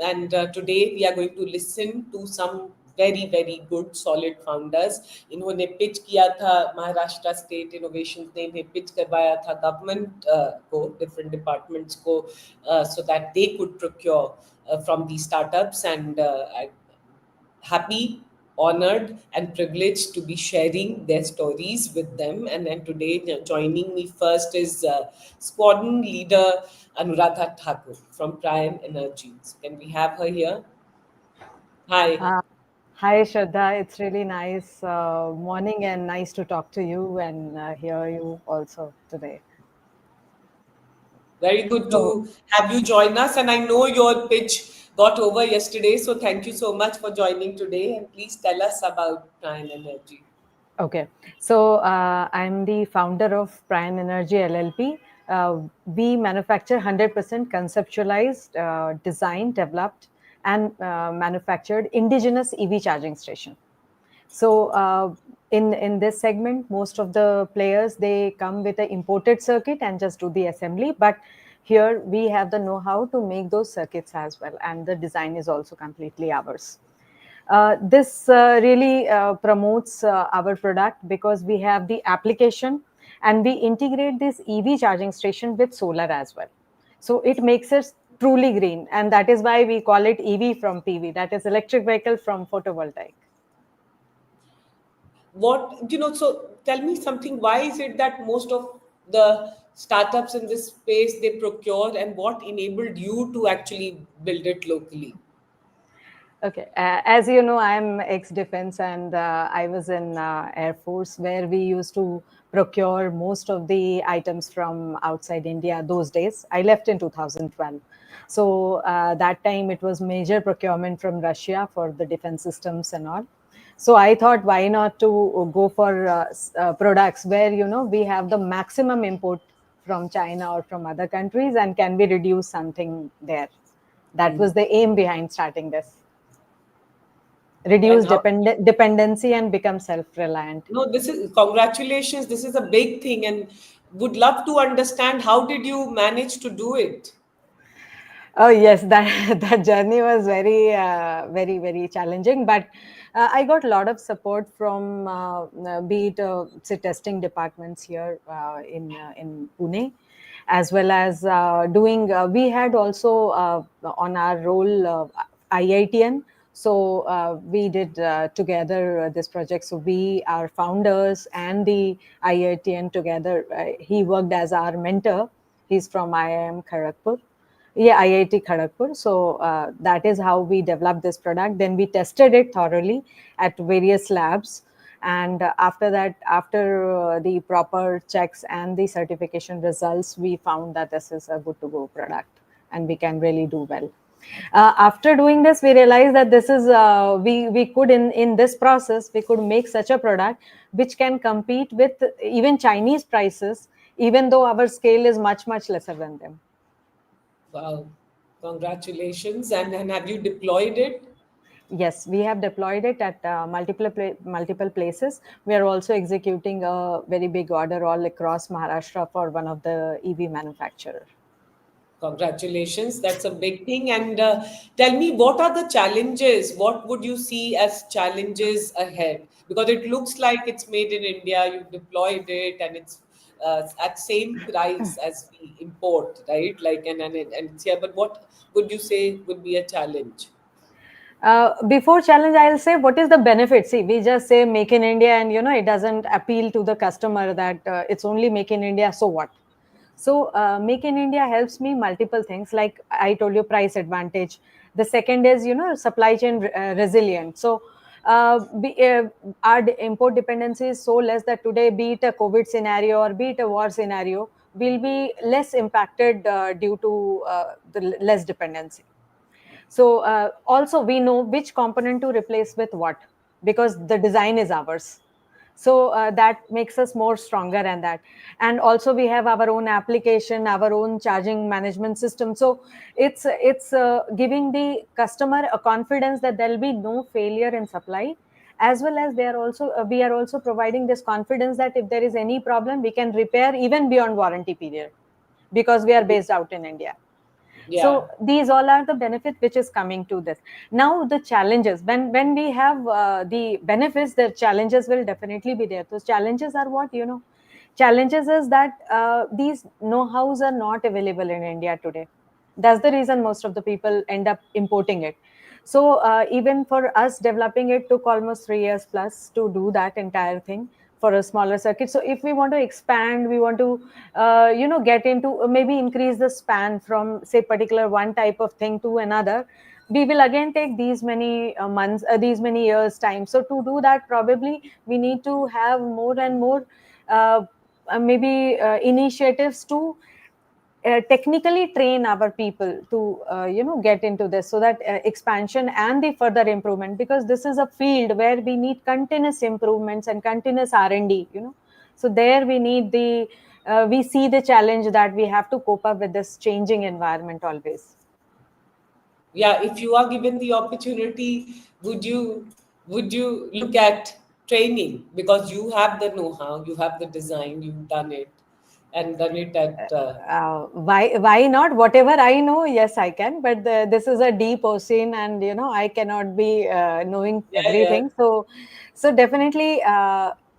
And today we are going to listen to some very very good solid founders. इन्होंने pitch किया था Maharashtra state innovation ने इन्हें pitch करवाया था गवर्नमेंट को डिफरेंट डिपार्टमेंट्स को so that they could procure from these startups and happy, honored, and privileged to be sharing their stories with them. And then today, joining me first is squadron leader Anuradha Thakur from Prian Energy. Can we have her here? Hi. Uh, Hi, Shraddha. It's really nice morning and nice to talk to you and hear you also today. Very good So, to have you join us. And I know your pitch got over yesterday. So thank you so much for joining today. And please tell us about Prian Energy. okay. So, I'm the founder of Prian Energy LLP. We manufacture 100% conceptualized, designed, developed, and manufactured indigenous EV charging station. So in this segment, most of the players, they come with an imported circuit and just do the assembly. But here we have the know-how to make those circuits as well, and the design is also completely ours. This really promotes our product because we have the application and we integrate this EV charging station with solar as well. So it makes it truly green, and that is why we call it EV from PV, that is electric vehicle from photovoltaic. So tell me something. Why is it that most of the startups in this space they procure, and what enabled you to actually build it locally? Okay, as you know, I'm ex-defense and I was in Air Force where we used to procure most of the items from outside India those days. I left in 2012. So that time it was major procurement from Russia for the defense systems and all. So I thought, why not to go for products where, you know, we have the maximum import from China or from other countries, and can we reduce something there? That was the aim behind starting this. And Reduce how? dependency and become self-reliant. No, this is congratulations. This is a big thing, and would love to understand how did you manage to do it? Oh yes, that that journey was very challenging, but I got a lot of support from be it say testing departments here in Pune, as well as doing. We had also on our role IITN. So we did together this project. So we are founders and the IITN together. He worked as our mentor. He's from IIM Kharagpur. Yeah, IIT Kharagpur. So that is how we developed this product. Then we tested it thoroughly at various labs. And after that, after the proper checks and the certification results, we found that this is a good to go product and we can really do well. After doing this, we realized that this is we could in this process we could make such a product which can compete with even Chinese prices, even though our scale is much lesser than them. Wow, congratulations! And have you deployed it? Yes, we have deployed it at multiple places. We are also executing a very big order all across Maharashtra for one of the EV manufacturer. Congratulations, that's a big thing. And tell me, what are the challenges? What would you see as challenges ahead? Because it looks like it's made in India, you've deployed it, and it's at same price as we import, right? Like, and it's here. But what would you say would be a challenge? Before challenge, I'll say what is the benefit. See, we just say make in India, and you know it doesn't appeal to the customer that it's only make in India. So what? So make in India helps me multiple things. Like I told you, price advantage. The second is, you know, supply chain resilient. So our import dependency is so less that today, be it a COVID scenario or be it a war scenario, will be less impacted due to the less dependency. So also we know which component to replace with what, because the design is ours. So that makes us more stronger and that. And also we have our own application, our own charging management system. So it's giving the customer a confidence that there will be no failure in supply, as well as they are also we are also providing this confidence that if there is any problem, we can repair even beyond warranty period, because we are based out in India. Yeah. So these all are the benefit which is coming to this. Now the challenges, when we have the benefits, the challenges will definitely be there. Those challenges are what, challenges is that these know-hows are not available in India today. That's the reason most of the people end up importing it. So even for us, developing it took almost 3 years plus to do that entire thing for a smaller circuit. So if we want to expand, we want to get into maybe increase the span from say particular one type of thing to another, we will again take these many months, these many years time. So to do that, probably we need to have more and more uh, maybe initiatives to technically train our people to get into this, so that expansion and the further improvement, because this is a field where we need continuous improvements and continuous R&D, so there we need the we see the challenge that we have to cope up with this changing environment always. Yeah, if you are given the opportunity, would you look at training, because you have the know-how, you have the design, you've done it, and done it at Why not? Whatever I know, yes, I can. But this is a deep ocean, and I cannot be knowing yeah, yeah, everything. So definitely,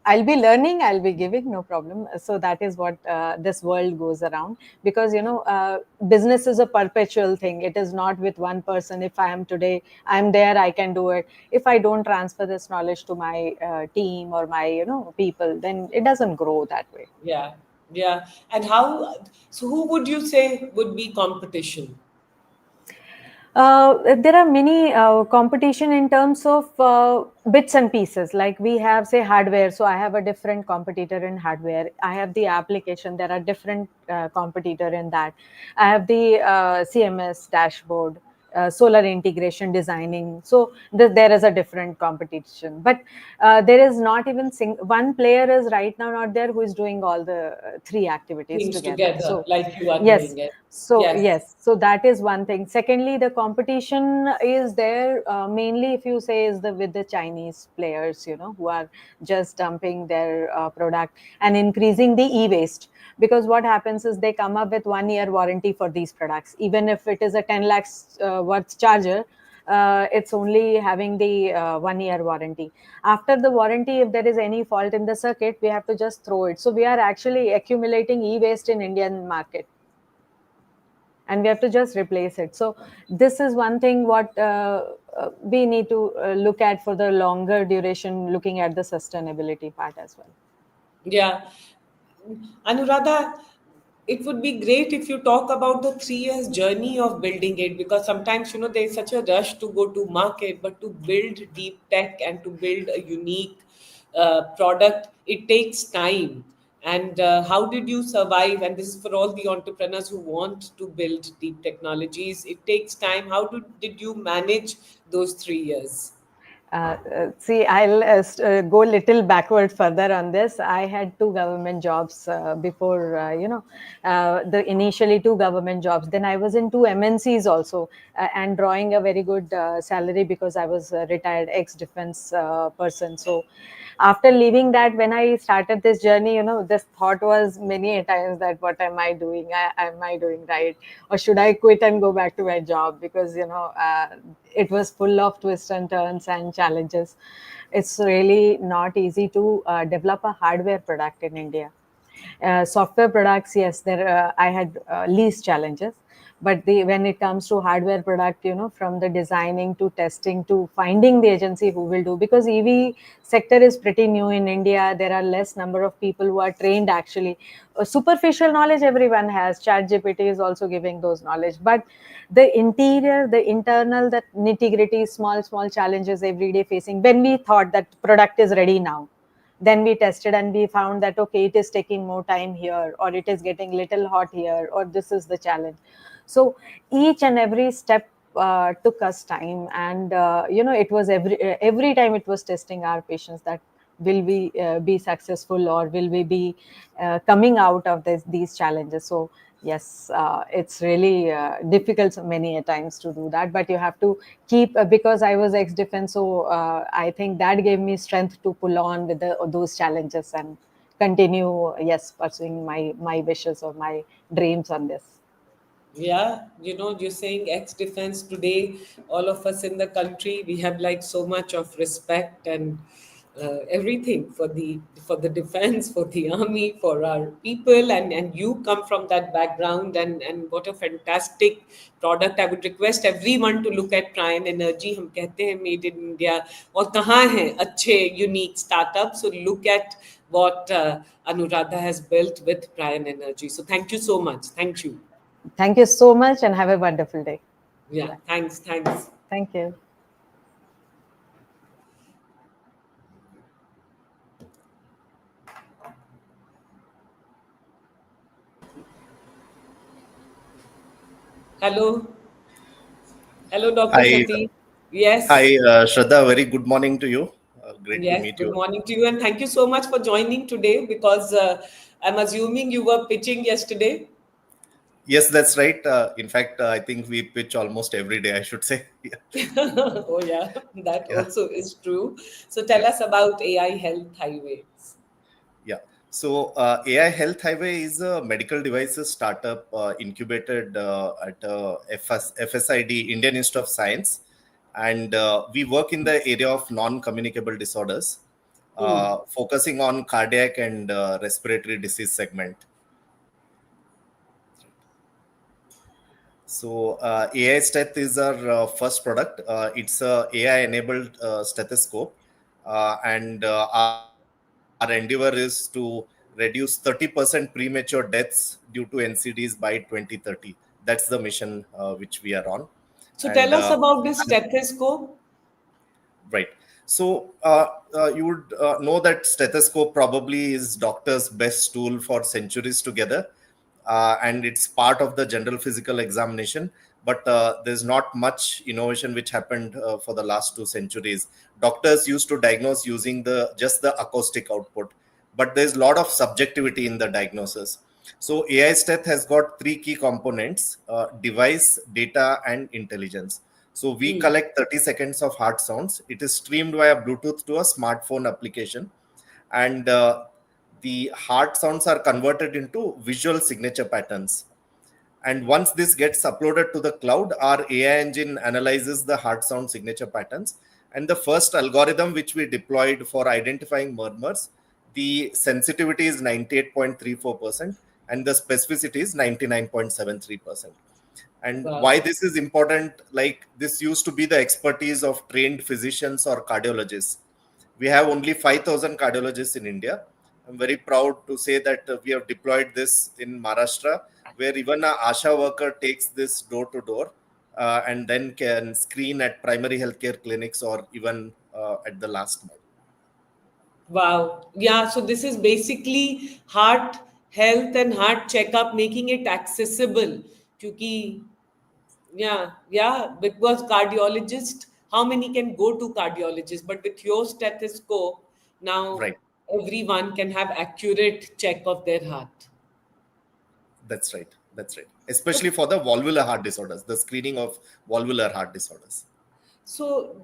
I'll be learning. I'll be giving, no problem. So that is what this world goes around, because business is a perpetual thing. It is not with one person. If I am today, I'm there. I can do it. If I don't transfer this knowledge to my team or my people, then it doesn't grow that way. yeah, yeah. And how? So, who would you say would be competition? There are many competition in terms of bits and pieces. Like we have, say, hardware. So I have a different competitor in hardware. I have the application. There are different competitor in that. I have the CMS dashboard, solar integration designing. So there is a different competition. But there is not even one player is right now not there who is doing all the three activities Things together. together So like you are yes, doing it. so Yes. yes, so that is one thing. Secondly, the competition is there mainly, if you say, is the with the Chinese players, who are just dumping their product and increasing the e-waste. Because what happens is they come up with 1 year warranty for these products, even if it is a 10 lakhs worth charger. It's only having the 1 year warranty. After the warranty, if there is any fault in the circuit, we have to just throw it. So we are actually accumulating e-waste in Indian market, and we have to just replace it. So this is one thing what we need to look at for the longer duration, looking at the sustainability part as well. Yeah. Anuradha, it would be great if you talk about the 3 years journey of building it, because sometimes there's such a rush to go to market, but to build deep tech and to build a unique product, it takes time. And how did you survive? And this is for all the entrepreneurs who want to build deep technologies. It takes time. How did you manage those 3 years? See, I'll go little backward further on this. I had two government jobs before, the initially two government jobs. Then I was in two MNCs also, and drawing a very good salary, because I was a retired ex-defense person. So after leaving that, when I started this journey, this thought was many a times that what am I doing? Am I doing right? Or should I quit and go back to my job? Because, it was full of twists and turns and challenges. It's really not easy to develop a hardware product in India. Software products, yes, there I had least challenges, but when it comes to hardware product, from the designing to testing to finding the agency who will do, because EV sector is pretty new in India. There are less number of people who are trained actually. Superficial knowledge everyone has. Chat GPT is also giving those knowledge, but the interior, the internal, that nitty gritty, small challenges every day facing. When we thought that product is ready now, then we tested and we found that okay, it is taking more time here, or it is getting little hot here, or this is the challenge. So each and every step took us time, and it was every time it was testing our patience, that will we be successful, or will we be coming out of these challenges. So yes, it's really difficult many a times to do that, but you have to keep, because I was ex defense, so I think that gave me strength to pull on with those challenges and continue, yes, pursuing my wishes or my dreams on this. Yeah, you're saying ex-defense today, all of us in the country, we have like so much of respect and everything for the defense, for the army, for our people, and you come from that background, and what a fantastic product. I would request everyone to look at Prian Energy. हम कहते हैं made in India, और कहाँ हैं अच्छे unique startups. So look at what Anuradha has built with Prian Energy. So thank you so much. Thank you. Thank you so much and have a wonderful day. Yeah, Bye. thanks. Thank you. Hello, hello, Dr. Hi, Sati. hi, Yes, Shraddha. Very good morning to you. Great to yes. meet Good you. morning to you, and thank you so much for joining today because I'm assuming you were pitching yesterday. Yes, that's right. In fact, I think we pitch almost every day, I should say. Yeah, Oh, yeah, that yeah, also is true. So tell yeah. us about AI Health Highways. Yeah. So, AI Health Highway is a medical devices startup incubated at FSID, Indian Institute of Science. And we work in the area of non-communicable disorders, Hmm. focusing on cardiac and respiratory disease segment. So AI Steth is our first product. It's a AI-enabled stethoscope, and our endeavor is to reduce 30% premature deaths due to NCDs by 2030. That's the mission which we are on, So and tell us about this stethoscope. right. So you would know that stethoscope probably is doctor's best tool for centuries together, and it's part of the general physical examination. But there's not much innovation which happened for the last 2 centuries. Doctors used to diagnose using the just the acoustic output, but there's a lot of subjectivity in the diagnosis. So AI Steth has got three key components: device, data, and intelligence. So we Hmm. collect 30 seconds of heart sounds. It is streamed via Bluetooth to a smartphone application, and the heart sounds are converted into visual signature patterns. And once this gets uploaded to the cloud, our AI engine analyzes the heart sound signature patterns. And the first algorithm which we deployed for identifying murmurs, the sensitivity is 98.34% and the specificity is 99.73%. And Wow. why this is important, like this used to be the expertise of trained physicians or cardiologists. We have only 5,000 cardiologists in India. I'm very proud to say that we have deployed this in Maharashtra, where even a asha worker takes this door to door and then can screen at primary healthcare clinics or even at the last mile. Wow. Yeah, so this is basically heart health and heart checkup, making it accessible. Kyunki, yeah, because cardiologist, how many can go to cardiologist? But with your stethoscope, now Right. everyone can have accurate check of their heart. That's right. That's right. Especially for the valvular heart disorders, the screening of valvular heart disorders. So,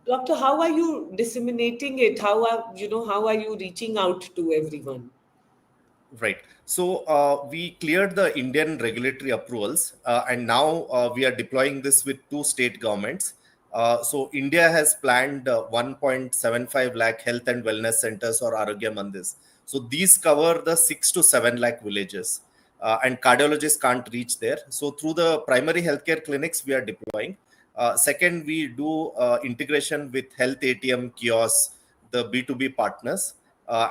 doctor, how are you disseminating it? How are you reaching out to everyone? Right. So we cleared the Indian regulatory approvals, and now we are deploying this with two state governments. So India has planned 1.75 lakh health and wellness centers or Arogya Mandis. So these cover the 6 to 7 lakh villages, and cardiologists can't reach there. So through the primary healthcare clinics, we are deploying. Second, we do integration with health ATM kiosks, the B2B partners,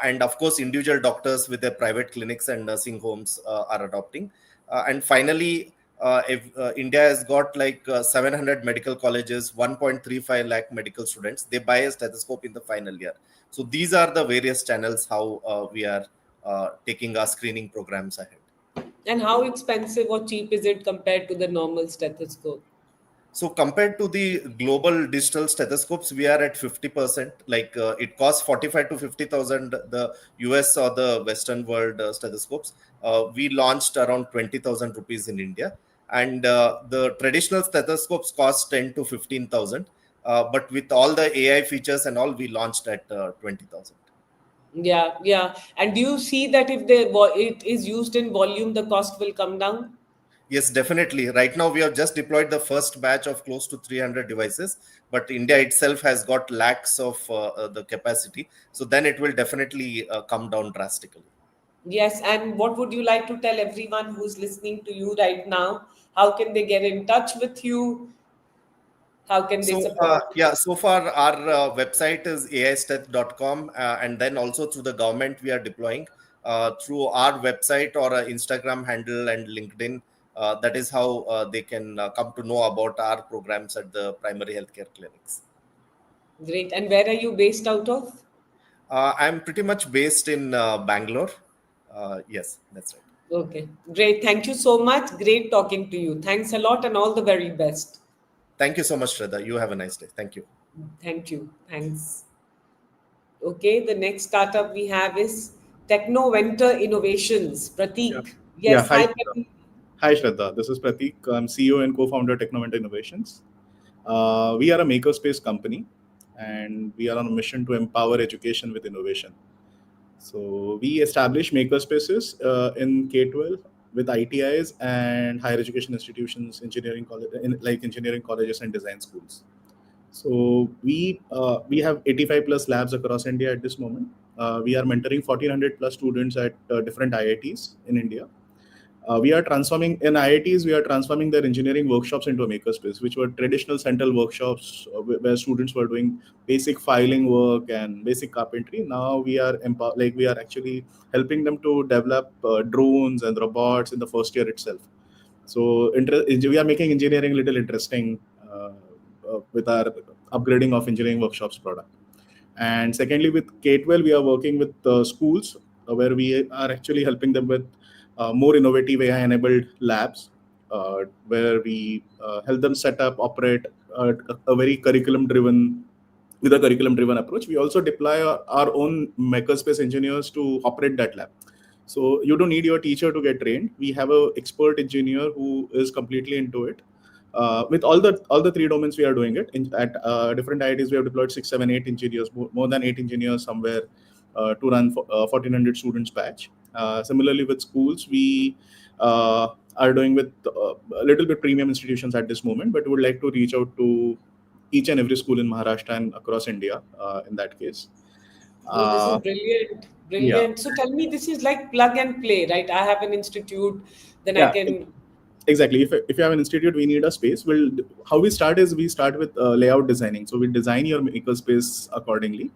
and of course individual doctors with their private clinics and nursing homes are adopting. And finally, if India has got like 700 medical colleges, 1.35 lakh medical students, they buy a stethoscope in the final year. So these are the various channels how we are taking our screening programs ahead. And how expensive or cheap is it compared to the normal stethoscope? So compared to the global digital stethoscopes, we are at 50%. Like it costs 45 to 50,000 the US or the Western world stethoscopes. We launched around 20,000 rupees in India, and the traditional stethoscopes cost 10 to 15,000. But with all the AI features and all, we launched at 20,000. Yeah. And do you see that if it is used in volume, the cost will come down? Yes, definitely. Right now, we have just deployed the first batch of close to 300 devices, but India itself has got lakhs of the capacity. So then it will definitely come down drastically. Yes, and what would you like to tell everyone who's listening to you right now? How can they get in touch with you? How can they So, support you? yeah, so far our website is aistech.com, and then also through the government, we are deploying through our website or Instagram handle and LinkedIn. That is how they can come to know about our programs at the primary healthcare clinics. Great. And where are you based out of? I'm pretty much based in Bangalore. Yes, that's right. Okay, great. Thank you so much. Great talking to you. Thanks a lot and all the very best. Thank you so much, Shraddha. You have a nice day. Thank you. Thank you. Thanks. Okay, the next startup we have is Technoventor Innovations. Yeah. Prateek. Yeah. Yes, Hi, hi, Shraddha. Prateek. Hi, Shraddha. This is Prateek. I'm CEO and co-founder of Technoventor Innovations. We are a makerspace company, and we are on a mission to empower education with innovation. So we establish makerspaces in K-12 with ITIs and higher education institutions, engineering college, like engineering colleges and design schools. So we have 85 plus labs across India at this moment. We are mentoring 1400 plus students at different IITs in India. We are transforming in IITs. We are transforming their engineering workshops into a makerspace, which were traditional central workshops where students were doing basic filing work and basic carpentry. Now we are we are actually helping them to develop drones and robots in the first year itself. So we are making engineering a little interesting with our upgrading of engineering workshops product. And secondly, with K-12, we are working with schools where we are actually helping them with more innovative AI-enabled labs, where we help them set up, operate a very curriculum-driven with a curriculum-driven approach. We also deploy our own makerspace engineers to operate that lab. So you don't need your teacher to get trained. We have a expert engineer who is completely into it. With all the three domains, we are doing it. At different IITs, we have deployed 6, 7, 8 engineers, more than 8 engineers somewhere to run 1400 students batch. Similarly, with schools, we are doing with a little bit premium institutions at this moment, but would like to reach out to each and every school in Maharashtra and across India in that case. No, this is Uh, brilliant. yeah, Brilliant. So tell me, this is like plug and play, right? I have an institute, then I yeah. can. Exactly. If you have an institute, we need a space. Well, how we start is we start with layout designing. So we design your makerspace accordingly.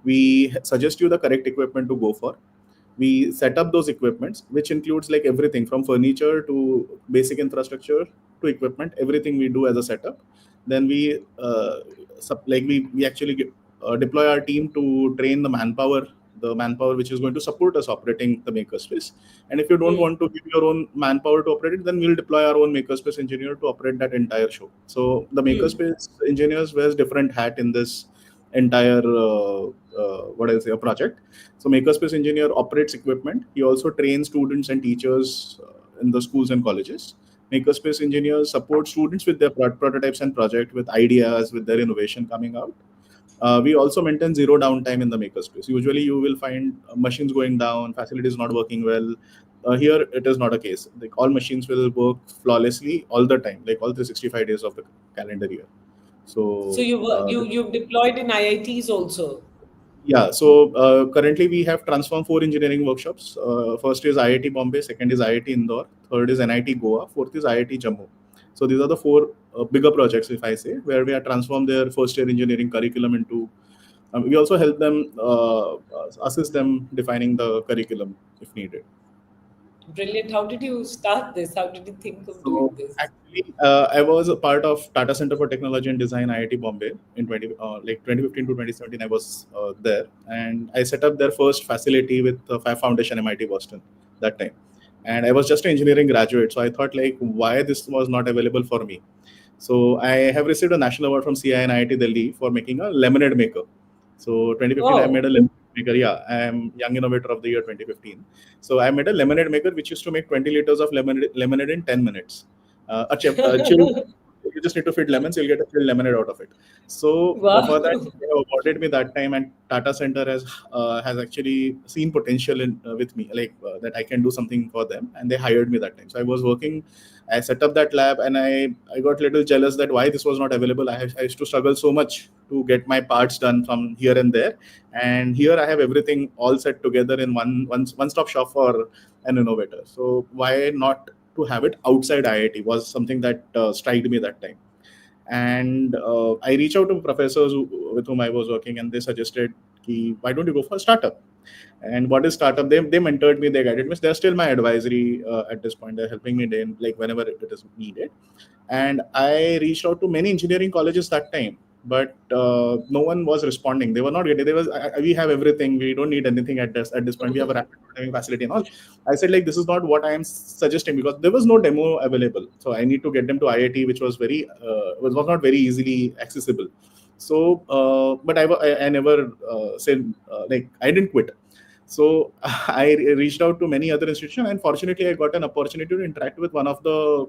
We suggest you the correct equipment to go for. We set up those equipments, which includes like everything from furniture to basic infrastructure to equipment. Everything we do as a setup. Then we actually deploy our team to train the manpower which is going to support us operating the makerspace. And if you don't Hmm. want to give your own manpower to operate it, then we'll deploy our own makerspace engineer to operate that entire show. So the Hmm. makerspace engineers wears different hat in this entire what I say a project. So makerspace engineer operates equipment. He also trains students and teachers in the schools and colleges. Makerspace engineers support students with their prototypes and project with ideas, with their innovation coming out. We also maintain zero downtime in the makerspace. Usually, you will find machines going down, facilities not working well. Here, it is not a case. Like all machines will work flawlessly all the time, like all 365 days of the calendar year. So So you've deployed in IITs also. yeah, so currently we have transformed 4 engineering workshops. First is IIT Bombay, second is IIT Indore, third is NIT Goa, fourth is IIT Jammu. So these are the four bigger projects, if I say, where we have transformed their first year engineering curriculum into. We also help them assist them defining the curriculum if needed. Brilliant. How did you start this? How did you think of doing So this? actually, I was a part of Tata Center for Technology and Design, IIT Bombay, in 2015 to 2017. I was there, and I set up their first facility with Five Foundation, MIT Boston, that time. And I was just an engineering graduate, so I thought like, why this was not available for me. So I have received a national award from CI and IIT Delhi for making a lemonade maker. So 2015, I Oh. made a lemonade maker. Yeah, I am Young Innovator of the Year 2015. So I made a lemonade maker which used to make 20 liters of lemonade in 10 minutes. A chilled. you just need to feed lemons, you'll get a chilled lemonade out of it. So for that, Wow. they awarded me that time, and Tata Center has actually seen potential in with me, like that I can do something for them, and they hired me that time. So I was working, I set up that lab, and I got a little jealous that why this was not available. I used to struggle so much to get my parts done from here and there, and here I have everything all set together in one stop shop for an innovator. So why not to have it outside IIT was something that struck me that time. And I reached out to professors with whom I was working, and they suggested, why don't you go for a startup? And what is startup? They mentored me, they guided me. They're still my advisory at this point. They're helping me in, like, whenever it is needed. And I reached out to many engineering colleges that time, but no one was responding. They were not getting. They was, we have everything. We don't need anything at this point. We have a rapid prototyping facility and all. I said, like, this is not what I am suggesting, because there was no demo available. So I need to get them to IIT, which was was not very easily accessible. So, but I never said, like, I didn't quit. So I reached out to many other institutions, and fortunately, I got an opportunity to interact with one of the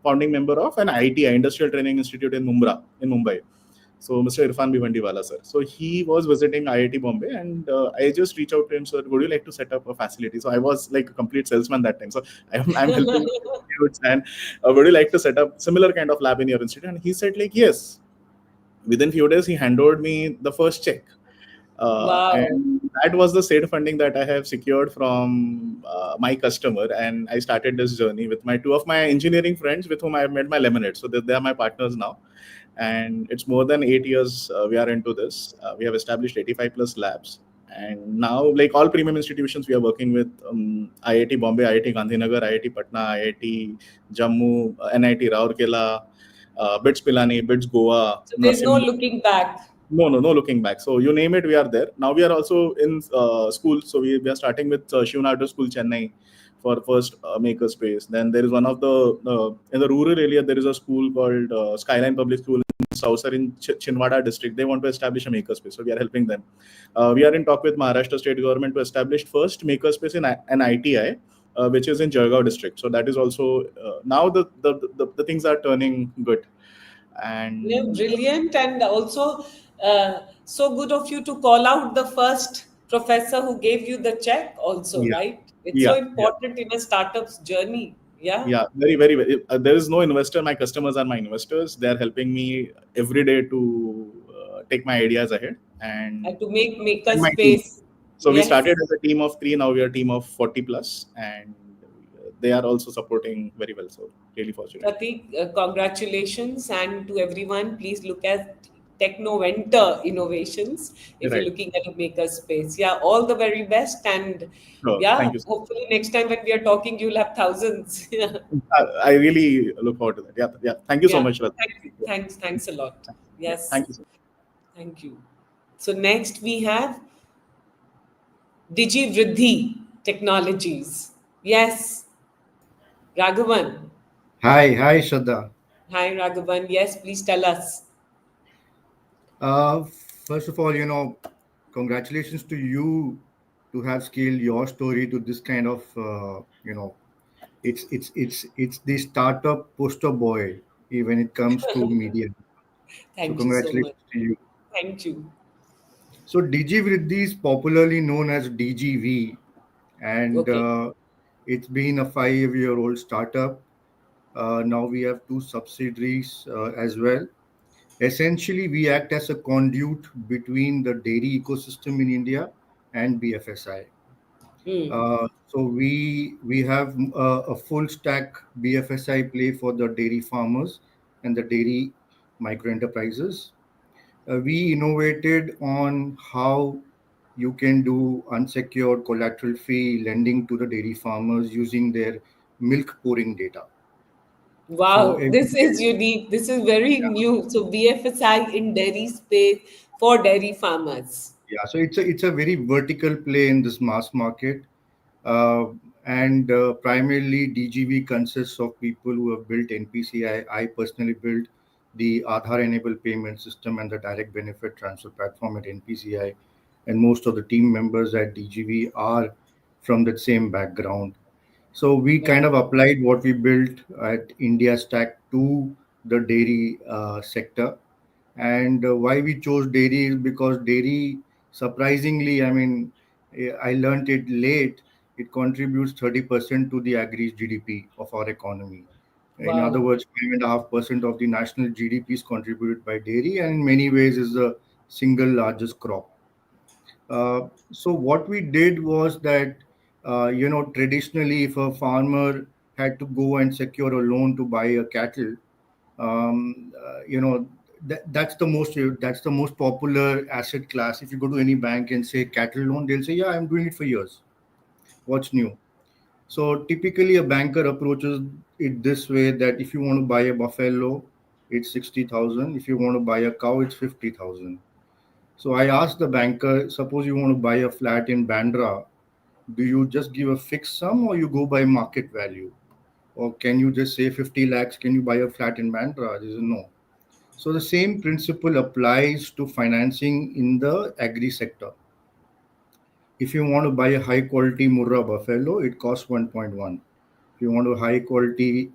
founding member of an ITI, Industrial Training Institute in Mumbai. So Mr. Irfan Bhivandiwala, sir. So he was visiting IIT Bombay, and I just reached out to him, sir, would you like to set up a facility? So I was like a complete salesman that time. So I'm helping institutes, and would you like to set up similar kind of lab in your institute? And he said, like, yes. Within few days, he handed me the first check. Wow. And that was the seed funding that I have secured from my customer, and I started this journey with my two of my engineering friends with whom I have made my lemonade. So they are my partners now, and it's more than 8 years we are into this. We have established 85 plus labs, and now, like all premium institutions, we are working with IIT Bombay, IIT Gandhinagar, IIT Patna, IIT Jammu, NIT Rourkela, BITS Pilani, BITS Goa, So there's no Nasim. looking back. No looking back. So you name it, we are there. Now we are also in school. So we are starting with Shivnardo School, Chennai, for first makerspace. Then there is one of in the rural area, there is a school called Skyline Public School in Sausar in Chinwada district. They want to establish a makerspace. So we are helping them. We are in talk with Maharashtra state government to establish first makerspace in an ITI, which is in Jalgaon district. So that is also, now the things are turning good. Yeah, And brilliant. And also, so good of you to call out the first professor who gave you the check, also, yeah, right? It's so yeah, yeah. important in a startup's journey. Yeah. Yeah, very, very, very. There is no investor. My customers are my investors. They are helping me every day to take my ideas ahead, and And to make a my team. space. So we Yes. started as a team of 3. Now we are a team of 40 plus, and they are also supporting very well. So really fortunate. Pratik, congratulations. And to everyone, please look at Technoventor Innovations if you're Right. looking at a maker space. Yeah, all the very best. And So yeah, thank you. hopefully next time when we are talking, you'll have thousands. Yeah. I really look forward to that. Yeah, yeah. Thank you so Yeah. much, Radha. Thank you. Yeah, Thanks a lot. yeah. Yes. Thank you so much. Thank you. So next we have DGV Technologies. Yes, Raghavan. Hi, Shraddha. Hi, Raghavan. Yes, please tell us. Uh, First of all, congratulations to you to have scaled your story to this kind of, it's the startup poster boy when it comes to media. So Thank you so much. congratulations to you. Thank you. So DG is popularly known as DGV, and Okay. it's been a 5-year-old startup. Now we have two subsidiaries as well. Essentially, we act as a conduit between the dairy ecosystem in India and BFSI. Hmm. So we have a full stack BFSI play for the dairy farmers and the dairy micro enterprises. We innovated on how you can do unsecured collateral free lending to the dairy farmers using their milk pouring data. So Wow, this is unique. This is very new. So BFSI in dairy space for dairy farmers. yeah, so it's a very vertical play in this mass market, uh, and primarily DGV consists of people who have built NPCI. I personally built the Aadhaar-enabled payment system and the direct benefit transfer platform at NPCI, and most of the team members at DGV are from that same background. So we kind Wow. of applied what we built at India Stack to the dairy sector. And why we chose dairy is because dairy, surprisingly, I mean, I learned it late. It contributes 30% to the agri GDP of our economy. In other Wow. words, 5.5% of the national GDP is contributed by dairy, and in many ways is the single largest crop. So what we did was that, traditionally, if a farmer had to go and secure a loan to buy a cattle, um, uh, you know, that's the most popular asset class. If you go to any bank and say cattle loan, they'll say, "Yeah, I'm doing it for years. What's new?" So typically, a banker approaches it this way: that if you want to buy a buffalo, it's 60,000. If you want to buy a cow, it's 50,000. So I asked the banker, suppose you want to buy a flat in Bandra, do you just give a fixed sum or you go by market value? Or can you just say 50 lakhs, can you buy a flat in Bandra? He said no. So the same principle applies to financing in the agri sector. If you want to buy a high quality Murrah buffalo, it costs 1.1. If you want a high quality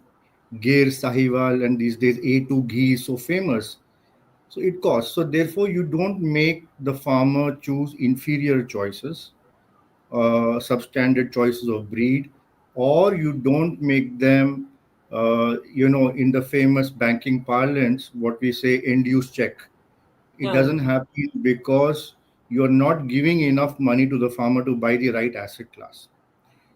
Gir Sahiwal, and these days A2 ghee is so famous, so it costs. So therefore, you don't make the farmer choose inferior choices, substandard choices of breed, or you don't make them, in the famous banking parlance, what we say, end-use check. It Huh. doesn't happen because you're not giving enough money to the farmer to buy the right asset class.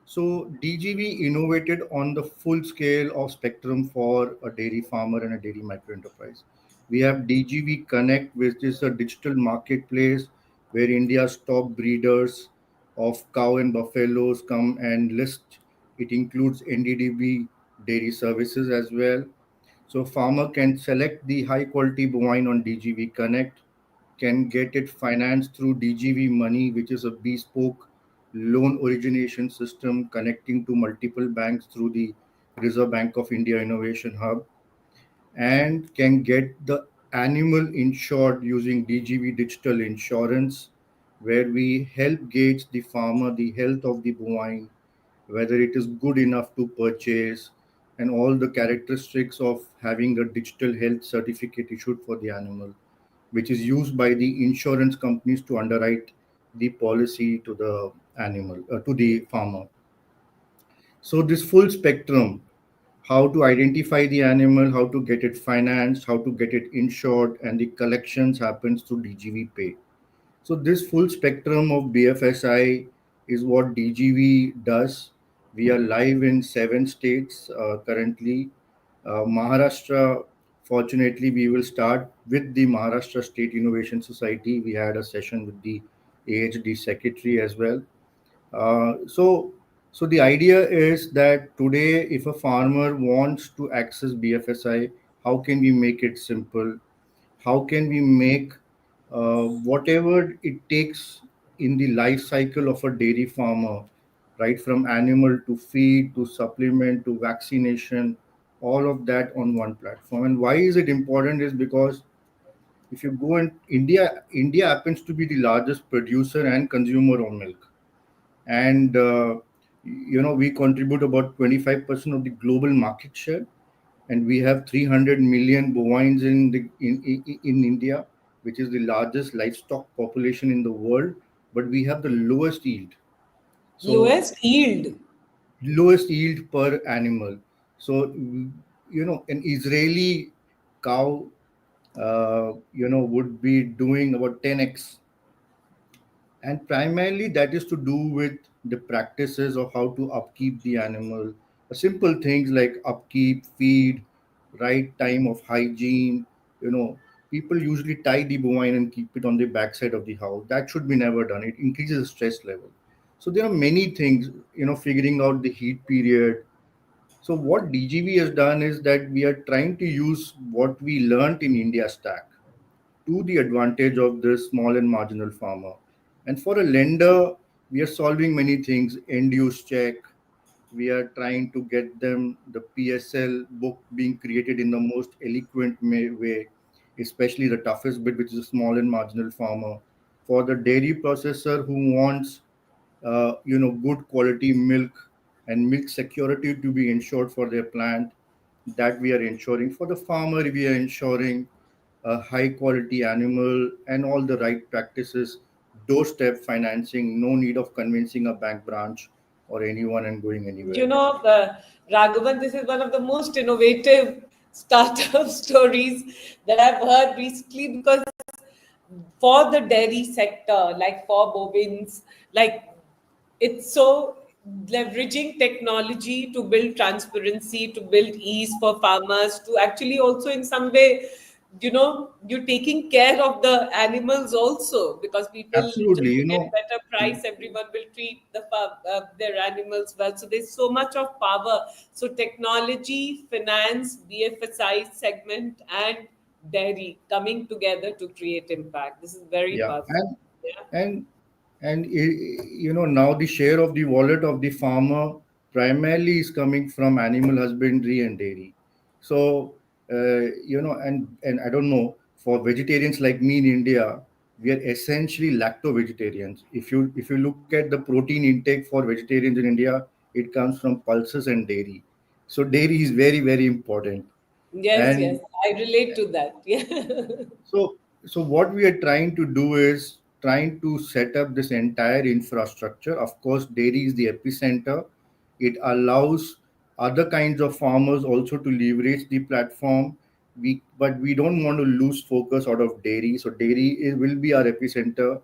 So DGV innovated on the full scale of spectrum for a dairy farmer and a dairy micro enterprise. We have DGV Connect, which is a digital marketplace where India's top breeders of cow and buffaloes come and list. It includes NDDB dairy services as well. So farmer can select the high quality bovine on DGV Connect, can get it financed through DGV Money, which is a bespoke loan origination system connecting to multiple banks through the Reserve Bank of India Innovation Hub, and can get the animal insured using DGV Digital Insurance, where we help gauge the farmer, the health of the bovine, whether it is good enough to purchase, and all the characteristics of having a digital health certificate issued for the animal, which is used by the insurance companies to underwrite the policy to the animal, to the farmer. So this full spectrum, how to identify the animal, how to get it financed, how to get it insured, and the collections happens through DGV Pay. So this full spectrum of BFSI is what DGV does. We are live in 7 states currently. Maharashtra, fortunately, we will start with the Maharashtra State Innovation Society. We had a session with the AHD secretary as well. So the idea is that today, if a farmer wants to access BFSI, how can we make it simple? How can we make whatever it takes in the life cycle of a dairy farmer, right from animal to feed to supplement to vaccination, all of that on one platform. And why is it important is because if you go in India happens to be the largest producer and consumer of milk, and we contribute about 25% of the global market share, and we have 300 million bovines in India, which is the largest livestock population in the world, but we have the lowest yield. So Lowest yield. lowest yield per animal. So an Israeli cow, would be doing about 10x, and primarily that is to do with the practices of how to upkeep the animal. Simple things like upkeep, feed, right time of hygiene. People usually tie the bovine and keep it on the backside of the house. That should be never done. It increases the stress level. So there are many things, figuring out the heat period. So what DGV has done is that we are trying to use what we learned in India Stack to the advantage of the small and marginal farmer. And for a lender, we are solving many things: end use check. We are trying to get them the PSL book being created in the most eloquent way, especially the toughest bit, which is a small and marginal farmer. For the dairy processor who wants, good quality milk and milk security to be ensured for their plant, that we are ensuring. For the farmer, we are ensuring a high quality animal and all the right practices, doorstep financing, no need of convincing a bank branch or anyone and going anywhere. You know, Raghavan, this is one of the most innovative startup stories that I've heard recently, because for the dairy sector, like for bovines, like it's so leveraging technology to build transparency, to build ease for farmers, to actually also in some way, you're taking care of the animals also, because people Absolutely, just to you get know, better price, everyone will treat their animals well. So there's so much of power. So technology, finance, BFSI segment, and dairy coming together to create impact. This is very yeah, powerful. Yeah. and you know, now the share of the wallet of the farmer primarily is coming from animal husbandry and dairy. So you know, and I don't know, for vegetarians like me in India, we are essentially lacto vegetarians. If you look at the protein intake for vegetarians in India, it comes from pulses and dairy. So dairy is very, very important. Yes, yes, And I relate to that. Yeah. so what we are trying to do is trying to set up this entire infrastructure. Of course, dairy is the epicenter. It allows other kinds of farmers also to leverage the platform. But we don't want to lose focus out of dairy. So will be our epicenter.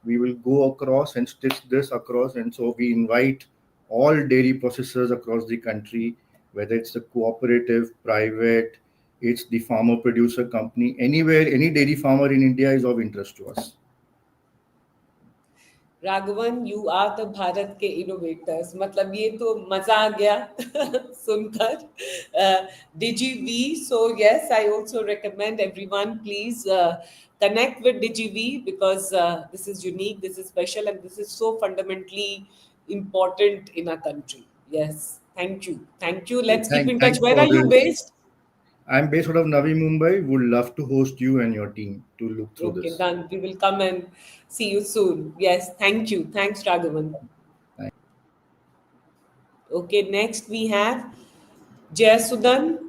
We will go across and stitch this across, and so we invite all dairy processors across the country, whether it's the cooperative, private, it's the farmer producer company. Anywhere, any dairy farmer in India is of interest to us. Raghavan, you are the Bharat के innovators, मतलब ये तो मजा आ गया सुनकर. DGV, so yes, I also recommend everyone, please connect with DGV, because this is unique, this is special, and this is so fundamentally important in our country. Yes, thank you, let's keep in touch. Thanks Where for are you this. based? I'm based out of Navi Mumbai. Would love to host you and your team to look through Okay, this. done. We will come and see you soon. Yes, thank you. Thanks, Raghavan. Thank- Okay, next we have Jayasudan,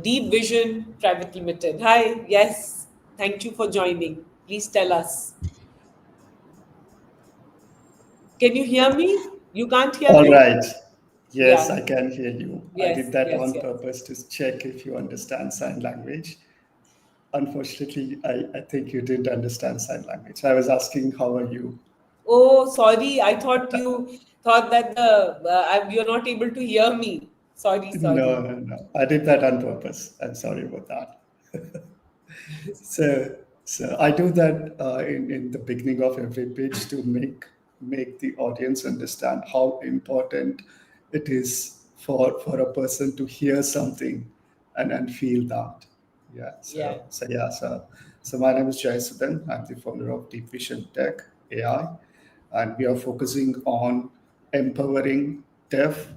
Deep Vision Private Limited. Hi, yes, thank you for joining. Please tell us. Can you hear me? You can't hear All me? right. Yes, Yeah, I can hear you. I yes, did that yes, on yes. purpose to check if you understand sign language. Unfortunately, I think you didn't understand sign language. I was asking, how are you? Oh, sorry. I thought you thought that you're not able to hear me. Sorry, No, sorry. no, no. I did that on purpose. I'm sorry about that. So I do that in the beginning of every pitch to make the audience understand how important it is for a person to hear something and feel that. Yeah. Yeah. So my name is Jai Sudan. I'm the founder of DeepVisionTech.AI, and we are focusing on empowering deaf,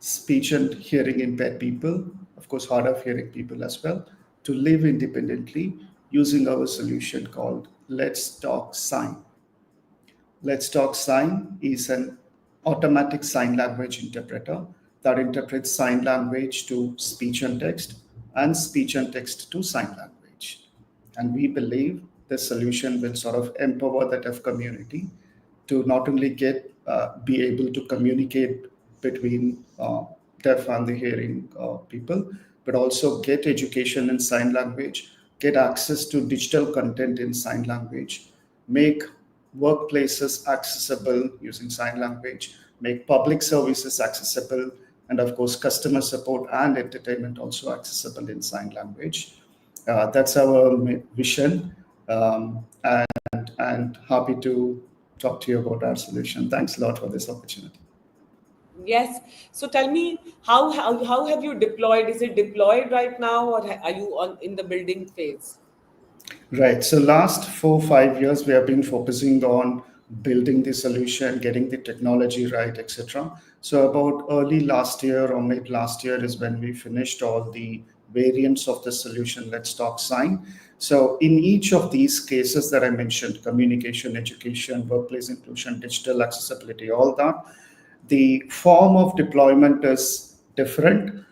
speech and hearing impaired people, of course, hard of hearing people as well, to live independently using our solution called Let's Talk Sign. Let's Talk Sign is an automatic sign language interpreter that interprets sign language to speech and text and speech and text to sign language. And we believe this solution will sort of empower the deaf community to not only be able to communicate between deaf and the hearing people, but also get education in sign language, get access to digital content in sign language, make workplaces accessible using sign language, make public services accessible, and of course, customer support and entertainment also accessible in sign language. That's our vision, and happy to talk to you about our solution. Thanks a lot for this opportunity. Yes. So tell me, how have you deployed? Is it deployed right now, or are you on in the building phase? Right. So last 4 5 years, we have been focusing on building the solution, getting the technology right, etc. So about early last year or mid last year is when we finished all the variants of the solution. Let's Talk Sign. So in each of these cases that I mentioned, communication, education, workplace inclusion, digital accessibility, all that, the form of deployment is different.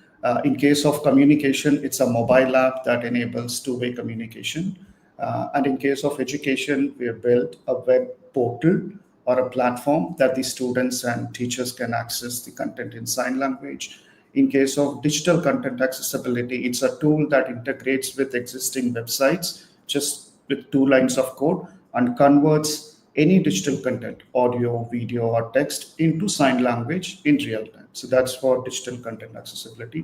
In case of communication, it's a mobile app that enables two-way communication. And in case of education, we have built a web portal or a platform that the students and teachers can access the content in sign language. In case of digital content accessibility, it's a tool that integrates with existing websites just with 2 lines of code and converts any digital content, audio, video, or text into sign language in real time. So that's for digital content accessibility.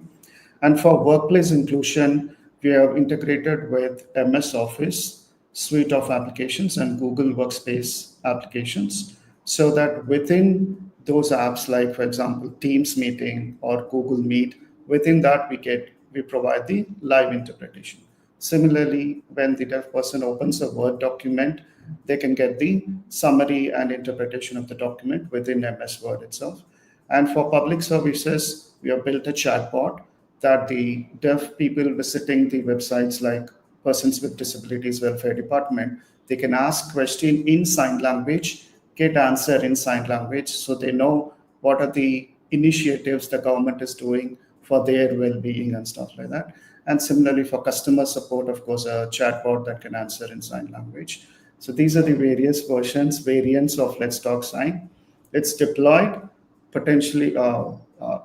And for workplace inclusion, we have integrated with MS Office suite of applications and Google Workspace applications so that within those apps, like for example, Teams meeting or Google Meet, within that we provide the live interpretation. Similarly, when the deaf person opens a Word document, they can get the summary and interpretation of the document within MS Word itself. And for public services, we have built a chatbot that the deaf people visiting the websites like Persons with Disabilities Welfare Department, they can ask question in sign language, get answer in sign language, so they know what are the initiatives the government is doing for their well-being and stuff like that. And similarly for customer support, of course, a chatbot that can answer in sign language. So these are the variants of Let's Talk Sign. It's deployed potentially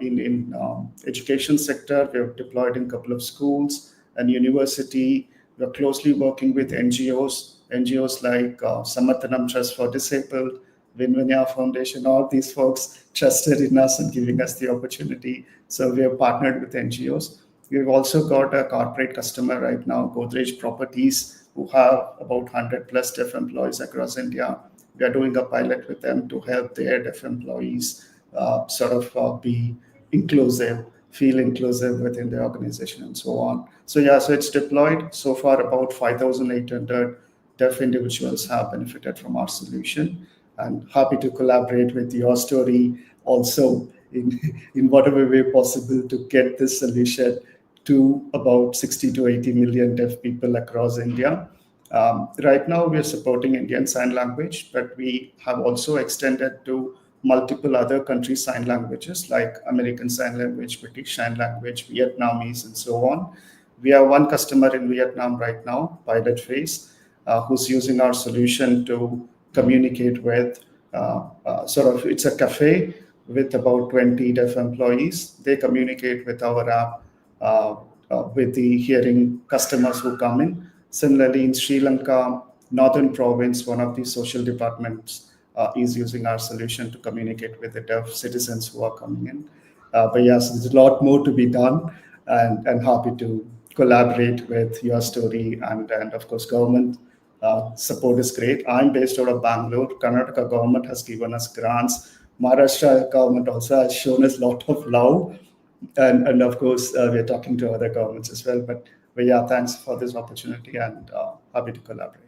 in education sector. We have deployed in a couple of schools and university. We're closely working with NGOs like Samathanam Trust for Disabled, Vinvanya Foundation. All these folks trusted in us and giving us the opportunity. So we have partnered with NGOs. We've also got a corporate customer right now, Godrej Properties, who have about 100 plus deaf employees across India. We are doing a pilot with them to help their deaf employees be inclusive, feel inclusive within the organization and so on. So it's deployed. So far, about 5,800 deaf individuals have benefited from our solution. And happy to collaborate with your story also in whatever way possible to get this solution to about 60 to 80 million deaf people across India. Right now, we are supporting Indian Sign Language, but we have also extended to multiple other country sign languages like American Sign Language, British Sign Language, Vietnamese, and so on. We have one customer in Vietnam right now, pilot phase, who's using our solution to communicate with it's a cafe with about 20 deaf employees. They communicate with our app with the hearing customers who come in. Similarly, in Sri Lanka, Northern Province, one of the social departments is using our solution to communicate with the deaf citizens who are coming in. But yes, there's a lot more to be done, and happy to collaborate with your story and of course, government support is great. I'm based out of Bangalore. Karnataka government has given us grants. Maharashtra government also has shown us a lot of love. And of course, we're talking to other governments as well. But yeah, thanks for this opportunity and happy to collaborate.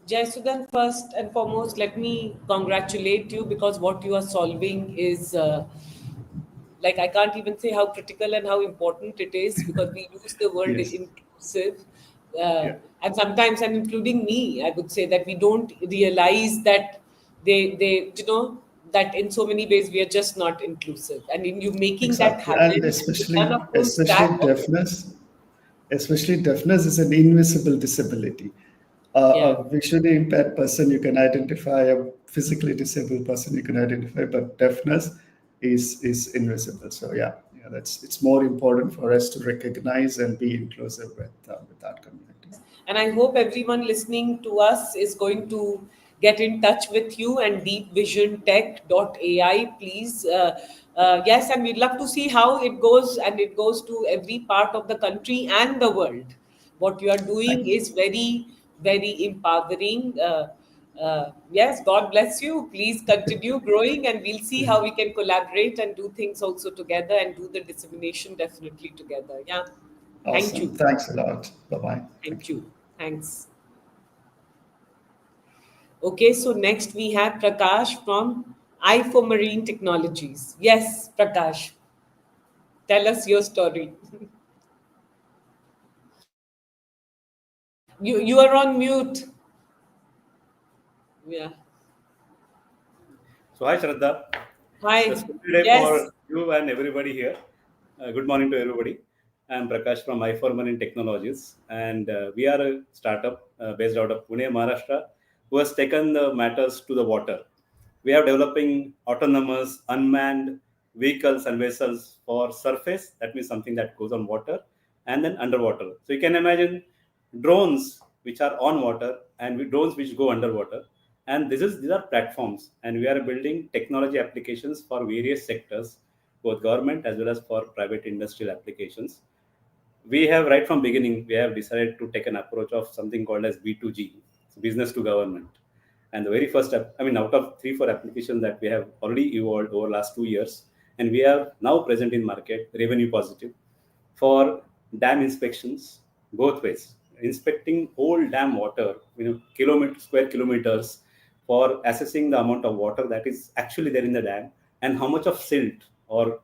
Jayasudan, first and foremost, let me congratulate you because what you are solving is like I can't even say how critical and how important it is because we use the word Yes. inclusive. Yeah. And sometimes, and including me, I would say that we don't realize that they that in so many ways we are just not inclusive. And in you making that Exactly. And happen, you've done a full stack of especially deafness is an invisible disability. yeah. A visually impaired person you can identify, a physically disabled person you can identify, but deafness is invisible. So that's it's more important for us to recognize and be inclusive with that community. And I hope everyone listening to us is going to get in touch with you and DeepVisionTech.AI, please. Yes, and we'd love to see how it goes, and it goes to every part of the country and the world. What you are doing Thank you. is very, very empowering. Yes, God bless you. Please continue growing, and we'll see how we can collaborate and do things also together and do the dissemination definitely together. Yeah. Thank Awesome. you. Thanks a lot. Bye-bye. Thank you. Thanks. Okay, so next we have Prakash from I for Marine Technologies. Yes, Prakash, tell us your story. You are on mute. Yeah. So hi Shraddha, Hi. it's a good day Yes. for you and everybody here. Good morning to everybody. I'm Prakash from iForman Technologies, and we are a startup based out of Pune, Maharashtra, who has taken the matters to the water. We are developing autonomous, unmanned vehicles and vessels for surface. That means something that goes on water, and then underwater. So you can imagine drones which are on water and drones which go underwater. And these are platforms, and we are building technology applications for various sectors, both government as well as for private industrial applications. We have right from beginning, we have decided to take an approach of something called as B2G, so business to government. And the very first, out of 3-4 applications that we have already evolved over last 2 years, and we are now present in market, revenue positive, for dam inspections both ways, inspecting whole dam water, square kilometers, for assessing the amount of water that is actually there in the dam and how much of silt or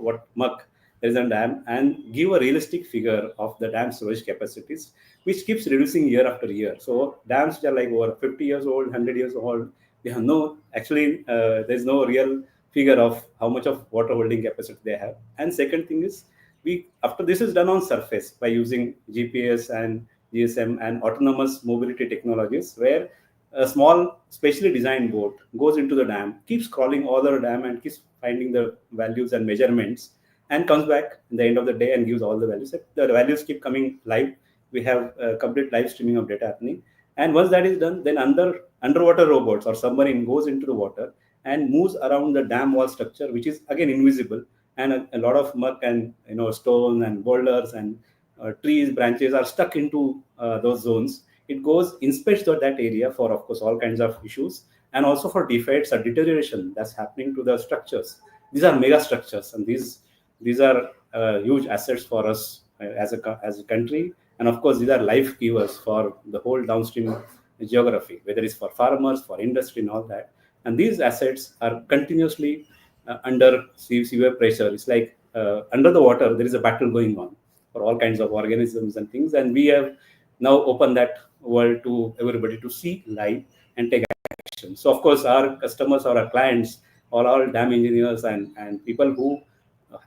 what muck there is in the dam, and give a realistic figure of the dam storage capacities, which keeps reducing year after year. So dams which are like over 50 years old, 100 years old, we have no actually there's no real figure of how much of water holding capacity they have. And second thing is, we after this is done on surface by using GPS and GSM and autonomous mobility technologies, where a small specially designed boat goes into the dam, keeps crawling all the dam and keeps finding the values and measurements, and comes back in the end of the day and gives all the values. The values keep coming live. We have complete live streaming of data happening. And once that is done, then underwater robots or submarine goes into the water and moves around the dam wall structure, which is again invisible, and a lot of muck and stone and boulders and trees, branches are stuck into those zones. It goes inspects that area for, of course, all kinds of issues, and also for defects or deterioration that's happening to the structures. These are mega structures, and these are huge assets for us as a country. And of course, these are life givers for the whole downstream geography, whether it's for farmers, for industry, and all that. And these assets are continuously under severe pressure. It's like under the water, there is a battle going on for all kinds of organisms and things. And we have now opened that world to everybody to see live and take action. So, of course, our customers or our clients are all dam engineers and people who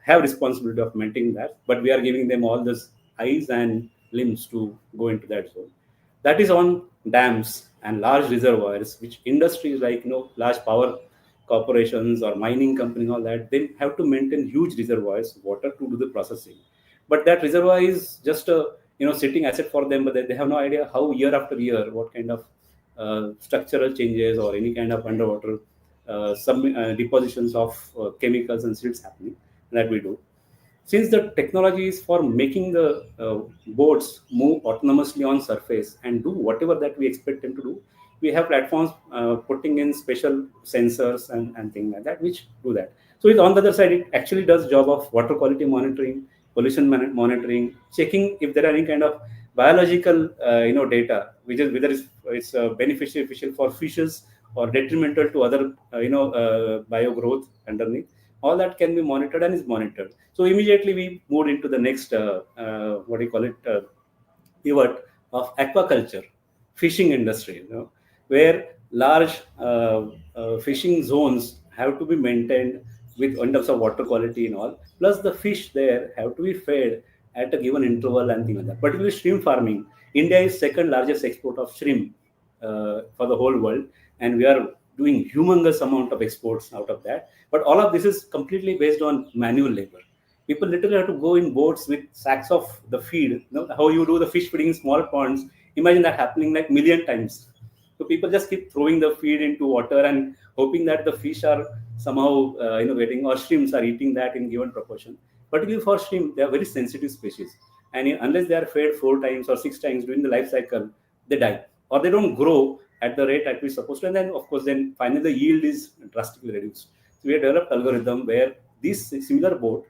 have responsibility of maintaining that, but we are giving them all this eyes and limbs to go into that zone. That is on dams and large reservoirs, which industries like large power corporations or mining companies, all that, they have to maintain huge reservoirs water to do the processing. But that reservoir is just a sitting asset for them, but they have no idea how year after year what kind of structural changes or any kind of underwater depositions of chemicals and silts happening that we do. Since the technology is for making the boats move autonomously on surface and do whatever that we expect them to do, we have platforms putting in special sensors and things like that, which do that. So it's on the other side, it actually does job of water quality monitoring, pollution monitoring, checking if there are any kind of biological data, which is whether it's beneficial for fishes or detrimental to other bio growth underneath. All that can be monitored and is monitored. So immediately we moved into the next pivot of aquaculture, fishing industry, where large fishing zones have to be maintained with in terms of water quality and all. Plus the fish there have to be fed at a given interval and things like that. Particularly shrimp farming, India is second largest export of shrimp for the whole world, and we are doing humongous amount of exports out of that. But all of this is completely based on manual labor. People literally have to go in boats with sacks of the feed. How you do the fish feeding in small ponds. Imagine that happening like million times. So people just keep throwing the feed into water and hoping that the fish are somehow getting, or shrimps are eating that in given proportion. Particularly for shrimp, they are very sensitive species, and unless they are fed 4 times or 6 times during the life cycle, they die or they don't grow at the rate at which supposed to. And then of course, then finally the yield is drastically reduced. So we have developed algorithm where this similar boat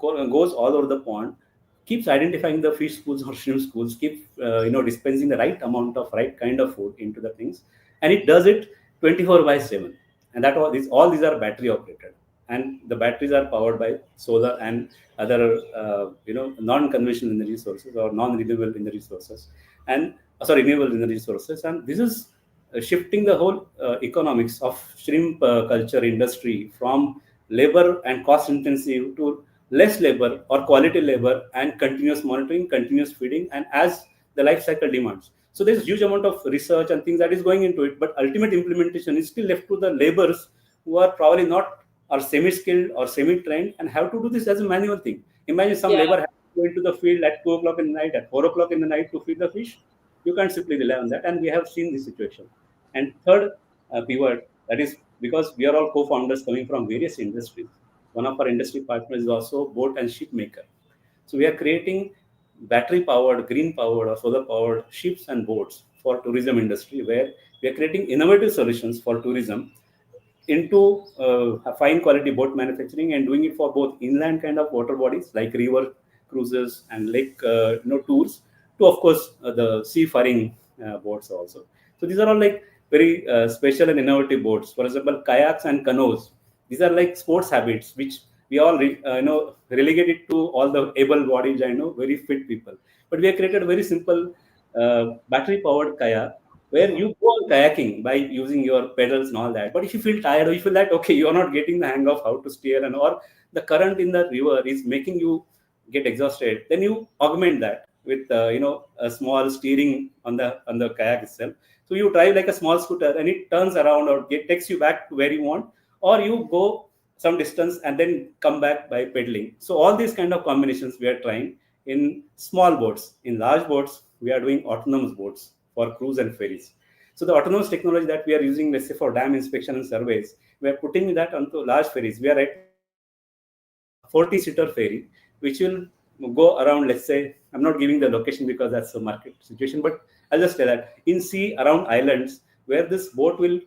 goes all over the pond, keeps identifying the fish schools or shrimp schools, keep dispensing the right amount of right kind of food into the things, and it does it 24/7. And that all these are battery operated, and the batteries are powered by solar and other non-conventional energy sources or non-renewable energy sources, and renewable energy sources. And this is shifting the whole economics of shrimp culture industry from labor and cost intensive to less labor or quality labor and continuous monitoring, continuous feeding, and as the life cycle demands. So there's huge amount of research and things that is going into it, but ultimate implementation is still left to the laborers who are probably not or semi-skilled or semi-trained and have to do this as a manual thing. Imagine some Yeah. labor has to go into the field at 2 o'clock in the night, at 4 o'clock in the night to feed the fish. You can't simply rely on that, and we have seen this situation. And third pivot, that is because we are all co-founders coming from various industries. One of our industry partners is also boat and ship maker. So we are creating battery-powered, green-powered, or solar-powered ships and boats for tourism industry, where we are creating innovative solutions for tourism into fine quality boat manufacturing and doing it for both inland kind of water bodies like river cruises and lake tours to of course the seafaring boats also. So these are all like very special and innovative boats. For example, kayaks and canoes. These are like sports habits which we all relegated to all the able-bodied and very fit people. But we have created a very simple battery-powered kayak where you go on kayaking by using your pedals and all that. But if you feel tired or you feel that okay, you are not getting the hang of how to steer and or the current in the river is making you get exhausted, then you augment that with a small steering on the kayak itself. So you drive like a small scooter and it turns around or takes you back to where you want, or you go some distance and then come back by pedaling. So all these kind of combinations we are trying in small boats. In large boats, we are doing autonomous boats for cruise and ferries. So the autonomous technology that we are using, let's say for dam inspection and surveys, we are putting that onto large ferries. We are right now developing a 40-seater ferry, which will go around, let's say, I'm not giving the location because that's a market situation, but I'll just say that in sea around islands where this boat will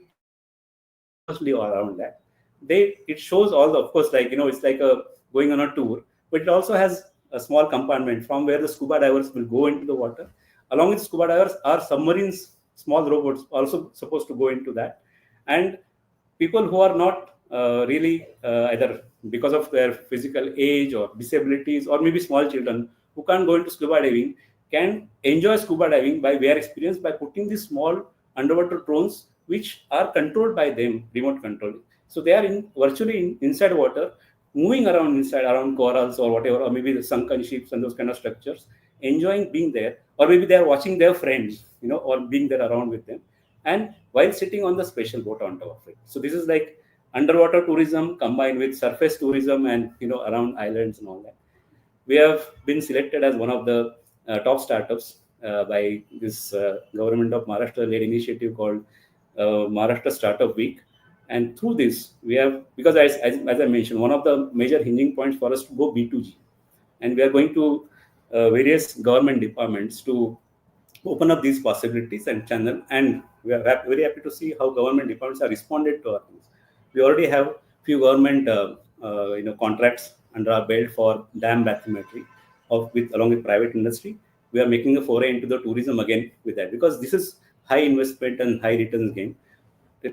travel autonomously around that. It shows all the, of course, like, it's like a going on a tour, but it also has a small compartment from where the scuba divers will go into the water. Along with scuba divers are submarines, small robots also supposed to go into that. And people who are not really either because of their physical age or disabilities or maybe small children who can't go into scuba diving can enjoy scuba diving by their experience by putting these small underwater drones which are controlled by them, remote control. So they are virtually inside water, moving around inside, around corals or whatever, or maybe the sunken ships and those kind of structures, enjoying being there, or maybe they are watching their friends, or being there around with them, and while sitting on the special boat on top of it. So this is like underwater tourism combined with surface tourism and around islands and all that. We have been selected as one of the top startups by this government of Maharashtra led initiative called Maharashtra Startup Week. And through this, we have, because as I mentioned, one of the major hinging points for us to go B2G. And we are going to various government departments to open up these possibilities and channel. And we are very happy to see how government departments are responded to our things. We already have few government contracts under our belt for dam bathymetry with along with private industry. We are making a foray into the tourism again with that, because this is high investment and high returns game.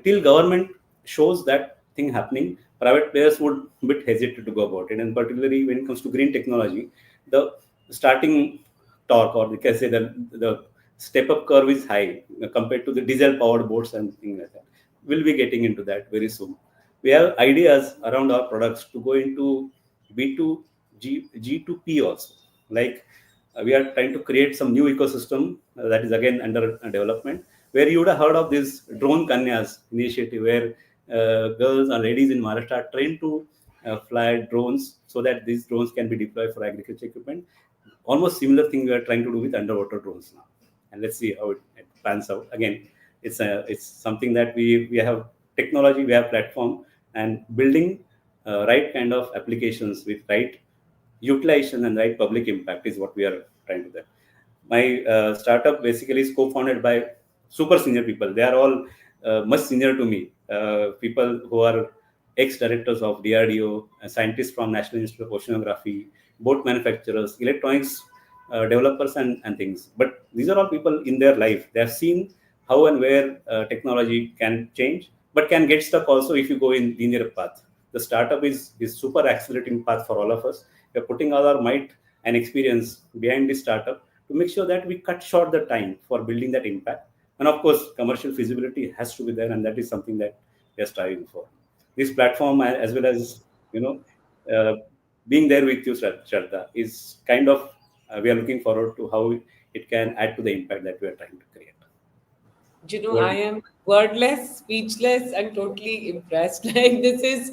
Till government shows that thing happening, private players would bit hesitate to go about it. And particularly when it comes to green technology, the starting torque, or you can say the step up curve is high compared to the diesel powered boats and things like that. We'll be getting into that very soon. We have ideas around our products to go into B2G, G2P also. Like we are trying to create some new ecosystem that is again under development, where you would have heard of this drone kanyas initiative, where girls and ladies in Maharashtra are trained to fly drones so that these drones can be deployed for agriculture equipment. Almost similar thing we are trying to do with underwater drones now, and let's see how it pans out. Again, it's something that we have technology, we have platform, and building right kind of applications with right utilization and right public impact is what we are trying to do. My startup basically is co-founded by super senior people. They are all much senior to me. People who are ex-directors of DRDO, scientists from National Institute of Oceanography, boat manufacturers, electronics developers, and things. But these are all people in their life. They have seen how and where technology can change, but can get stuck also if you go in linear path. The startup is super accelerating path for all of us. We are putting all our might and experience behind this startup to make sure that we cut short the time for building that impact. And of course, commercial feasibility has to be there, and that is something that we are striving for. This platform, as well as uh, being there with you, Shraddha, is kind of we are looking forward to how it can add to the impact that we are trying to create. I am wordless, speechless, and totally impressed. Like this is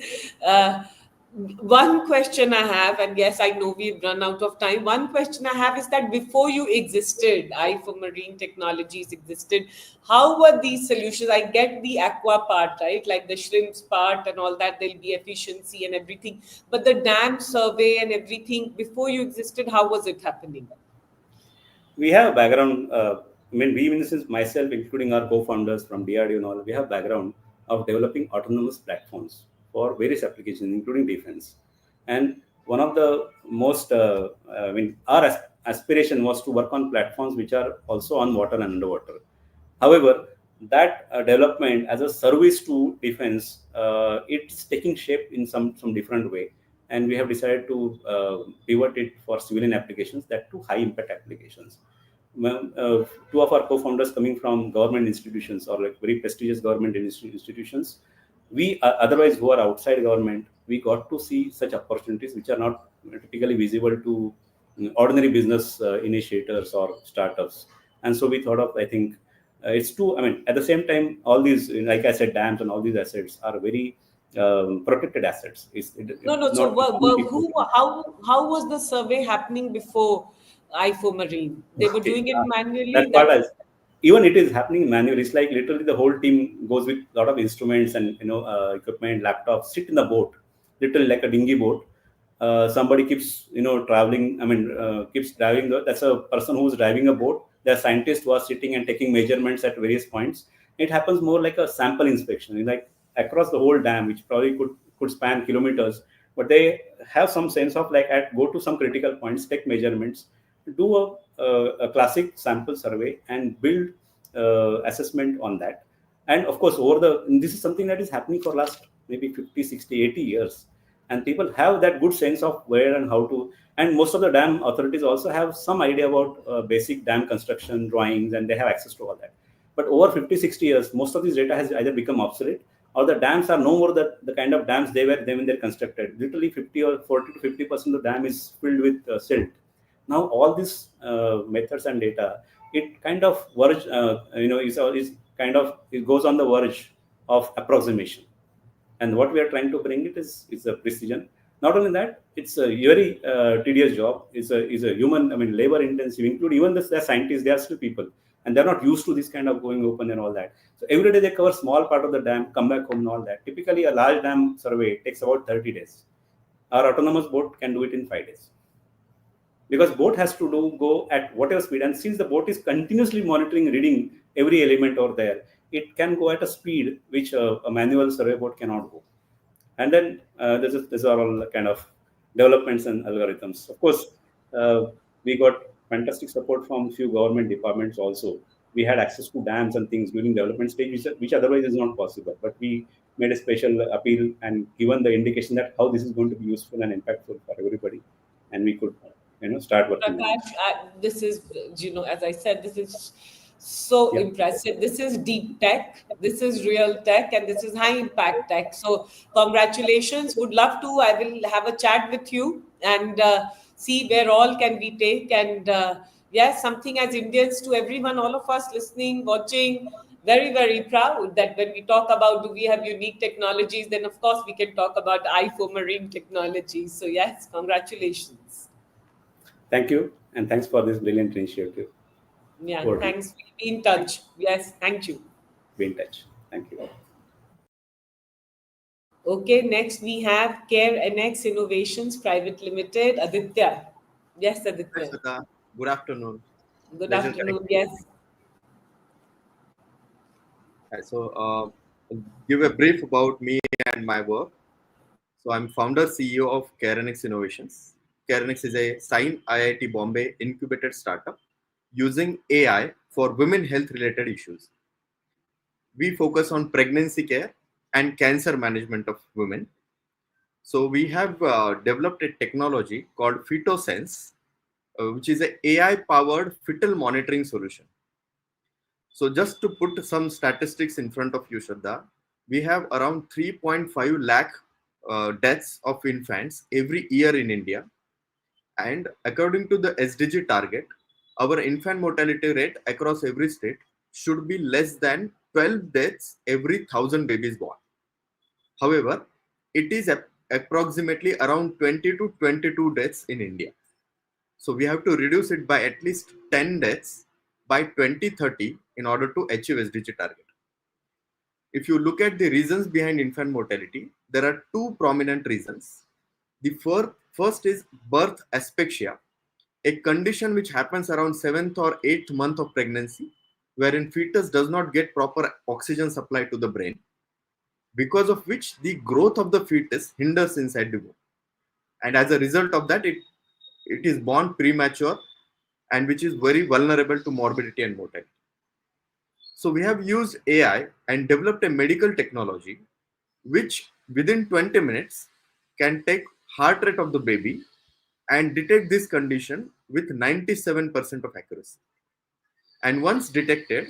one question I have, and yes, I know we've run out of time. One question I have is that before you existed, I for Marine Technologies existed. How were these solutions? I get the aqua part, right? Like the shrimps part and all that. There'll be efficiency and everything. But the dam survey and everything before you existed, how was it happening? We have a background. We, in this is myself, including our co-founders from DRDO and all, we have background of developing autonomous platforms for various applications, including defense. And one of the most, our aspiration was to work on platforms which are also on water and underwater. However, that development as a service to defense, it's taking shape in some different way, and we have decided to pivot it for civilian applications, that to high impact applications. Well, two of our co-founders coming from government institutions or like very prestigious government institutions, we otherwise who are outside government, we got to see such opportunities which are not typically visible to ordinary business initiators or startups. And so we thought of, I think it's too, at the same time, all these, like I said, dams and all these assets are very protected assets. No. So, how was the survey happening before IFO Marine? They were Okay, doing it manually. that's what I. Even it is happening manually. It's like literally the whole team goes with a lot of instruments and equipment, laptops, sit in the boat, literally like a dinghy boat. Somebody keeps traveling. Keeps driving. That's a person who's driving a boat. There are scientists who are sitting and taking measurements at various points. It happens more like a sample inspection, like across the whole dam, which probably could span kilometers. But they have some sense of like go to some critical points, take measurements, do a classic sample survey and build assessment on that. And of course, this is something that is happening for last maybe 50, 60, 80 years. And people have that good sense of where and how to. And most of the dam authorities also have some idea about basic dam construction drawings, and they have access to all that. But over 50, 60 years, most of this data has either become obsolete, or the dams are no more the kind of dams they were when they're constructed. Literally 50 or 40 to 50% of the dam is filled with silt. Now all these methods and data, it kind of verge, it goes on the verge of approximation. And what we are trying to bring it is a precision. Not only that, it's a very tedious job. It's a human, labor intensive. Include even the scientists, they are still people, and they're not used to this kind of going open and all that. So every day they cover small part of the dam, come back home and all that. Typically, a large dam survey takes about 30 days. Our autonomous boat can do it in 5 days, because boat has to go at whatever speed, and since the boat is continuously monitoring, reading every element over there, it can go at a speed which a manual survey boat cannot go. And then these are all kind of developments and algorithms. Of course, we got fantastic support from few government departments also. We had access to dams and things during development stage, which otherwise is not possible. But we made a special appeal and given the indication that how this is going to be useful and impactful for everybody, and we could start working on it. Prakash, this is, as I said, this is so Yeah. impressive. This is deep tech, this is real tech, and this is high impact tech. So, congratulations. Would love to. I will have a chat with you and see where all can we take. And yes, something as Indians, to everyone, all of us listening, watching, very, very proud that when we talk about do we have unique technologies, then of course we can talk about IFO Marine Technologies. So, yes, congratulations. Thank you, and thanks for this brilliant initiative. Yeah, Over to you. thanks. We'll be in touch. Yes, thank you. Be in touch. Thank you. Okay, next we have CareNX Innovations Private Limited, Aditya. Yes, Hi, Aditya. Shweta. Good afternoon. Good Pleasure afternoon. connecting. Yes. Hi, so, give a brief about me and my work. So, I'm founder CEO of CareNX Innovations. CareNX is a Sine IIT Bombay incubated startup using AI for women health related issues. We focus on pregnancy care and cancer management of women. So, we have developed a technology called FetoSense, which is an AI powered fetal monitoring solution. So just to put some statistics in front of you, Shraddha, we have around 3.5 lakh deaths of infants every year in India. And according to the SDG target, our infant mortality rate across every state should be less than 12 deaths every 1,000 babies born. However, it is approximately around 20 to 22 deaths in India. So we have to reduce it by at least 10 deaths by 2030 in order to achieve SDG target. If you look at the reasons behind infant mortality, there are two prominent reasons. The first is birth asphyxia, a condition which happens around 7th or 8th month of pregnancy, wherein fetus does not get proper oxygen supply to the brain, because of which the growth of the fetus hinders inside the womb. And as a result of that, it is born premature, and which is very vulnerable to morbidity and mortality. So we have used AI and developed a medical technology which within 20 minutes can take heart rate of the baby and detect this condition with 97% of accuracy. And once detected,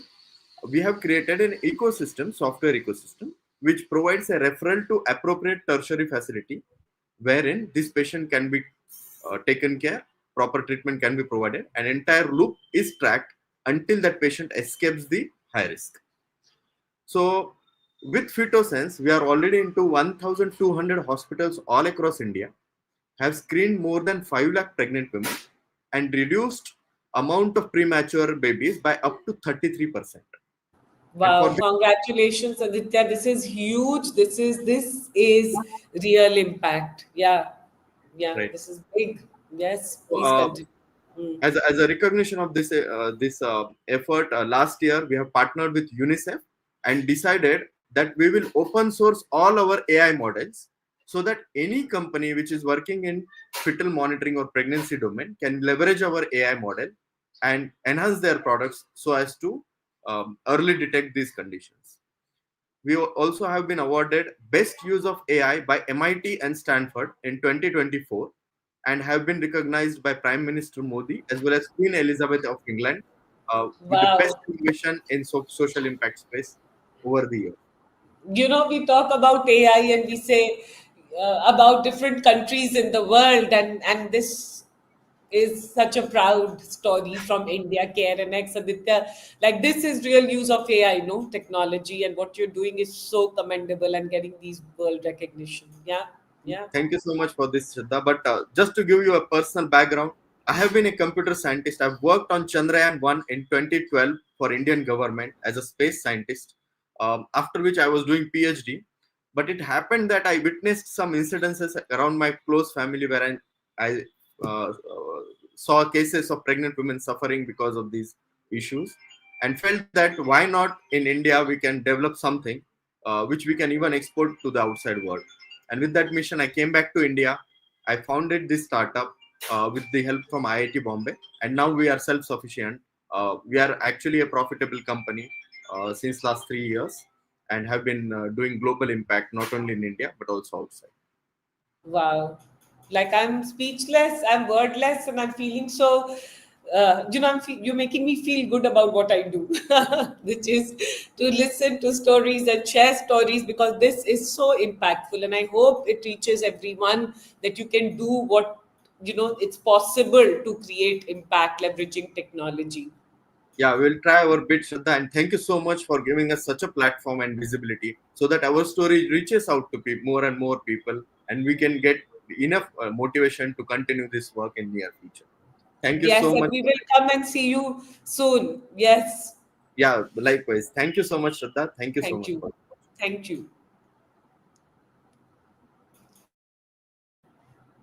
we have created an ecosystem, software ecosystem, which provides a referral to appropriate tertiary facility wherein this patient can be taken care, proper treatment can be provided, and entire loop is tracked until that patient escapes the high risk. So with Phytosense, we are already into 1,200 hospitals all across India, have screened more than 5 lakh pregnant women and reduced amount of premature babies by up to 33%. And for Wow, congratulations, Aditya. This is huge. This is real impact. Yeah. Yeah, right. this is big. Yes, So, please continue. Mm. as a recognition of this effort, last year we have partnered with UNICEF and decided that we will open source all our AI models so that any company which is working in fetal monitoring or pregnancy domain can leverage our AI model and enhance their products so as to early detect these conditions. We also have been awarded Best Use of AI by MIT and Stanford in 2024 and have been recognized by Prime Minister Modi as well as Queen Elizabeth of England with the best Wow. innovation in social impact space over the year. You know, we talk about AI and we say about different countries in the world, and this is such a proud story from India, CareNX, Aditya. Like, this is real use of AI, no technology, and what you're doing is so commendable and getting these world recognition. Yeah, yeah. Thank you so much for this, Shraddha. But just to give you a personal background, I have been a computer scientist. I've worked on Chandrayaan 1 in 2012 for Indian government as a space scientist, after which I was doing PhD. But it happened that I witnessed some incidences around my close family where I saw cases of pregnant women suffering because of these issues and felt that why not in India we can develop something which we can even export to the outside world. And with that mission, I came back to India. I founded this startup with the help from IIT Bombay, and now we are self-sufficient. We are actually a profitable company since last 3 years, and have been doing global impact not only in India but also outside. Wow. Like, I'm speechless, I'm wordless, and I'm feeling so, you're making me feel good about what I do, which is to listen to stories and share stories, because this is so impactful. And I hope it reaches everyone that you can do what, it's possible to create impact leveraging technology. Yeah, we'll try our bit, Shraddha, and thank you so much for giving us such a platform and visibility so that our story reaches out to more and more people, and we can get enough motivation to continue this work in near future. Thank you Yes, so and much. we will come and see you soon. Yes. Yeah, likewise. Thank you so much, Shraddha. Thank you so Thank much you. for Thank you.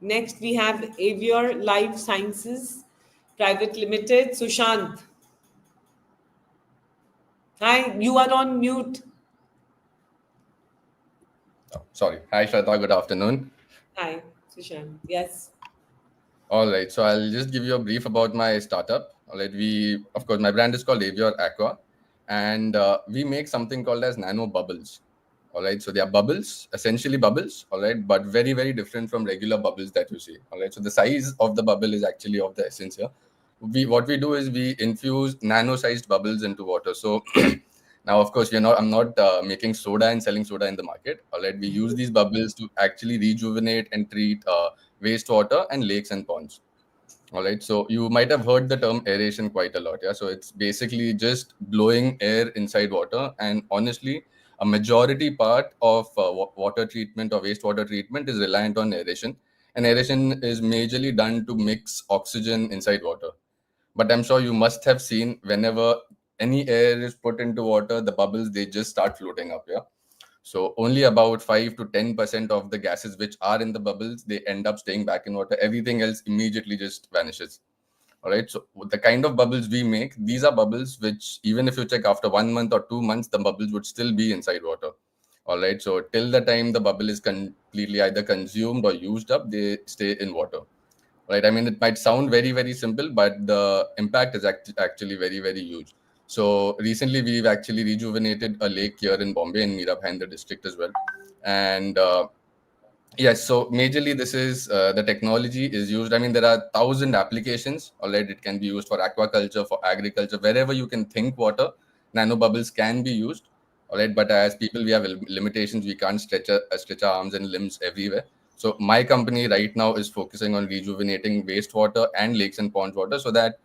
Next, we have Avior Life Sciences Private Limited. Sushant. Hi, you are on mute. Oh, sorry. Hi, Shraddha. Good afternoon. Hi, Sushant. Yes. All right. So I'll just give you a brief about my startup. All right. Of course, my brand is called Avior Aqua, and we make something called as nano bubbles. All right. So they are bubbles, essentially bubbles. All right. But very, very different from regular bubbles that you see. All right. So the size of the bubble is actually of the essence here. What we do is we infuse nano-sized bubbles into water. So Now, of course, I'm not making soda and selling soda in the market. All right, we use these bubbles to actually rejuvenate and treat wastewater and lakes and ponds. All right, so you might have heard the term aeration quite a lot. Yeah, so it's basically just blowing air inside water. And honestly, a majority part of water treatment or wastewater treatment is reliant on aeration. And aeration is majorly done to mix oxygen inside water. But I'm sure you must have seen whenever any air is put into water, the bubbles, they just start floating up. Yeah. So only about 5 to 10% of the gases which are in the bubbles, they end up staying back in water. Everything else immediately just vanishes. All right. So the kind of bubbles we make, these are bubbles which, even if you check after 1 month or 2 months, the bubbles would still be inside water. All right. So till the time the bubble is completely either consumed or used up, they stay in water. Right. I mean, it might sound very, very simple, but the impact is actually very, very huge. So recently, we've actually rejuvenated a lake here in Bombay, in Meerabhain, the district as well. And yes, so majorly this is the technology is used. I mean, there are 1,000 applications. All right, it can be used for aquaculture, for agriculture, wherever you can think water. Nano bubbles can be used. All right, but as people, we have limitations. We can't stretch our arms and limbs everywhere. So my company right now is focusing on rejuvenating wastewater and lakes and ponds water, so that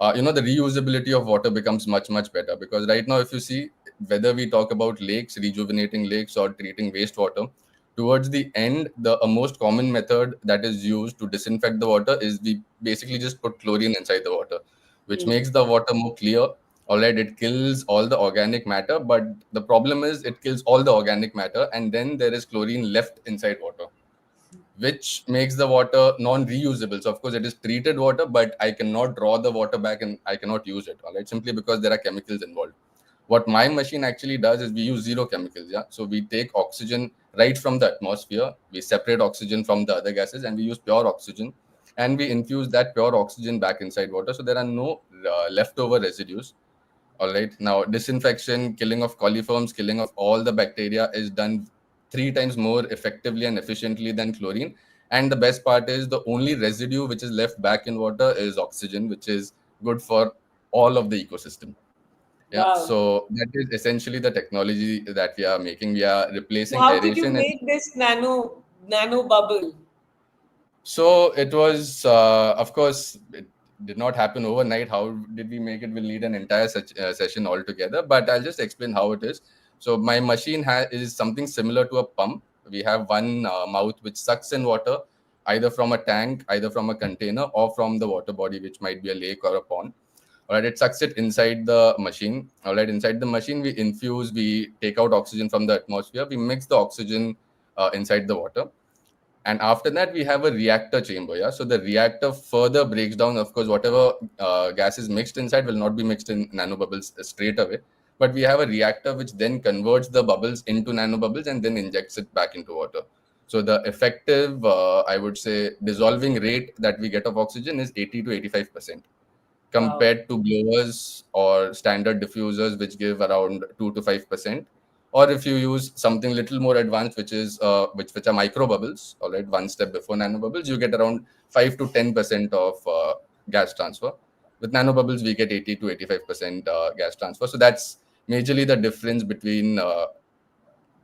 the reusability of water becomes much, much better. Because right now, if you see, whether we talk about lakes, rejuvenating lakes, or treating wastewater, towards the end, the most common method that is used to disinfect the water is we basically just put chlorine inside the water, which makes the water more clear. All right, it kills all the organic matter, but the problem is it kills all the organic matter, and then there is chlorine left inside water, which makes the water non-reusable. So of course it is treated water, but I cannot draw the water back and I cannot use it. All right, simply because there are chemicals involved. What my machine actually does is we use zero chemicals. Yeah, so we take oxygen right from the atmosphere, we separate oxygen from the other gases, and we use pure oxygen, and we infuse that pure oxygen back inside water, so there are no leftover residues. All right. Now, disinfection, killing of coliforms, killing of all the bacteria is done 3 times more effectively and efficiently than chlorine. And the best part is the only residue which is left back in water is oxygen, which is good for all of the ecosystem. Yeah. Wow. So that is essentially the technology that we are making. We are So replacing how did you aeration. make this nano bubble? So it was, of course, it did not happen overnight. How did we make it? We'll need an entire session altogether, but I'll just explain how it is. So my machine is something similar to a pump. We have one mouth which sucks in water, either from a tank, either from a container, or from the water body, which might be a lake or a pond. All right, it sucks it inside the machine. All right, inside the machine, we take out oxygen from the atmosphere, we mix the oxygen inside the water, and after that we have a reactor chamber. Yeah, so the reactor further breaks down, of course, whatever gas is mixed inside will not be mixed in nanobubbles straight away, but we have a reactor which then converts the bubbles into nanobubbles and then injects it back into water. So the effective I would say dissolving rate that we get of oxygen is 80 to 85%, Wow. compared to blowers or standard diffusers which give around 2 to 5%. Or if you use something little more advanced, which is which are micro bubbles, all right, one step before nano bubbles, you get around 5 to 10% of gas transfer. With nano bubbles we get 80 to 85% gas transfer. So that's majorly the difference between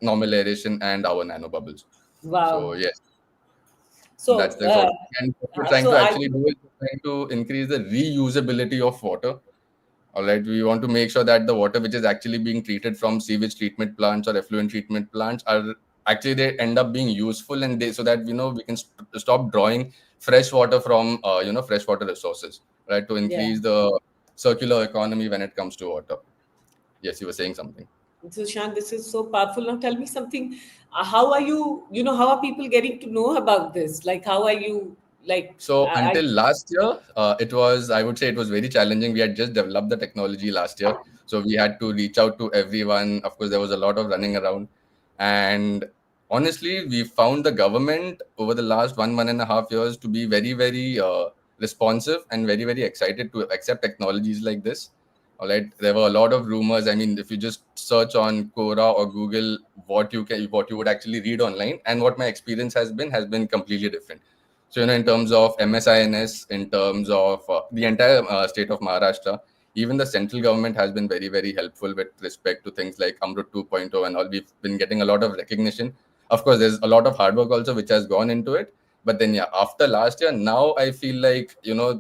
normal aeration and our nano bubbles. So Wow. yes, that's So, the sort of, and what we're trying so to are actually you, do is we're trying to increase the reusability of water. All right, we want to make sure that the water which is actually being treated from sewage treatment plants or effluent treatment plants are actually, they end up being useful, and they, so that we can stop drawing fresh water from freshwater resources, right, to yeah. increase the circular economy when it comes to water. Yes, you were saying something. So, Shan, this is so powerful. Now, tell me something. How are you? How are people getting to know about this? Like, how are you? Like, So until last year, I would say it was very challenging. We had just developed the technology last year. So we had to reach out to everyone. Of course, there was a lot of running around. And honestly, we found the government over the last 1.5 years to be very, very responsive and very, very excited to accept technologies like this. All right. There were a lot of rumors. I mean, if you just search on Quora or Google what you would actually read online, and what my experience has been completely different. So, in terms of MSINS, in terms of the entire state of Maharashtra, Even the central government has been very, very helpful with respect to things like Amrut 2.0 and all. We've been getting a lot of recognition. Of course, there's a lot of hard work also which has gone into it. But then, yeah, after last year, now I feel like,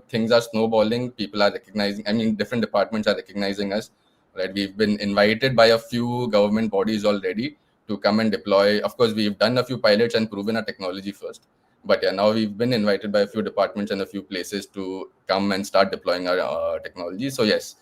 things are snowballing. People are recognizing, I mean, different departments are recognizing us, right? We've been invited by a few government bodies already to come and deploy. Of course, we've done a few pilots and proven our technology first. But yeah, now we've been invited by a few departments and a few places to come and start deploying our technology. So yes,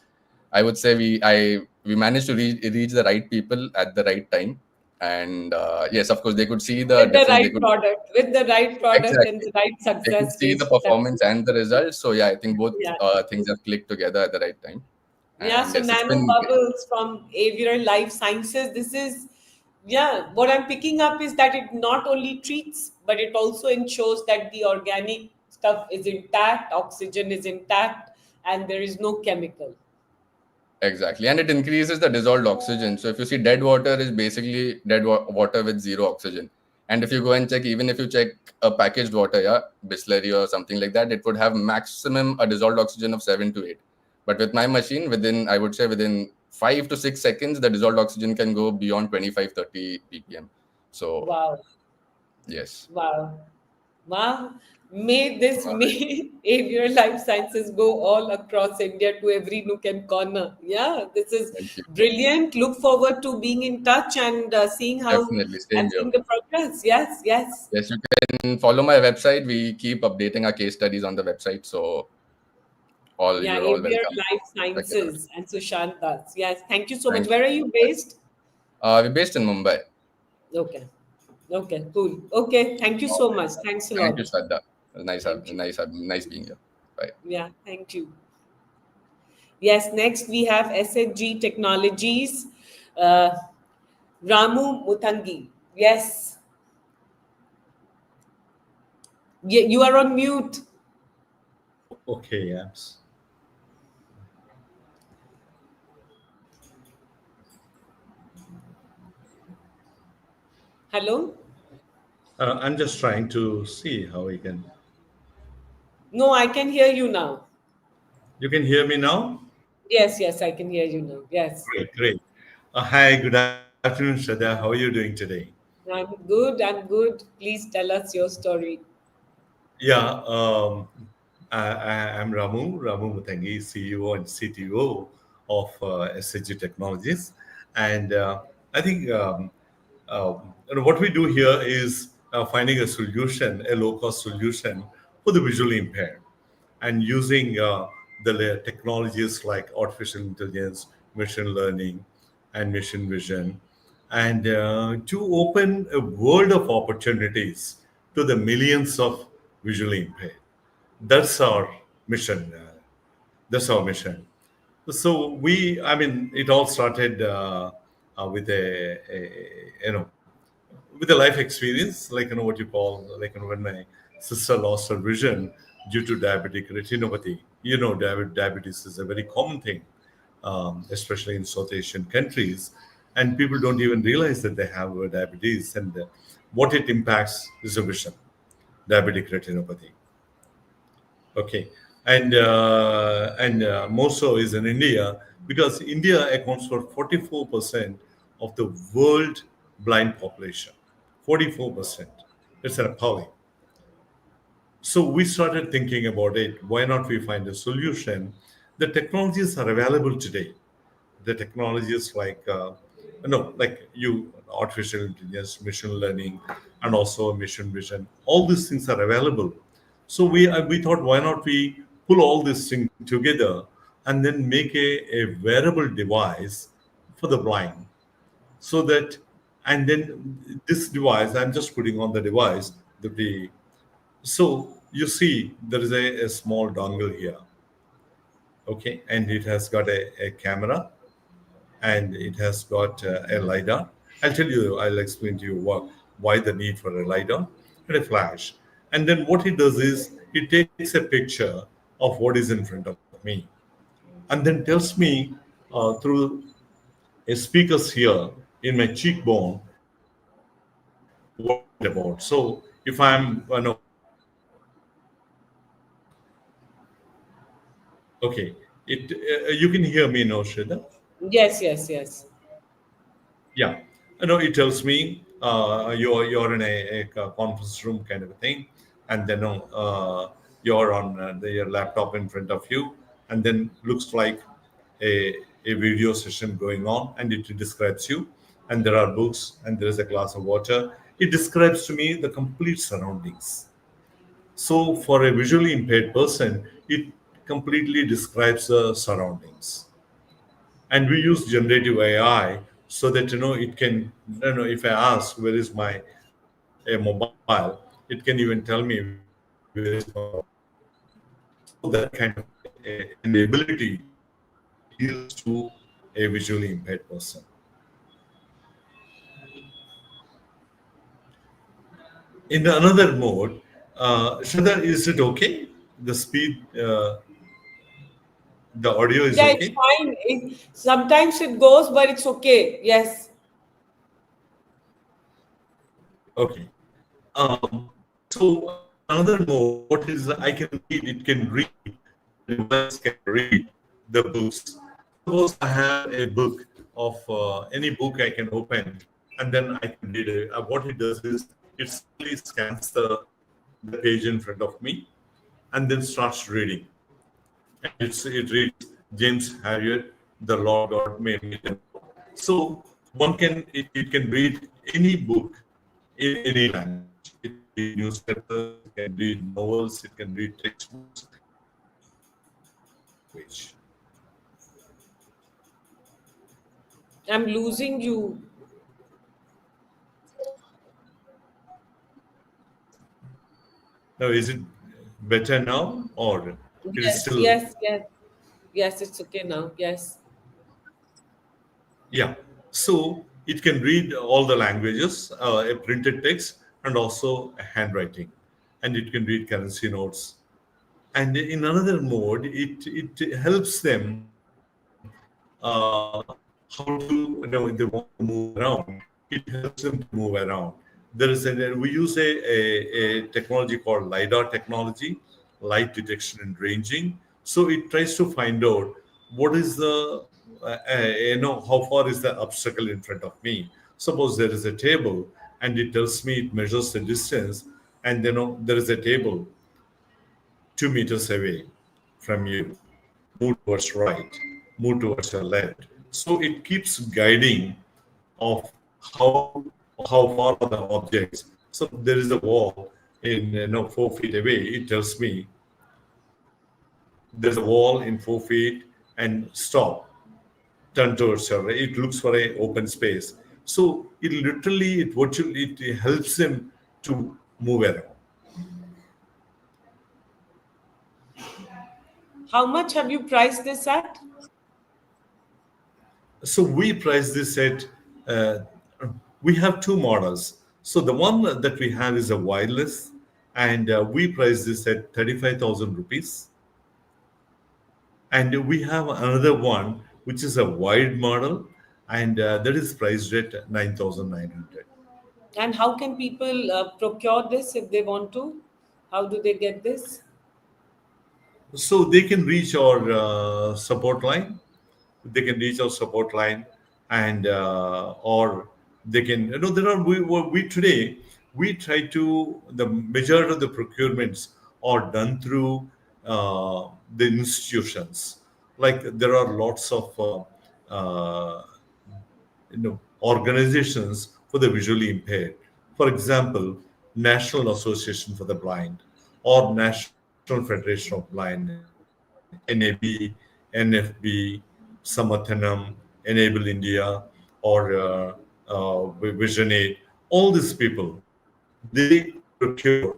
I would say we managed to reach the right people at the right time. And yes, of course, they could see the With the difference. They right could product, with the right product and exactly the right they could success see the case. performance and the results. So yeah, I think both Yeah. things have clicked together at the right time. Yeah, And so yes, it's nano been great. bubbles from Aviar Life Sciences. This is, yeah, what I'm picking up is that it not only treats, but it also ensures that the organic stuff is intact, oxygen is intact, and there is no chemical. Exactly, and it increases the dissolved oxygen. So if you see, dead water is basically dead water with zero oxygen. And if you go and check, even if you check a packaged water, yeah, Bisleri or something like that, it would have maximum a dissolved oxygen of 7 to 8. But with my machine, within, I would say, within 5 to 6 seconds, the dissolved oxygen can go beyond 25-30 ppm. So Wow. yes. Wow. Wow. May this, All right. may Aviar Life Sciences go all across India to every nook and corner. Yeah, this is Thank you. brilliant. Look forward to being in touch and seeing how Definitely, same and here. seeing the progress. Yes, yes. Yes, you can follow my website. We keep updating our case studies on the website. So Yeah, you're all Aviar welcome Life to check it out. Sciences and Sushant Das. Yes, thank you so much. Thank you. Where are you based? We're based in Mumbai. Okay. Okay, cool. Okay, thank you All so right. much. Thanks a Thank you, lot. Shraddha. Thank you. Nice being here. Bye. Yeah, thank you. Yes, next we have SHG Technologies, uh, Ramu Mutangi. Yes, you are on mute. Okay, yes. Hello? I'm just trying to see how we can. No, I can hear you now. You can hear me now? Yes, yes, I can hear you now. Yes. Great, great. Hi, good afternoon, Shraddha. How are you doing today? I'm good. I'm good. Please tell us your story. Yeah, I'm Ramu Mutangi, CEO and CTO of SHG Technologies. And I think what we do here is finding a solution, a low-cost solution for the visually impaired, and using the technologies like artificial intelligence, machine learning, and machine vision, and to open a world of opportunities to the millions of visually impaired. That's our mission. That's our mission. So I mean, it all started with with a life experience, like what you call, like when my sister lost her vision due to diabetic retinopathy. Diabetes is a very common thing, especially in South Asian countries, and people don't even realize that they have diabetes and what it impacts is the vision, diabetic retinopathy. Okay, and more so is in India because India accounts for 44% of the world blind population. 44%. It's appalling. So we started thinking about it. Why not we find a solution? The technologies are available today. The technologies like no, like artificial intelligence, machine learning, and also machine vision. All these things are available. So we thought, why not we pull all this thing together and then make a wearable device for the blind, so that and then this device I'm just putting on the device the so you see there is a small dongle here, okay, and it has got a camera and it has got a lidar. I'll explain to you why the need for a lidar and a flash. And then what it does is it takes a picture of what is in front of me and then tells me through a speakers here in my cheekbone what is it about. So if I'm okay, if I'm You can hear me, no, Shreya? Yes, yes, yes. Yeah, it tells me you're in a conference room kind of a thing, and then you're on your laptop in front of you, and then looks like a video session going on, and it describes you, and there are books, and there is a glass of water. It describes to me the complete surroundings. So for a visually impaired person, it completely describes the surroundings. And we use generative AI so that it can, if I ask where is my a mobile, it can even tell me where is my mobile. So that kind of an ability appeals to a visually impaired person. In another mode, Shraddha, is it okay? The speed, the audio is Yeah, okay? it's fine. Sometimes it goes, but it's okay. Yes. Okay. So in another mode, what is I can read? It can read. The device can read the books. Suppose I have a book of any book I can open, and then I can read it. What it does is it simply scans the page in front of me, and then starts reading. And it reads James Harriet, the Lord God made me. So it can read any book in any language. It can read newspapers, it can read novels, it can read textbooks in any language. I'm losing you. Now, is it better now, or it is Yes, still? yes, yes. Yes, it's okay now. Yes. Yeah. So it can read all the languages, a printed text, and also a handwriting, and it can read currency notes. And in another mode, it helps them how to, if they want to move around. It helps them to move around. We use a technology called lidar technology, light detection and ranging. So it tries to find out what is the how far is the obstacle in front of me. Suppose there is a table, and it tells me, it measures the distance, and there is a table 2 meters away from you. Move towards right, move towards your left. So it keeps guiding of how far are the objects. So there is a wall in 4 feet away. It tells me there's a wall in 4 feet, and stop, turn towards your right. It looks for a open space. So it virtually it helps them to move around. How much have you priced this at? So we price this at, uh, we have two models. So the one that we have is a wireless, and we price this at 35,000 rupees. And we have another one, which is a wired model, and that is priced at 9,900. And how can people procure this if they want to? How do they get this? So they can reach our support line. They can reach our support line, and or they can, there are we today we try to, the majority of the procurements are done through the institutions. Like there are lots of organizations for the visually impaired. For example, National Association for the Blind, or National Federation of Blindness, NAB, NFB, Samathanam, Enable India, or Vision Aid. All these people, they procure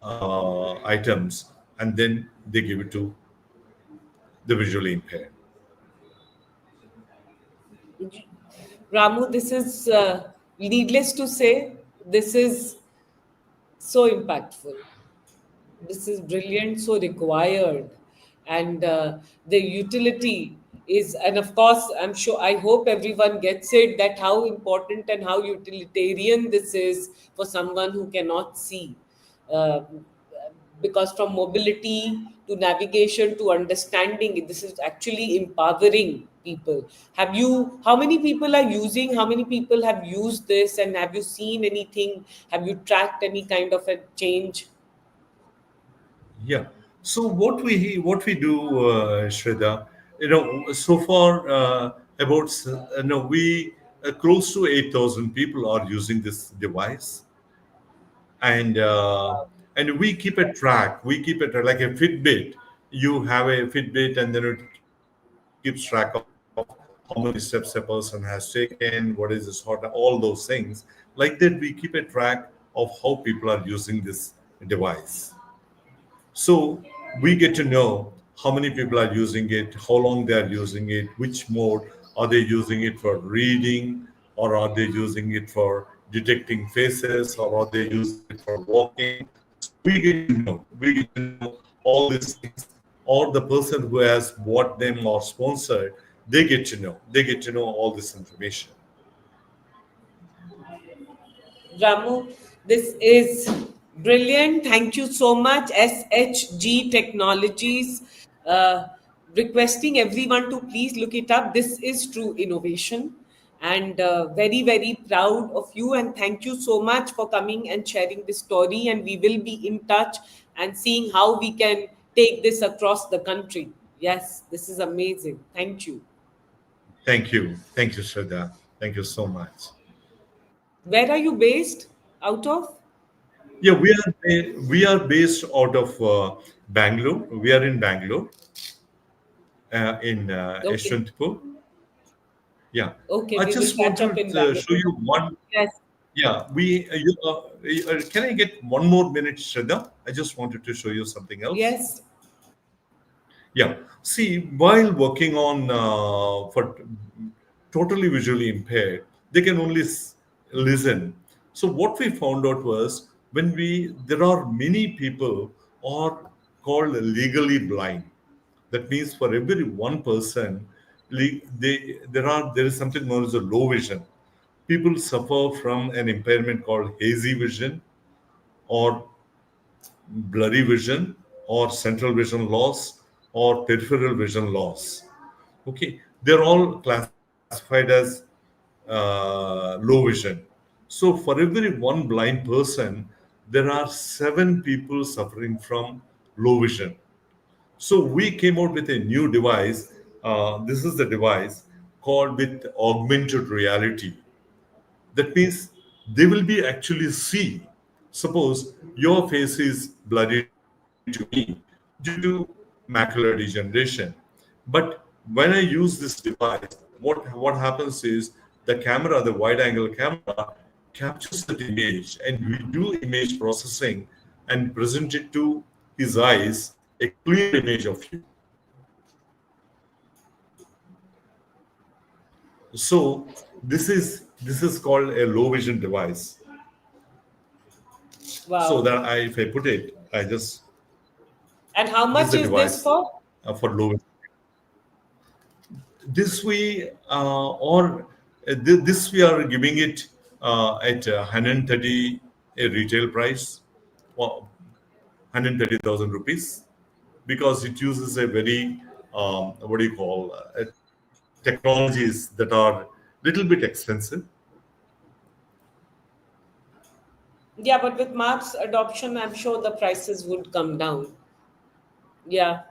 items, and then they give it to the visually impaired. Ramu, this is needless to say, this is so impactful. This is brilliant, so required. And the utility is, and of course, I'm sure, I hope everyone gets it, that how important and how utilitarian this is for someone who cannot see. Uh, because from mobility to navigation to understanding, this is actually empowering people. How many people are using, how many people have used this, and have you seen anything? Have you tracked any kind of a change? Yeah. So what we do, Shraddha, so far about no, we close to 8,000 people are using this device, and we keep a track. We keep it like a Fitbit. You have a Fitbit, and then it keeps track of how many steps a person has taken, what is his heart, all those things. Like that, we keep a track of how people are using this device. So we get to know how many people are using it, how long they are using it, which mode. Are they using it for reading, or are they using it for detecting faces, or are they using it for walking? So we get to know. We get to know all these things. Or the person who has bought them or sponsored, they get to know. They get to know all this information. Ramu, this is brilliant. Thank you so much. SHG Technologies, requesting everyone to please look it up. This is true innovation, and very, very proud of you. And thank you so much for coming and sharing this story. And we will be in touch and seeing how we can take this across the country. Yes, this is amazing. Thank you. Thank you. Thank you, Shraddha. Thank you so much. Where are you based out of? Yeah, we are based out of Bangalore. We are in Bangalore, in Okay. Yeshwantpur. Yeah, Okay, I we will just want catch to up in Bangalore. show you one. Yes. Yeah, can I get one more minute, Shraddha? I just wanted to show you something else. Yes. Yeah. See, while working on for totally visually impaired, they can only listen. So what we found out was when there are many people are called legally blind. That means for every one person, there is something known as a low vision. People suffer from an impairment called hazy vision, or blurry vision, or central vision loss, or peripheral vision loss. Okay, they're all classified as low vision. So for every one blind person, there are seven people suffering from low vision. So we came out with a new device. This is the device called with augmented reality. That means they will be actually see. Suppose your face is blurry to me due to macular degeneration, but when I use this device, what happens is the wide angle camera captures that image, and we do image processing and present it to his eyes, a clear image of you. So this is called a low vision device. So Wow. that if I put it, I just And how this is much the is this device for? for low vision. This we or this we are giving it at 130 a retail price, well, 130,000 rupees, because it uses a very what do you call technologies that are little bit expensive. Yeah, but with mass adoption, I'm sure the prices would come down. Yeah.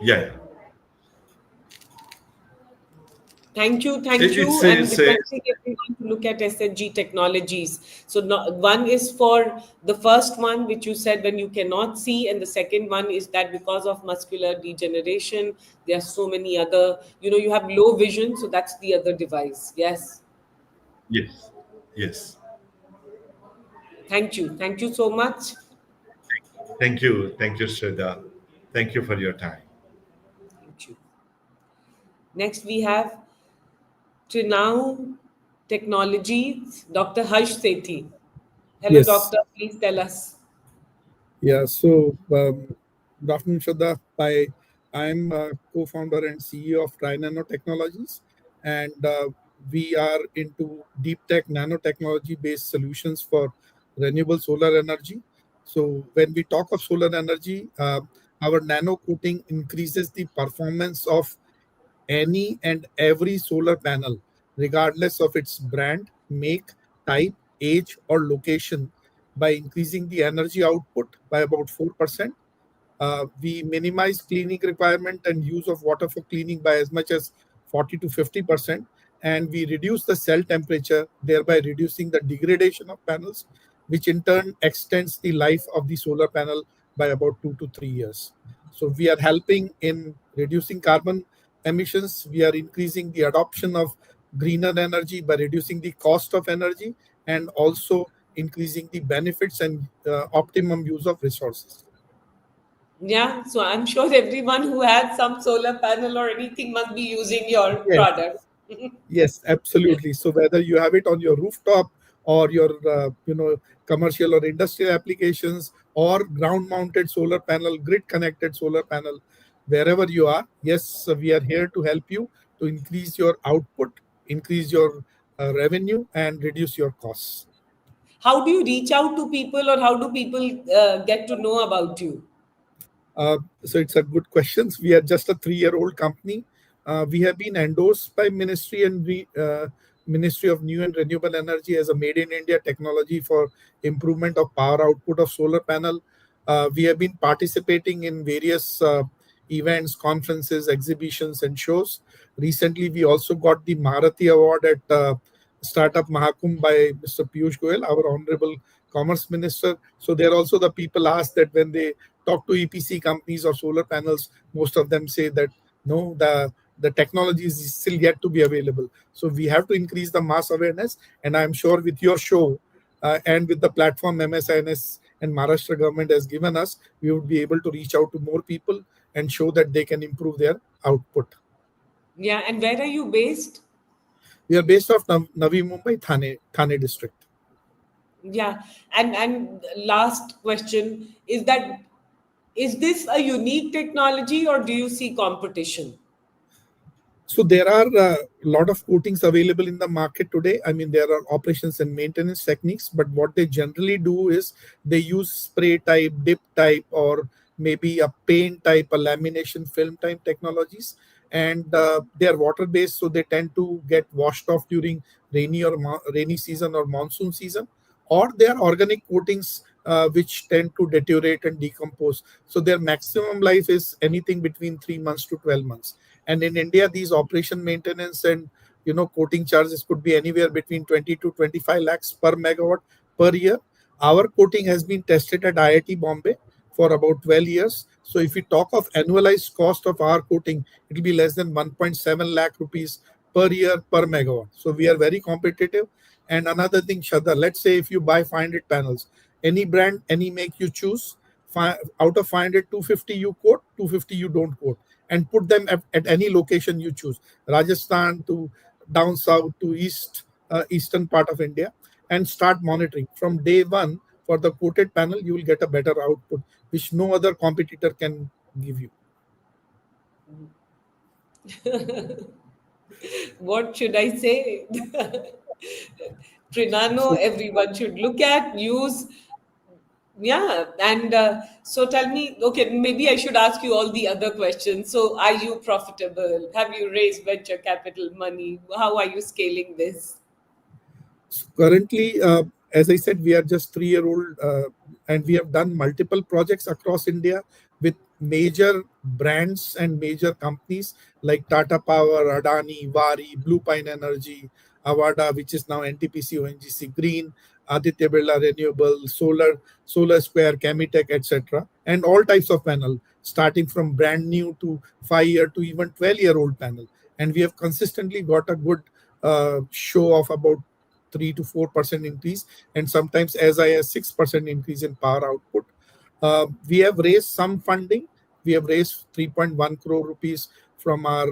Yeah, yeah. Thank you. I'm It's a requesting everyone to look at SHG Technologies. So no, one is for the first one, which you said when you cannot see, and the second one is that because of muscular degeneration, there are so many other, you have low vision, so that's the other device. Yes. yes, yes. Thank you. Thank you so much. Thank you, Shraddha. Thank you for your time. Thank you. Next, we have Trinow Technologies, Dr. Harsh Sethi. Hello, Yes. doctor. Please tell us. Yeah. So, good afternoon, Shraddha. I'm co-founder and CEO of Prian Technologies, and we are into deep tech nanotechnology based solutions for renewable solar energy. So when we talk of solar energy, our nano coating increases the performance of any and every solar panel, regardless of its brand, make, type, age, or location, by increasing the energy output by about 4%. We minimize cleaning requirement and use of water for cleaning by as much as 40 to 50%, and we reduce the cell temperature, thereby reducing the degradation of panels, which in turn extends the life of the solar panel by about 2 to 3 years. So we are helping in reducing carbon emissions. We are increasing the adoption of greener energy by reducing the cost of energy, and also increasing the benefits and optimum use of resources. Yeah, so I'm sure everyone who has some solar panel or anything must be using your Yes, product. yes, absolutely. So whether you have it on your rooftop or your commercial or industrial applications, or ground mounted solar panel, grid connected solar panel, wherever you are, yes, we are here to help you to increase your output, increase your revenue, and reduce your costs. How do you reach out to people, or how do people get to know about you? So it's a good question. We are just a 3-year-old company. We have been endorsed by Ministry of New and Renewable Energy as a Made in India technology for improvement of power output of solar panel. We have been participating in various events, conferences, exhibitions, and shows. Recently, we also got the Maharati Award at Startup Mahakumbh by Mr. Piyush Goyal, our Honorable Commerce Minister. So there also the people ask that when they talk to EPC companies or solar panels, most of them say that no, the technology is still yet to be available. So we have to increase the mass awareness, and I'm sure with your show and with the platform MSINS and Maharashtra government has given us, we would be able to reach out to more people and show that they can improve their output. Yeah, and where are you based? We are based off Navi Mumbai, Thane district. Yeah, and last question is that, is this a unique technology, or do you see competition? So there are a lot of coatings available in the market today. I mean, there are operations and maintenance techniques, but what they generally do is they use spray type, dip type, or maybe a paint type, a lamination film type technologies. And they are water based, so they tend to get washed off during rainy season or monsoon season. Or they are organic coatings which tend to deteriorate and decompose. So their maximum life is anything between 3 months to 12 months. And in India, these operation maintenance and coating charges could be anywhere between 20 to 25 lakhs per megawatt per year. Our coating has been tested at IIT Bombay for about 12 years. So if we talk of annualized cost of our coating, it will be less than 1.7 lakh rupees per year per megawatt. So we are very competitive. And another thing, Shraddha, let's say if you buy 500 panels, any brand, any make you choose, out of 500, 250 you quote, 250 you don't quote, and put them at any location you choose, Rajasthan to down south to eastern part of India, and start monitoring. From day one, for the quoted panel, you will get a better output, which no other competitor can give you. What should I say? Trinano, So everyone should look at, use. Yeah, and so tell me, okay, maybe I should ask you all the other questions. So, are you profitable? Have you raised venture capital money? How are you scaling this? currently, as I said, we are just 3-year-old, and we have done multiple projects across India with major brands and major companies like Tata Power, Adani, Vari, Blue Pine Energy, Avada, which is now NTPC, ONGC Green, Aditya Birla Renewable, Solar Square, Chemitech, etc., and all types of panel, starting from brand new to 5-year to even 12-year-old panel. And we have consistently got a good show of about 3 to 4% increase, and sometimes as high as 6% increase in power output. We have raised some funding. We have raised 3.1 crore rupees from our,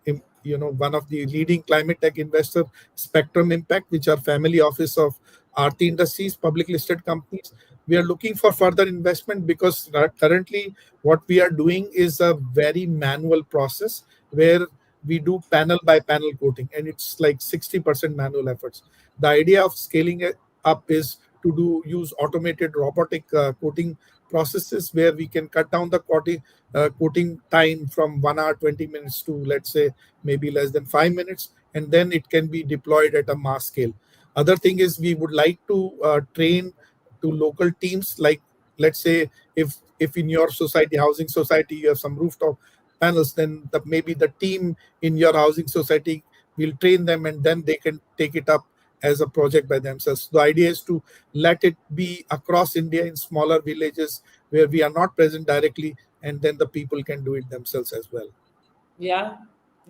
one of the leading climate tech investor, Spectrum Impact, which are family office of Aarti Industries, public listed companies. We are looking for further investment because currently what we are doing is a very manual process where we do panel by panel coating, and it's like 60% manual efforts. The idea of scaling it up is to use automated robotic coating processes where we can cut down the coating time from 1 hour 20 minutes to, let's say, maybe less than 5 minutes, and then it can be deployed at a mass scale. Other thing is we would like to train to local teams, like let's say if in your society, housing society, you have some rooftop panels, then maybe the team in your housing society will train them and then they can take it up as a project by themselves. The idea is to let it be across India in smaller villages where we are not present directly, and then the people can do it themselves as well. Yeah,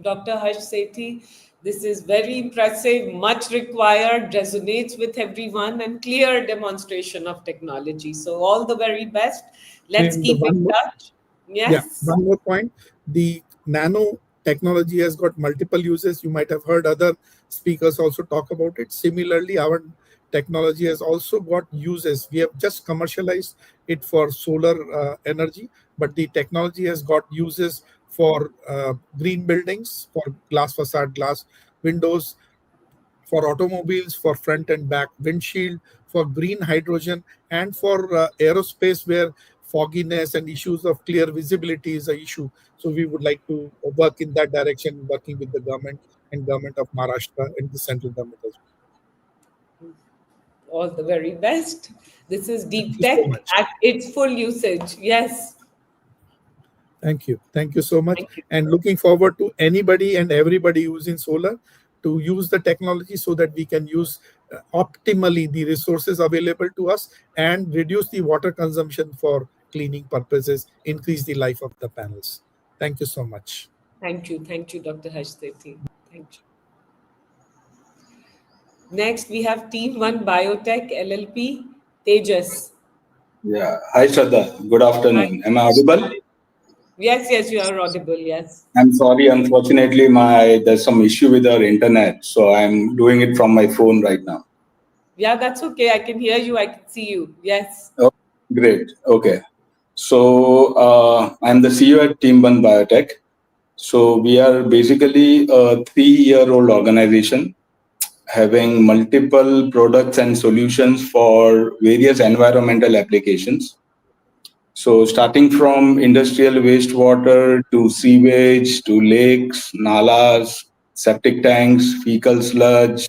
Dr. Harsh Sethi, this is very impressive, much required, resonates with everyone, and clear demonstration of technology. So, all the very best. Let's And keep in touch. yeah, Yes. one more point. The nano technology has got multiple uses. You might have heard other speakers also talk about it. Similarly, our technology has also got uses. We have just commercialized it for solar energy, but the technology has got uses for green buildings, for glass facade, glass windows, for automobiles, for front and back windshield, for green hydrogen, and for aerospace where fogginess and issues of clear visibility is an issue. So we would like to work in that direction, working with the government and government of Maharashtra and the central government as well. All the very best. This is Thank deep you so tech much. at its full usage. Yes. Thank you. Thank you so much. Thank you. And looking forward to anybody and everybody who's in solar to use the technology so that we can use optimally the resources available to us and reduce the water consumption for cleaning purposes, increase the life of the panels. Thank you so much. Thank you. Thank you, Dr. Harsh Sethi. Thank you. Next, we have Team One Biotech LLP, Tejas. Yeah. Hi, Shraddha. Good Hi. afternoon. Am I audible? Yes, yes, you are audible. Yes. I'm sorry. Unfortunately, there's some issue with our internet, so I'm doing it from my phone right now. Yeah, that's okay. I can hear you. I can see you. Yes. Oh, great. Okay. So I'm the CEO at Team One Biotech. So we are basically a 3-year-old organization having multiple products and solutions for various environmental applications. So starting from industrial wastewater to sewage to lakes, nalas, septic tanks, fecal sludge,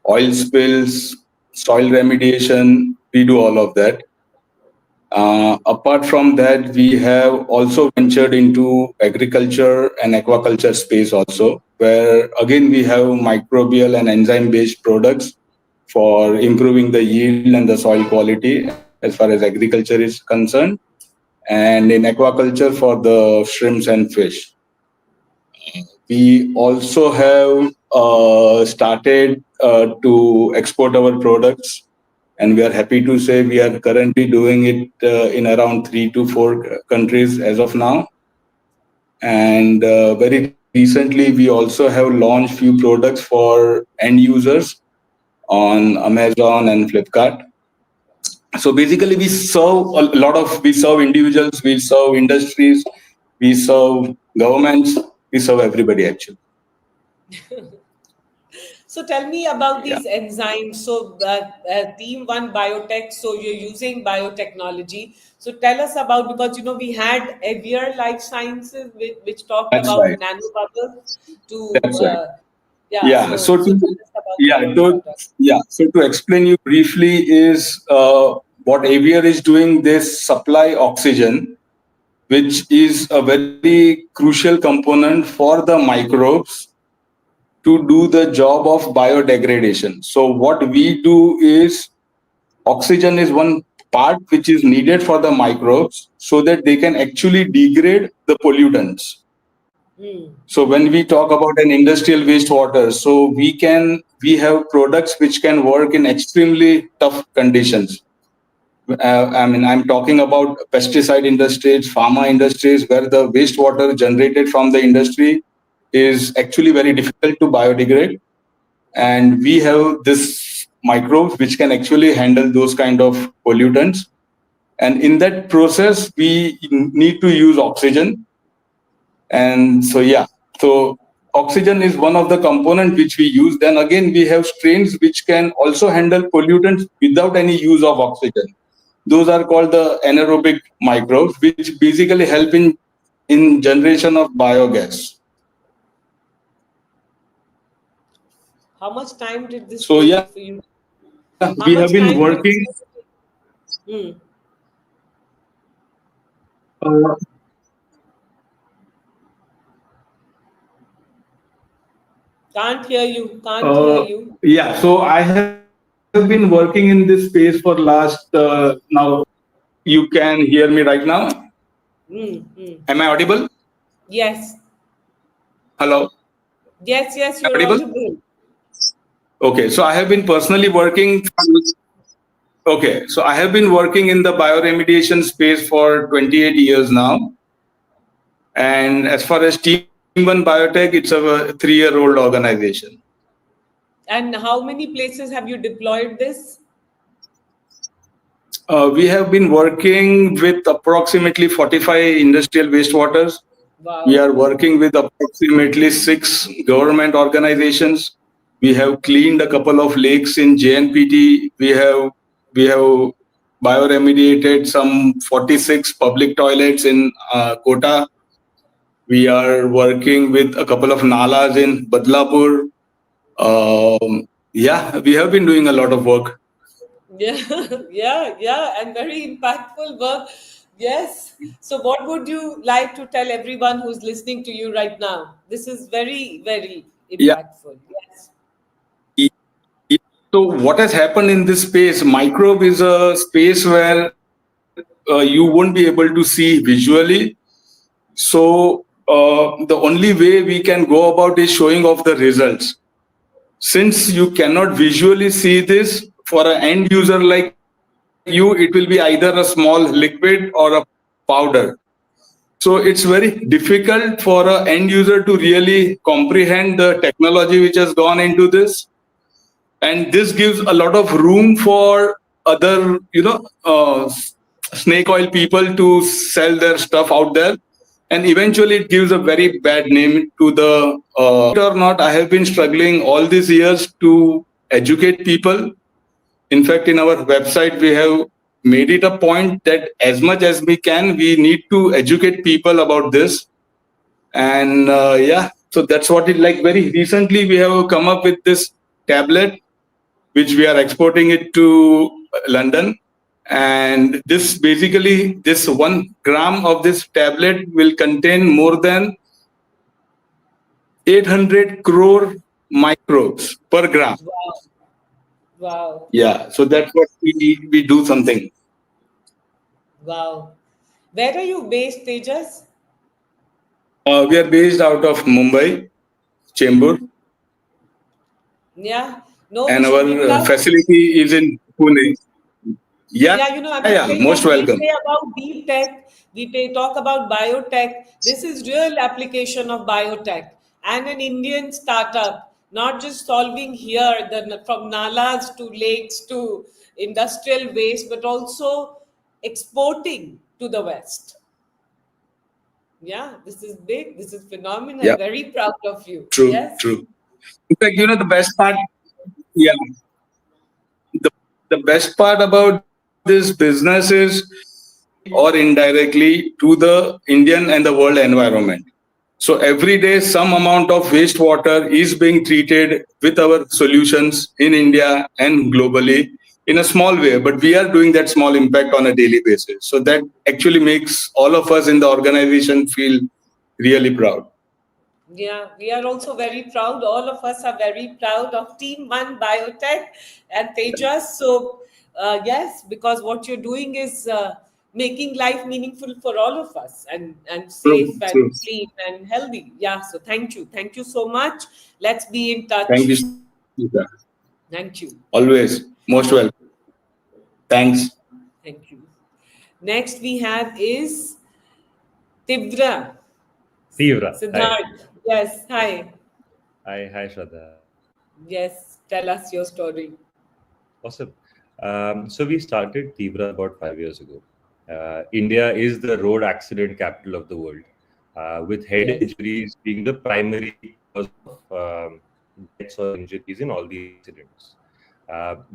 oil spills, soil remediation, we do all of that. Apart from that, we have also ventured into agriculture and aquaculture space also, where again we have microbial and enzyme-based products for improving the yield and the soil quality as far as agriculture is concerned, and in aquaculture for the shrimps and fish. We also have started to export our products, and we are happy to say we are currently doing it in around 3 to 4 countries as of now. And very recently, we also have launched few products for end users on Amazon and Flipkart. So basically, we serve individuals, we serve industries, we serve governments, we serve everybody actually. So tell me about these enzymes. So Team One Biotech, so you're using biotechnology. So tell us about, because we had Avier Life Sciences which talked That's about right. nanobubbles to That's right. yeah. So tell us about the product. So to explain you briefly is what Avier is doing. They supply oxygen, which is a very crucial component for the microbes to do the job of biodegradation. So what we do is oxygen is one part which is needed for the microbes so that they can actually degrade the pollutants. So when we talk about an industrial wastewater, so we have products which can work in extremely tough conditions. I'm talking about pesticide industries, pharma industries, where the wastewater generated from the industry is actually very difficult to biodegrade. And we have this microbes which can actually handle those kind of pollutants. And in that process, we need to use oxygen. And so oxygen is one of the components which we use. Then again, we have strains which can also handle pollutants without any use of oxygen. Those are called the anaerobic microbes, which basically help in generation of biogas. How much time did this So take yeah, for you? we have been working. Can't hear you. Can't hear you. Yeah, so I have been working in this space for last now. You can hear me right now. Am I audible? Yes. Hello. Yes, yes, you're Audible? audible. Okay, so I have been personally working. Okay, so I have been working in the bioremediation space for 28 years now. And as far as Team One Biotech, it's a 3-year-old organization. And how many places have you deployed this? We have been working with approximately 45 industrial wastewaters. Wow. We are working with approximately 6 government organizations. We have cleaned a couple of lakes in JNPT. We have bioremediated some 46 public toilets in Kota. We are working with a couple of nalas in Badlapur. Yeah, we have been doing a lot of work. Yeah, and very impactful work. Yes. So, what would you like to tell everyone who's listening to you right now? This is very, very impactful. Yes. So, what has happened in this space? Microbe is a space where you won't be able to see visually. So, the only way we can go about is showing off the results. Since you cannot visually see this, for an end user like you, it will be either a small liquid or a powder. So it's very difficult for an end user to really comprehend the technology which has gone into this. And this gives a lot of room for other, snake oil people to sell their stuff out there. And eventually it gives a very bad name to the or not. I have been struggling all these years to educate people. In fact, in our website, we have made it a point that as much as we can, we need to educate people about this. And yeah, so that's what it like. Very recently, we have come up with this tablet, which we are exporting it to London. And this basically, this 1 gram of this tablet will contain more than 800 crore microbes per gram. Wow. Yeah, so that's what we do something. Wow. Where are you based, Tejas? We are based out of Mumbai, Chembur. Yeah. No, And we would our love. facility is in Pune. Yeah, I'm just saying most when welcome. we say about deep tech, talk about biotech. This is real application of biotech and an Indian startup, not just solving here from nalas to lakes to industrial waste, but also exporting to the West. Yeah, this is big. This is phenomenal. Yeah. Very proud of you. True, Yes. true. In fact, the best part, yeah, the best part about this business is or indirectly to the Indian and the world environment. So every day, some amount of wastewater is being treated with our solutions in India and globally in a small way, but we are doing that small impact on a daily basis. So that actually makes all of us in the organization feel really proud. Yeah, we are also very proud. All of us are very proud of Team One Biotech and Tejas. So, yes, because what you're doing is making life meaningful for all of us and safe and True. clean and healthy. Yeah, so thank you. Thank you so much. Let's be in touch. Thank you, sir. Thank you. Always. Most welcome. Thanks. Thank you. Next we have is Tivra. Tivra. Siddharth. Yes, hi. Hi, Shraddha. Yes, tell us your story. Awesome. So we started Tivra about 5 years ago. India is the road accident capital of the world, with head injuries being the primary cause of deaths or injuries in all these accidents.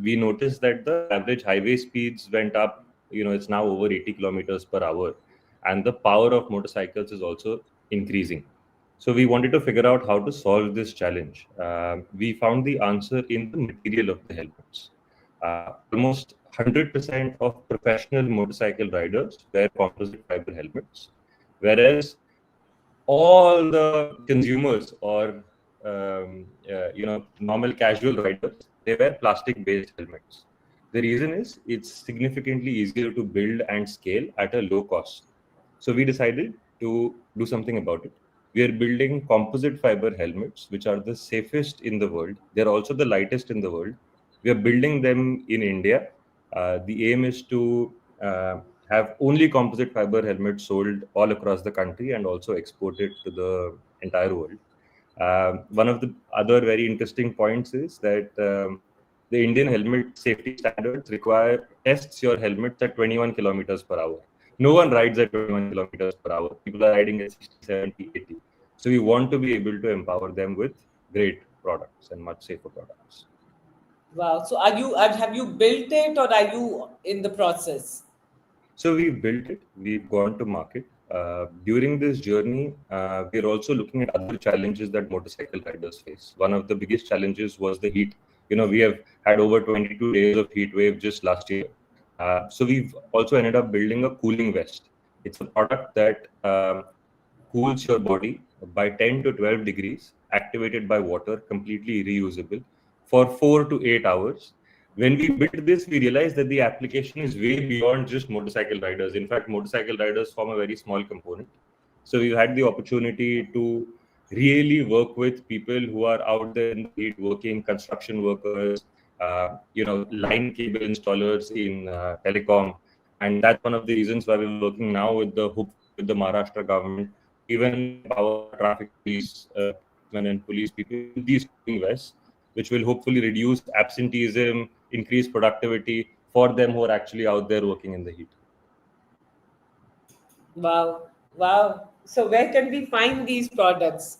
We noticed that the average highway speeds went up. It's now over 80 kilometers per hour, and the power of motorcycles is also increasing. So we wanted to figure out how to solve this challenge. We found the answer in the material of the helmets. Almost 100% of professional motorcycle riders wear composite fiber helmets, whereas all the consumers or normal casual riders, they wear plastic based helmets. The reason is it's significantly easier to build and scale at a low cost. So we decided to do something about it. We are building composite fiber helmets, which are the safest in the world. They're also the lightest in the world. We are building them in India. The aim is to have only composite fiber helmets sold all across the country and also exported to the entire world. One of the other very interesting points is that the Indian helmet safety standards require tests your helmets at 21 kilometers per hour. No one rides at 21 kilometers per hour. People are riding at 60, 70, 80. So we want to be able to empower them with great products and much safer products. Wow. So have you built it or are you in the process? So we've built it, we've gone to market. During this journey, we're also looking at other challenges that motorcycle riders face. One of the biggest challenges was the heat. We have had over 22 days of heat wave just last year. So we've also ended up building a cooling vest. It's a product that cools your body by 10 to 12 degrees, activated by water, completely reusable for 4 to 8 hours. When we built this, we realized that the application is way beyond just motorcycle riders. In fact, motorcycle riders form a very small component. So we've had the opportunity to really work with people who are out there in the heat, working construction workers, line cable installers in telecom, and that's one of the reasons why we're working now with the Maharashtra government, even empower traffic police, policemen and police people with these cooling vests, which will hopefully reduce absenteeism, increase productivity for them who are actually out there working in the heat. Wow. Wow. So where can we find these products?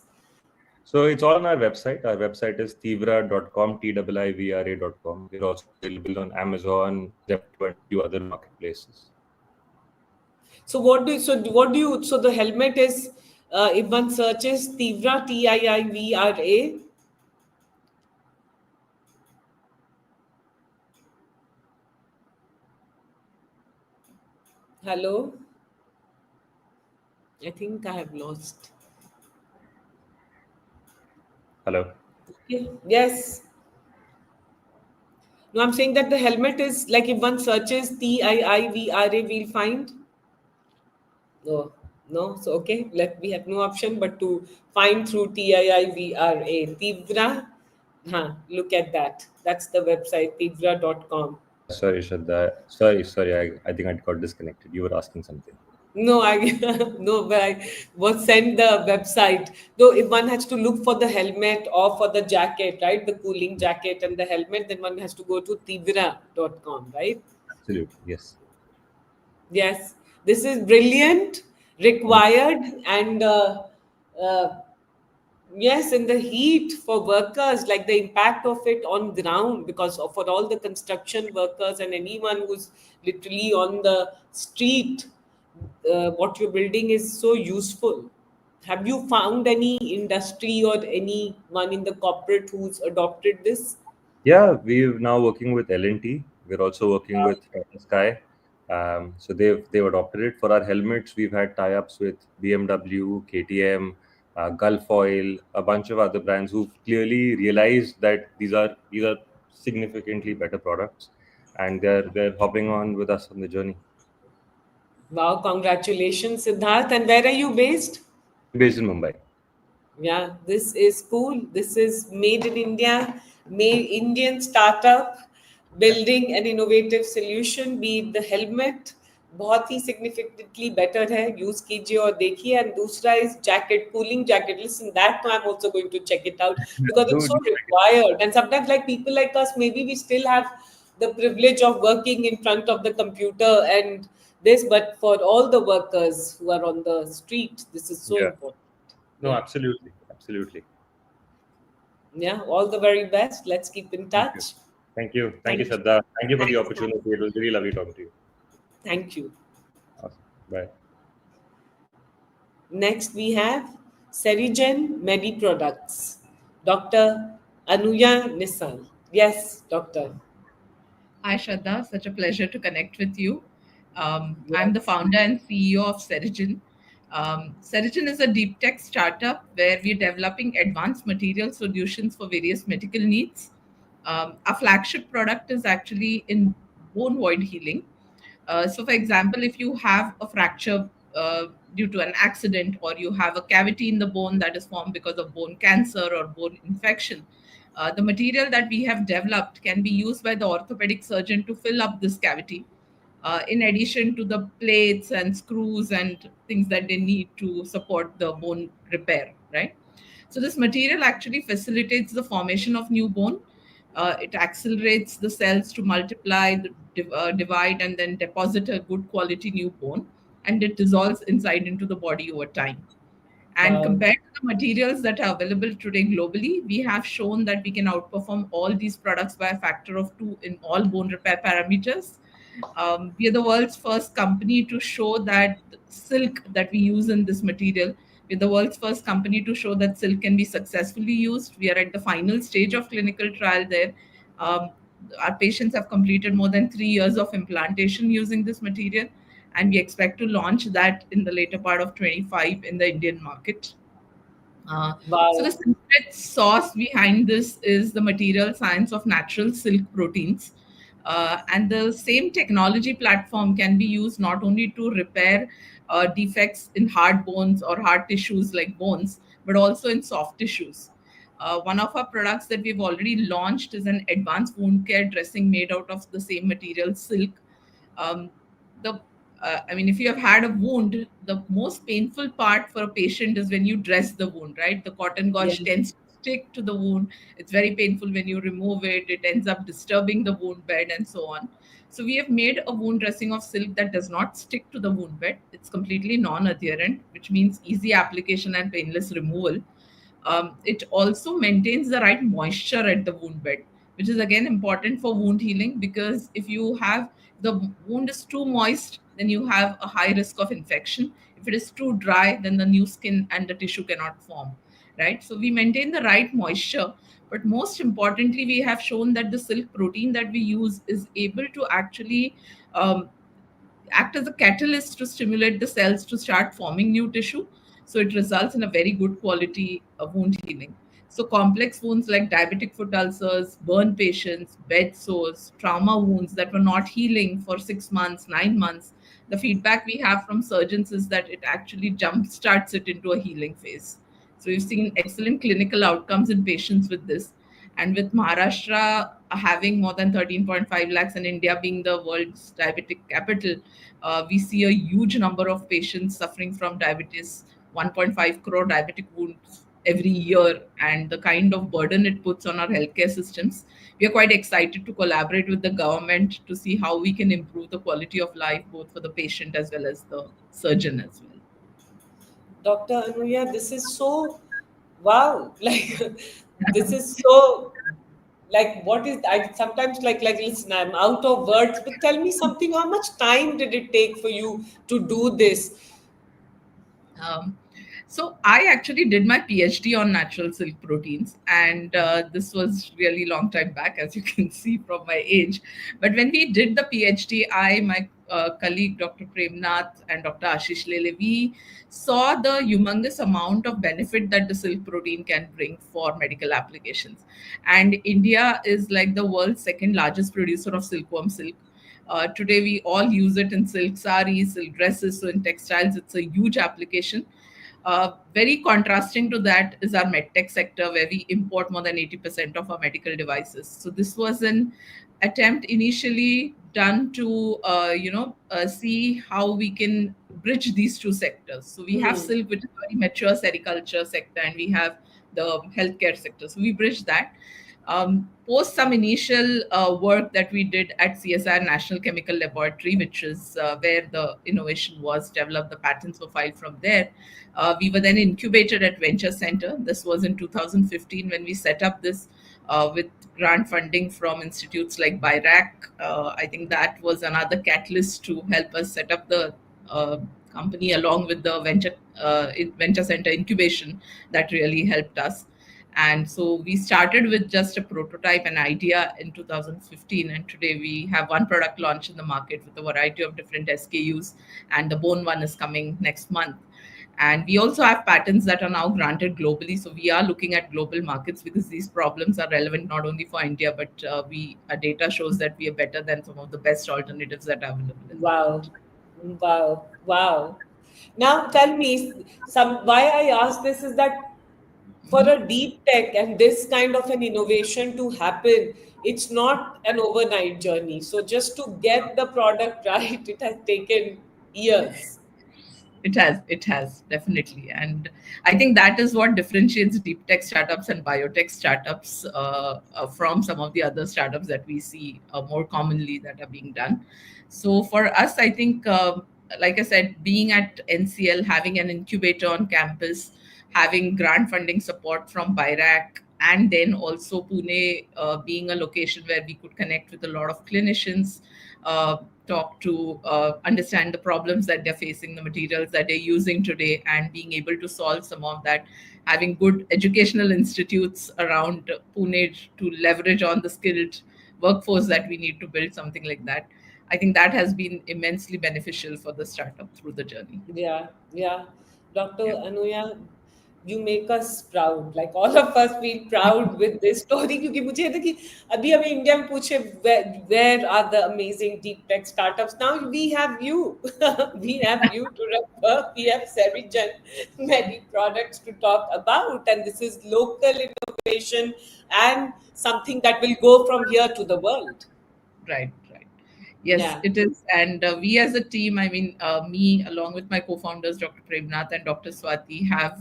So it's all on our website. Our website is tivra.com, TIIVRA.com. We're also available on Amazon, Zepto, and a few other marketplaces. So so the helmet is, if one searches Tivra, TIIVRA. Hello? I think I have lost. Hello. Okay. Yes. No, I'm saying that the helmet is like if one searches TIIVRA, we'll find. No, no. So okay, we have no option but to find through TIIVRA. Tivra. Look at that. That's the website, tivra.com. Sorry, Shraddha. Sorry. I think I got disconnected. You were asking something. No, I no, but I was sent the website. Though if one has to look for the helmet or for the jacket, right? The cooling jacket and the helmet, then one has to go to tivra.com, right? Absolutely, yes. Yes, this is brilliant, required, and yes, in the heat for workers, like the impact of it on ground, because for all the construction workers and anyone who's literally on the street, what you're building is so useful. Have you found any industry or anyone in the corporate who's adopted this? Yeah, we're now working with L&T. We're also working with Sky. So they've adopted it for our helmets. We've had tie-ups with BMW, KTM, Gulf Oil, a bunch of other brands who've clearly realized that these are significantly better products, and they're hopping on with us on the journey. Wow, congratulations, Siddharth. And where are you based? Based in Mumbai. Yeah, this is cool. This is made in India, made Indian startup building an innovative solution, be it the helmet, बहुत ही significantly better है, use कीजिए और देखिए. And दूसरा is jacket, cooling jacket. Listen, that I'm also going to check it out because it's so required. And sometimes like people like us, maybe we still have the privilege of working in front of the computer and this, but for all the workers who are on the street, this is so important. No, Yeah. absolutely. Yeah, all the very best. Let's keep in touch. Thank you. Thank Thank you, you. Shraddha. Thank you for the Thanks. opportunity. It was really lovely talking to you. Thank you. Awesome. Bye. Next, we have Serigen Products, Dr. Anuya Nisal. Yes, doctor. Hi, Shraddha. Such a pleasure to connect with you. I'm the Yes. founder and CEO of Serigen. Serigen is a deep tech startup where we're developing advanced material solutions for various medical needs. Our flagship product is actually in bone void healing. So, for example, if you have a fracture due to an accident, or you have a cavity in the bone that is formed because of bone cancer or bone infection, the material that we have developed can be used by the orthopedic surgeon to fill up this cavity, in addition to the plates and screws and things that they need to support the bone repair, right? So this material actually facilitates the formation of new bone. It accelerates the cells to multiply, divide, and then deposit a good quality new bone, and it dissolves inside into the body over time. And Wow. compared to the materials that are available today globally, we have shown that we can outperform all these products by a factor of 2 in all bone repair parameters. We are the world's first company to show that silk that we use in this material, we're the world's first company to show that silk can be successfully used. We are at the final stage of clinical trial there. Um, our patients have completed more than 3 years of implantation using this material, and we expect to launch that in the later part of 25 in the Indian market. So the Wow. secret sauce behind this is the material science of natural silk proteins. And the same technology platform can be used not only to repair defects in hard bones or hard tissues like bones, but also in soft tissues. One of our products that we've already launched is an advanced wound care dressing made out of the same material, silk. Um, the I mean, if you have had a wound, the most painful part for a patient is when you dress the wound, right? The cotton gauze Yes. tends to stick to the wound. It's very painful when you remove it. It ends up disturbing the wound bed and so on. So we have made a wound dressing of silk that does not stick to the wound bed. It's completely non-adherent, which means easy application and painless removal. It also maintains the right moisture at the wound bed, which is again important for wound healing, because if you have the wound is too moist, then you have a high risk of infection. If it is too dry, then the new skin and the tissue cannot form, right? So we maintain the right moisture. But most importantly, we have shown that the silk protein that we use is able to actually act as a catalyst to stimulate the cells to start forming new tissue. So it results in a very good quality of wound healing. So complex wounds like diabetic foot ulcers, burn patients, bed sores, trauma wounds that were not healing for 6 months, 9 months, the feedback we have from surgeons is that it actually jump starts it into a healing phase. So we've seen excellent clinical outcomes in patients with this. And with Maharashtra having more than 13.5 lakhs and India being the world's diabetic capital, we see a huge number of patients suffering from diabetes, 1.5 crore diabetic wounds every year, and the kind of burden it puts on our healthcare systems. We are quite excited to collaborate with the government to see how we can improve the quality of life both for the patient as well as the surgeon as well. Dr. Anuya, this is so wow. Like this is so like what is I sometimes like listen, I'm out of words, but tell me something. How much time did it take for you to do this? Um, so I actually did my PhD on natural silk proteins, and this was really long time back, as you can see from my age. But when we did the PhD, my colleague Dr. Premnath and Dr. Ashish Lele, we saw the humongous amount of benefit that the silk protein can bring for medical applications. And India is like the world's second largest producer of silkworm silk. Today, we all use it in silk saris, silk dresses. So in textiles, it's a huge application. Very contrasting to that is our medtech sector, where we import more than 80% of our medical devices. So this was an attempt initially done to, see how we can bridge these two sectors. So we have Hmm. silk, which is a very mature sericulture sector, and we have the healthcare sector. So we bridge that. Post some initial work that we did at CSR National Chemical Laboratory, which is where the innovation was developed, the patents were filed from there. We were then incubated at Venture Center. This was in 2015 when we set up this with grant funding from institutes like BIRAC. I think that was another catalyst to help us set up the company along with the Venture Center incubation that really helped us. And so we started with just a prototype, an idea in 2015. And today we have one product launch in the market with a variety of different SKUs. And the bone one is coming next month. And we also have patents that are now granted globally. So we are looking at global markets because these problems are relevant not only for India, but our data shows that we are better than some of the best alternatives that are available in the Wow. Wow. Wow. Now tell me, why I ask this is that for a deep tech and this kind of an innovation to happen, it's not an overnight journey. So just to get the product right, it has taken years. It has definitely, and I think that is what differentiates deep tech startups and biotech startups from some of the other startups that we see more commonly that are being done. So for us, I think, like I said, being at NCL, having an incubator on campus, having grant funding support from BIRAC, and then also Pune being a location where we could connect with a lot of clinicians, talk to, understand the problems that they're facing, the materials that they're using today, and being able to solve some of that. Having good educational institutes around Pune to leverage on the skilled workforce that we need to build something like that. I think that has been immensely beneficial for the startup through the journey. Yeah, yeah. Dr. Yeah. Anuya, you make us proud. Like all of us feel proud with this story क्योंकि मुझे है ना कि अभी हमें India में पूछे where are the amazing deep tech startups? Now we have you. We have you to refer. We have Serigen many products to talk about, and this is local innovation and something that will go from here to the world. Right. Yes, Yeah. it is. And we as a team, I mean, me along with my co-founders, Dr. Premnath and Dr. Swati, have,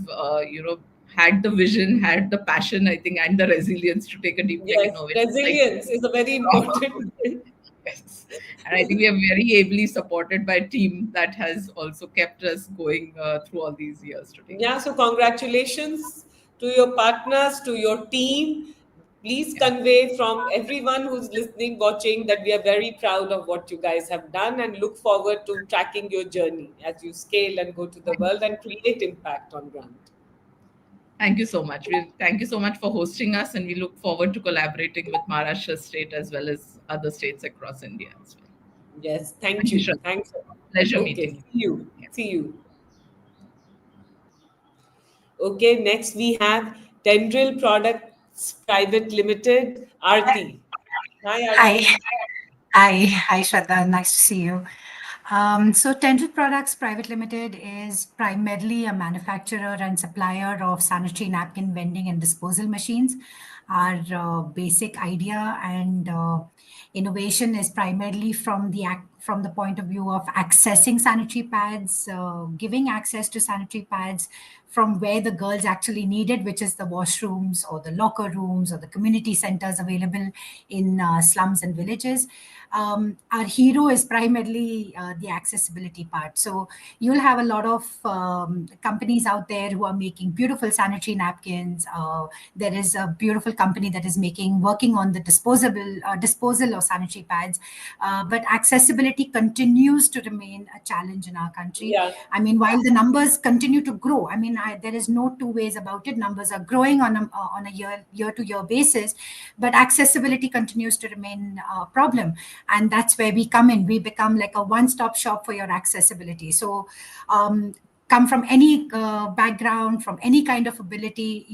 had the vision, had the passion, I think, and the resilience to take a deep tech Yes, innovation. resilience is a very important thing. Yes. And I think we are very ably supported by a team that has also kept us going through all these years today. Yeah, so congratulations to your partners, to your team. Please convey from everyone who's listening, watching, that we are very proud of what you guys have done and look forward to tracking your journey as you scale and go to the world and create impact on ground. Thank you so much. Thank you so much for hosting us, and we look forward to collaborating with Maharashtra state as well as other states across India as well. Yes, thank you. Shraddha. Thanks. Pleasure Okay, meeting see you. See you. Okay, next we have Tendril Products Private Limited, Aarti. Hi, Aarti. Hi, Shraddha. Nice to see you. So Tendril Products Private Limited is primarily a manufacturer and supplier of sanitary napkin vending and disposal machines. Our basic idea and innovation is primarily from the point of view of accessing sanitary pads, giving access to sanitary pads from where the girls actually need it, which is the washrooms or the locker rooms or the community centers available in slums and villages. Our hero is primarily the accessibility part. So you'll have a lot of companies out there who are making beautiful sanitary napkins. There is a beautiful company that is working on the disposal of sanitary pads. But accessibility continues to remain a challenge in our country. Yeah. I mean, while the numbers continue to grow, I mean, there is no two ways about it. Numbers are growing on a year-to-year basis, but accessibility continues to remain a problem. And that's where we come in. We become like a one-stop shop for your accessibility. So come from any background, from any kind of ability,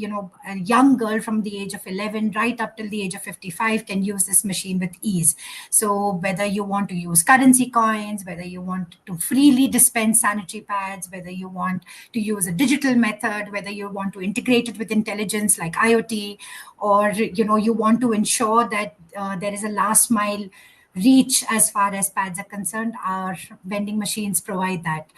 a young girl from the age of 11 right up till the age of 55 can use this machine with ease. So whether you want to use currency coins, whether you want to freely dispense sanitary pads, whether you want to use a digital method, whether you want to integrate it with intelligence like IoT, or you want to ensure that there is a last mile reach as far as pads are concerned, our vending machines provide that.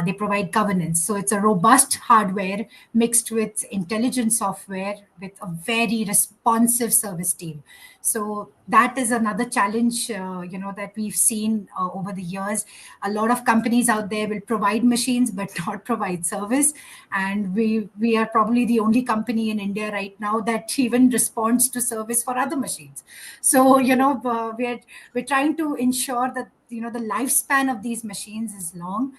They provide governance. So it's a robust hardware mixed with intelligent software with a very responsive service team. So that is another challenge, that we've seen over the years. A lot of companies out there will provide machines but not provide service, and we are probably the only company in India right now that even responds to service for other machines. So we're trying to ensure that the lifespan of these machines is long.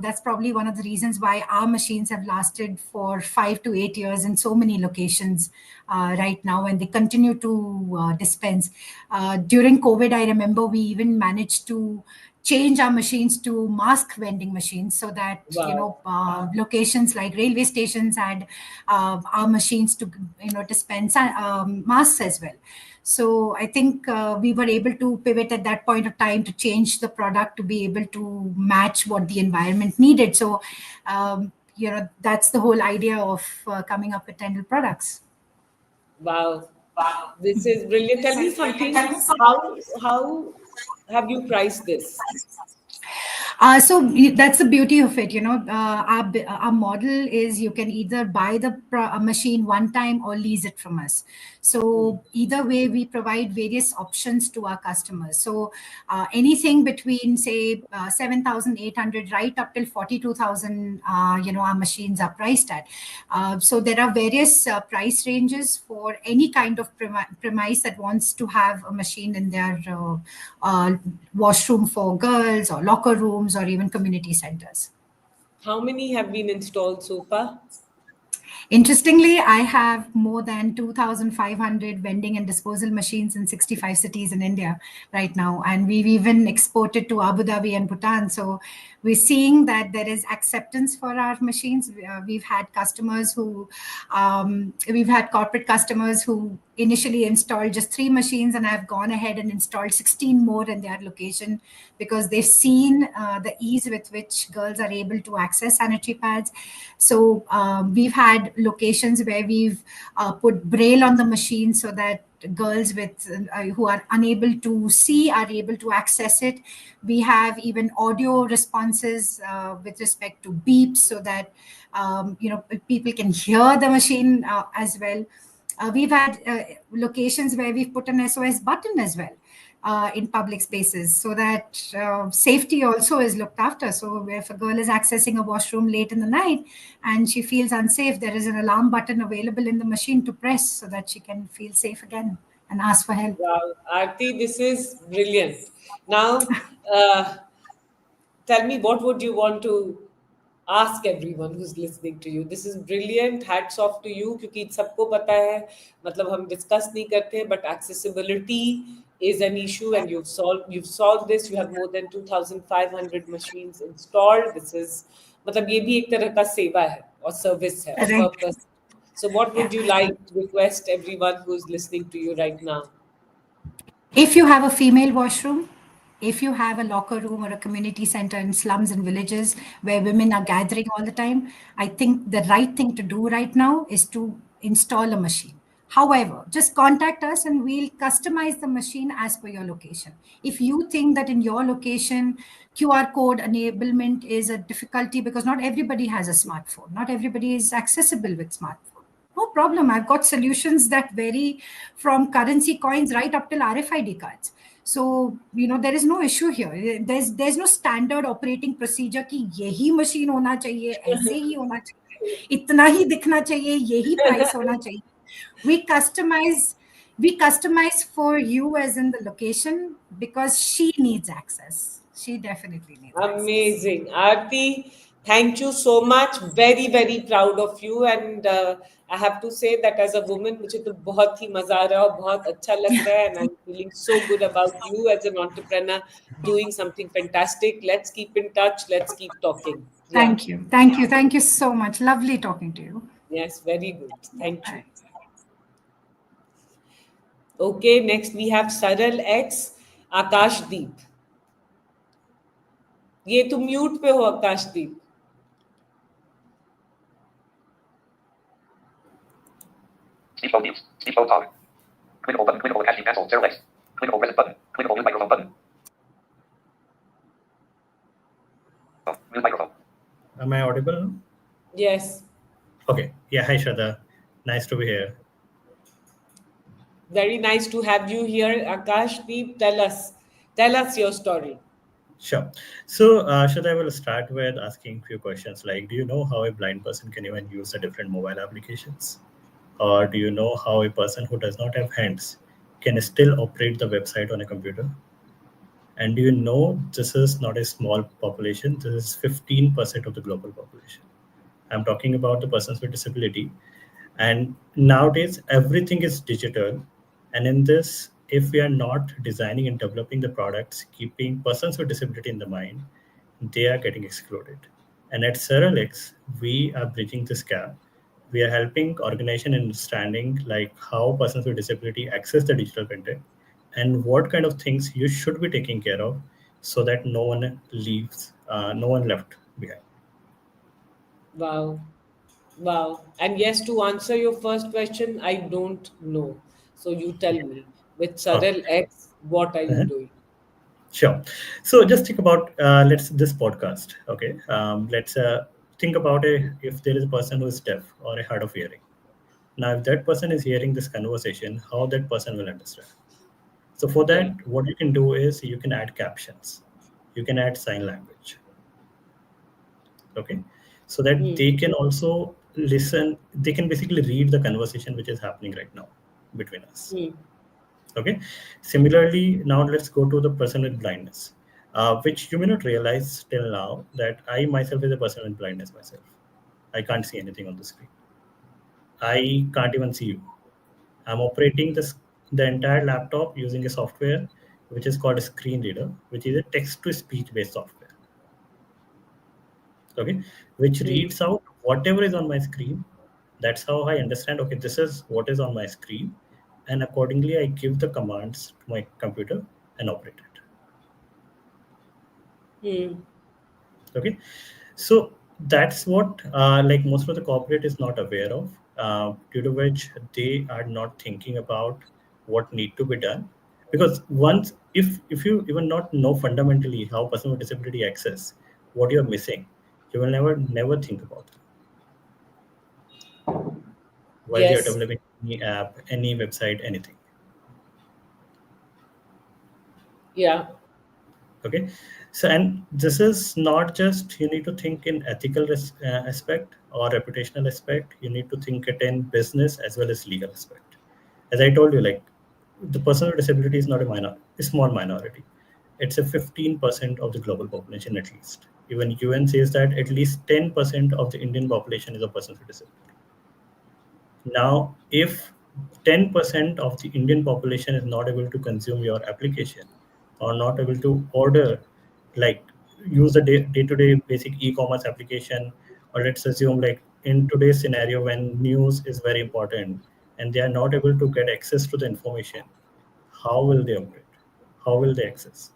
That's probably one of the reasons why our machines have lasted for 5 to 8 years in so many locations right now, and they continue to dispense. During COVID, I remember we even managed to change our machines to mask vending machines, so that Wow. locations like railway stations had our machines to dispense masks as well. So I think we were able to pivot at that point of time to change the product to be able to match what the environment needed. So that's the whole idea of coming up with Tendril Products. Wow. This is brilliant. Tell me something. How have you priced this? That's the beauty of it. Our model is you can either buy the machine one time or lease it from us. So either way, we provide various options to our customers. So anything between say 7,800 right up till 42,000, our machines are priced at. So there are various price ranges for any kind of premise that wants to have a machine in their washroom for girls or locker rooms or even community centers. How many have been installed so far? Interestingly, I have more than 2,500 vending and disposal machines in 65 cities in India right now. And we've even exported to Abu Dhabi and Bhutan. So we're seeing that there is acceptance for our machines. We've had corporate customers who initially installed just 3 machines, and I've gone ahead and installed 16 more in their location because they've seen the ease with which girls are able to access sanitary pads. So we've had locations where we've put braille on the machine so that girls who are unable to see are able to access it. We have even audio responses with respect to beeps so that people can hear the machine as well. We've had locations where we've put an SOS button as well in public spaces so that safety also is looked after. So if a girl is accessing a washroom late in the night and she feels unsafe, there is an alarm button available in the machine to press so that she can feel safe again and ask for help. Wow, Aarti, this is brilliant. Now, tell me, what would you want to ask everyone who's listening to you? This is brilliant. Hats off to you, क्योंकि सबको पता है, मतलब हम discuss नहीं करते, but accessibility is an issue, and you've solved this. You have more than 2,500 machines installed. This is, मतलब ये भी एक तरह का सेवा है और service है और Correct. purpose. So what would you like to request everyone who's listening to you right now? If you have a female washroom, if you have a locker room or a community center in slums and villages where women are gathering all the time, I think the right thing to do right now is to install a machine. However, just contact us and we'll customize the machine as per your location. If you think that in your location, QR code enablement is a difficulty because not everybody has a smartphone, not everybody is accessible with smartphone. No problem. I've got solutions that vary from currency coins right up till RFID cards. So, there is no issue here. There's no standard operating procedure कि यही machine होना चाहिए, ऐसे ही होना चाहिए, इतना ही दिखना चाहिए, यही price होना चाहिए. We customize for you as in the location because she needs access. She definitely needs Amazing. Aarti, thank you so much. Very, very proud of you. And I have to say that as a woman, मुझे तो बहुत ही मजा आ रहा है और बहुत अच्छा लग रहा है. And I'm feeling so good about you as an entrepreneur doing something fantastic. Let's keep in touch. Let's keep talking. Yeah. Thank you so much. Lovely talking to you. Yes, very good. Thank you. Okay, next we have Saral X Akashdeep. ये तुम mute पे हो आकाशदीप. Speak mode mute. Speak mode power. Clickable button. Clickable casting cancel. Zero X. Clickable present button. Clickable mute microphone button. Oh, mute microphone. Am I audible? Yes. Okay. Yeah. Hi, Shraddha. Nice to be here. Very nice to have you here, Akashdeep. Tell us your story. Sure. So, Shraddha, I will start with asking a few questions like, do you know how a blind person can even use the different mobile applications? Or do you know how a person who does not have hands can still operate the website on a computer? And do you know this is not a small population? This is 15% of the global population. I'm talking about the persons with disability. And nowadays, everything is digital. And in this, if we are not designing and developing the products, keeping persons with disability in the mind, they are getting excluded. And at Seralex, we are bridging this gap. We are helping organization understanding like how persons with disability access the digital content and what kind of things you should be taking care of so that no one left behind. Wow. Wow. And yes, to answer your first question, I don't know. So you tell me, with Okay. Saral X, what are you Uh-huh. doing? Sure. So just think about let's this podcast. Okay. Let's think about if there is a person who is deaf or a hard of hearing. Now, if that person is hearing this conversation, how that person will understand? So for Yeah. that, what you can do is you can add captions. You can add sign language. Okay. So that Hmm. they can also listen. They can basically read the conversation which is happening right now between us. Hmm. Okay. Similarly, now let's go to the person with blindness, which you may not realize till now that I myself is a person with blindness myself. I can't see anything on the screen. I can't even see you. I'm operating the entire laptop using a software which is called a screen reader, which is a text to speech based software. Okay, which Hmm. reads out whatever is on my screen. That's how I understand. Okay, this is what is on my screen, and accordingly, I give the commands to my computer and operate it. Hmm. Okay, so that's what like most of the corporate is not aware of, due to which they are not thinking about what need to be done. Because once if you even not know fundamentally how person with disability access what you're missing, you will never think about it while you're Yes. developing any app, any website, anything. Yeah. Okay, so and this is not just you need to think in ethical aspect or reputational aspect. You need to think it in business as well as legal aspect. As I told you, like the person with disability is not a small minority. It's a 15% of the global population at least. Even UN says that at least 10% of the Indian population is a person with disability. Now, if 10% of the Indian population is not able to consume your application or not able to order, like use the day-to-day basic e-commerce application, or let's assume like in today's scenario when news is very important and they are not able to get access to the information, how will they operate? How will they access?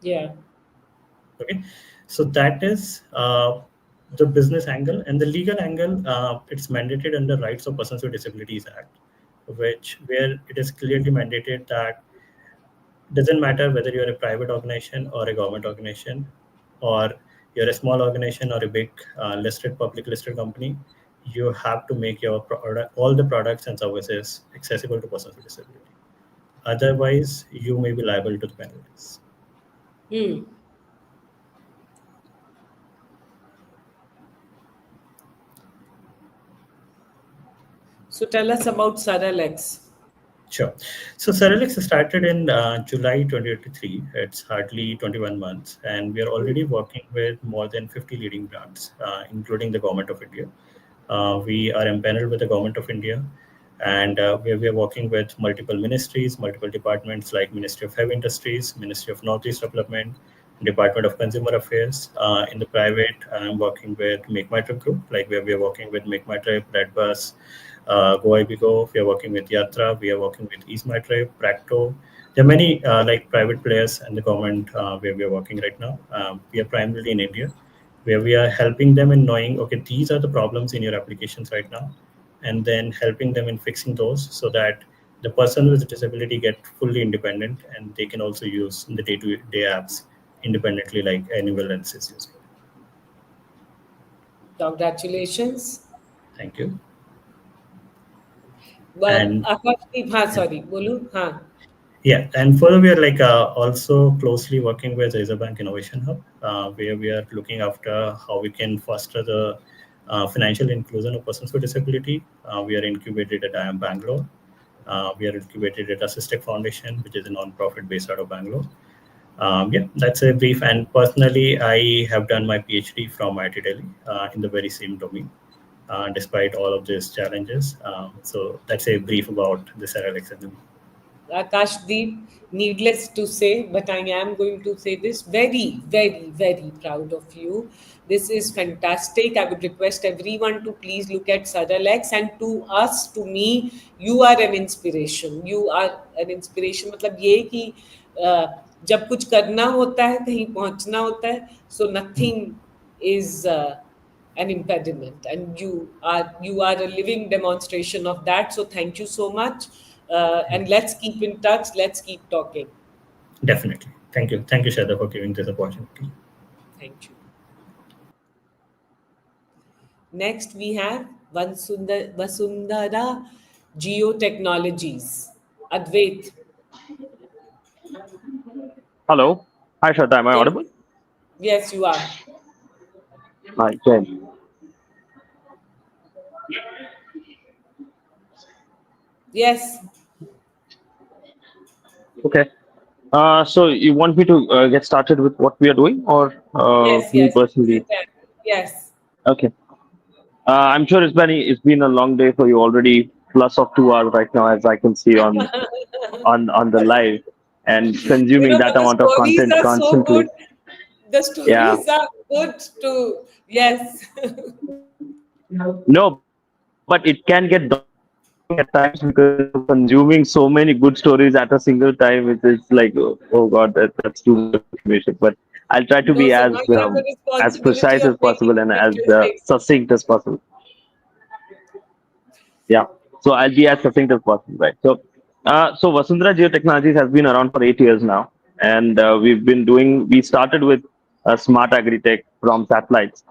Yeah. Okay, so that is the business angle. And the legal angle, it's mandated under Rights of Persons with Disabilities Act, which where it is clearly mandated that doesn't matter whether you're a private organization or a government organization, or you're a small organization or a big public listed company, you have to make your product, all the products and services accessible to persons with disability. Otherwise, you may be liable to the penalties. Hmm. So tell us about Saral X. Sure. So Seralex started in July 2023. It's hardly 21 months, and we are already working with more than 50 leading brands, including the Government of India. We are empaneled with the Government of India, and we are working with multiple ministries, multiple departments like Ministry of Heavy Industries, Ministry of Northeast Development, Department of Consumer Affairs. In the private, I'm working with Make My Trip Group, like where we are working with Make My Trip, Redbus, Go Ibigo. We are working with Yatra. We are working with Ease My Trip, Practo. There are many like private players and the government where we are working right now. We are primarily in India, where we are helping them in knowing, okay, these are the problems in your applications right now, and then helping them in fixing those so that the person with disability get fully independent and they can also use the day-to-day apps independently like anyone else is using. Congratulations. Thank you. And आकाशदीप, हाँ sorry, बोलो, हाँ. yeah, and further we are like also closely working with Reserve Bank Innovation Hub, where we are looking after how we can foster the financial inclusion of persons with disability. We are incubated at IIM Bangalore. We are incubated at Assistec Foundation, which is a non-profit based out of Bangalore. Yeah, that's a brief. And personally, I have done my PhD from IIT Delhi in the very same domain, despite all of these challenges. So that's a brief about the Seralex and Akashdeep, needless to say, but I am going to say this, very, very, very proud of you. This is fantastic. I would request everyone to please look at Saralex, and to us, to me, you are an inspiration. You are an inspiration. मतलब ये कि जब कुछ करना होता है, कहीं पहुंचना होता है, so nothing is an impediment, and you are a living demonstration of that. So thank you so much. And let's keep in touch. Let's keep talking. Definitely. Thank you. Thank you, Shada, for giving this opportunity. Thank you. Next, we have Vasundhara Geo Technologies. Advait. Hello. Hi, Shraddha. Am I audible? Yes, you are. Hi, Jen. Yes. Okay. So you want me to get started with what we are doing, or Yes, me yes. You personally? can. Yes. Okay. I'm sure it's been a long day for you already, plus of 2 hours right now, as I can see on the live, and consuming that But the amount of stories content are so constantly. good. The Yeah. stories are good to, yes. No, but it can get daunting at times because consuming so many good stories at a single time. It's like, oh God, that's too much of information. But I'll try to be No, so now you have the as precise as responsibility of possible and making as it interesting. succinct as possible. Yeah. So I'll be as succinct as possible, right? So Vasundhara Geo Technologies has been around for 8 years now, and we started with smart agri-tech from satellites,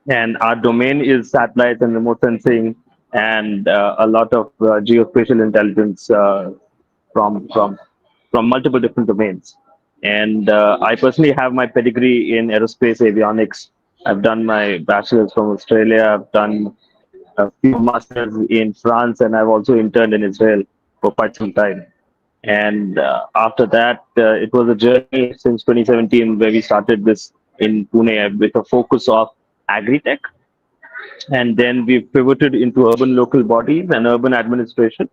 and our domain is satellites and remote sensing and a lot of geospatial intelligence from from multiple different domains. And I personally have my pedigree in aerospace avionics. I've done my bachelor's from Australia. I've done a few masters in France, and I've also interned in Israel for quite some time. And after that, it was a journey since 2017 where we started this in Pune with a focus of agri-tech, and then we pivoted into urban local bodies and urban administration.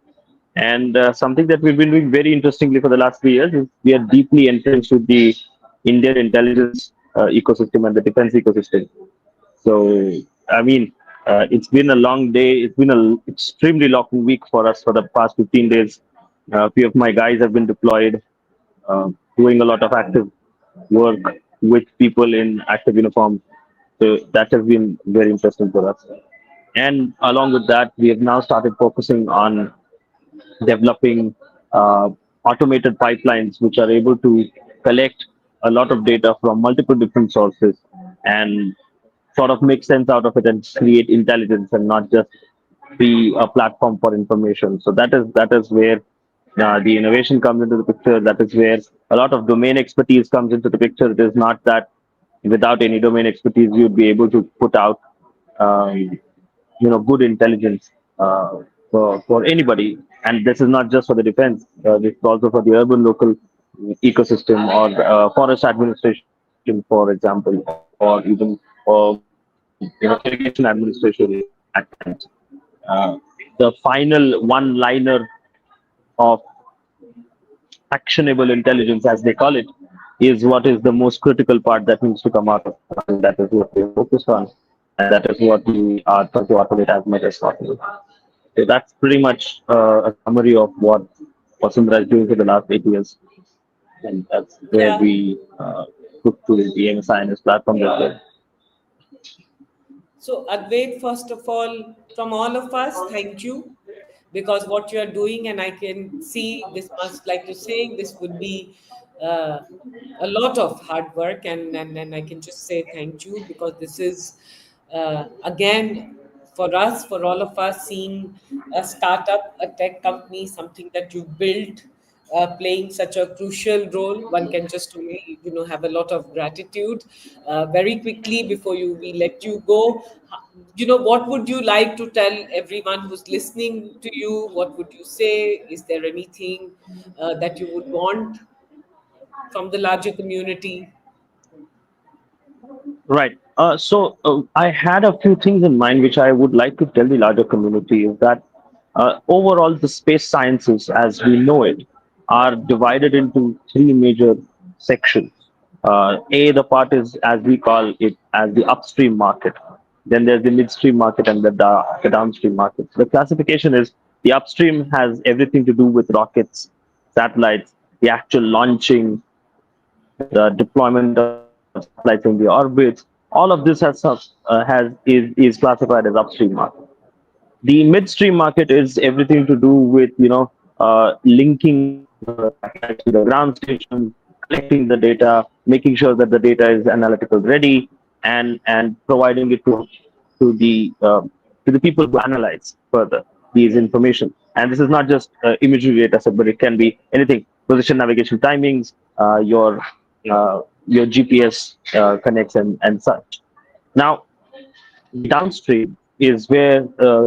And something that we've been doing very interestingly for the last 3 years is we are deeply entrenched with the Indian intelligence ecosystem and the defense ecosystem. So, I mean, it's been a long day. It's been an extremely long week for us for the past 15 days. A few of my guys have been deployed, doing a lot of active work with people in active uniform. So that has been very interesting for us. And along with that, we have now started focusing on developing automated pipelines which are able to collect a lot of data from multiple different sources and sort of make sense out of it and create intelligence and not just be a platform for information. So that is where the innovation comes into the picture. That is where a lot of domain expertise comes into the picture. It is not that without any domain expertise you'd be able to put out um, good intelligence for anybody. And this is not just for the defense. This is also for the urban local ecosystem or forest administration, for example, or even irrigation administration at times. The final one-liner of actionable intelligence, as they call it, is what is the most critical part that needs to come out of us, and that is what we focus on, and that is what we are trying to automate as much as possible. So that's pretty much a summary of what Vasundhara is doing for the last 8 years, and that's where Yeah. we took to the MSI and its platform as well. So, Advait, first of all, from all of us, thank you, because what you are doing, and I can see this must, like you're saying, this would be uh, a lot of hard work, and I can just say thank you, because this is, again, for us, for all of us, seeing a startup, a tech company, something that you built, playing such a crucial role, one can just only, have a lot of gratitude. Very quickly, before we let you go, what would you like to tell everyone who's listening to you? What would you say? Is there anything that you would want from the larger community? Right. So I had a few things in mind which I would like to tell the larger community is that overall the space sciences as we know it are divided into three major sections. The part is as we call it as the upstream market. Then there's the midstream market and the downstream market. The classification is the upstream has everything to do with rockets, satellites, the actual launching, the deployment of satellites in the orbits. All of this is classified as upstream market. The midstream market is everything to do with linking the satellites to the ground station, collecting the data, making sure that the data is analytical ready, and providing it to the people who analyze further these information. And this is not just imagery data set, but it can be anything: position, navigation, timings, your GPS connects and such. Now, downstream is where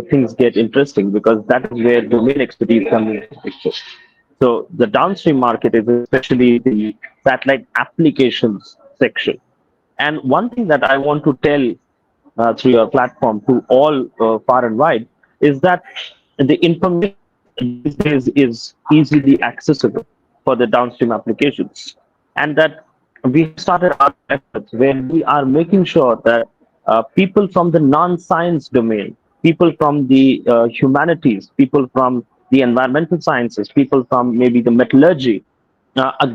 things get interesting because that is where domain expertise comes into the picture. So the downstream market is especially the satellite applications section. And one thing that I want to tell through your platform to all far and wide is that the information these days is easily accessible for the downstream applications, and that we have started our efforts where we are making sure that people from the non-science domain, people from the humanities, people from the environmental sciences, people from maybe the metallurgy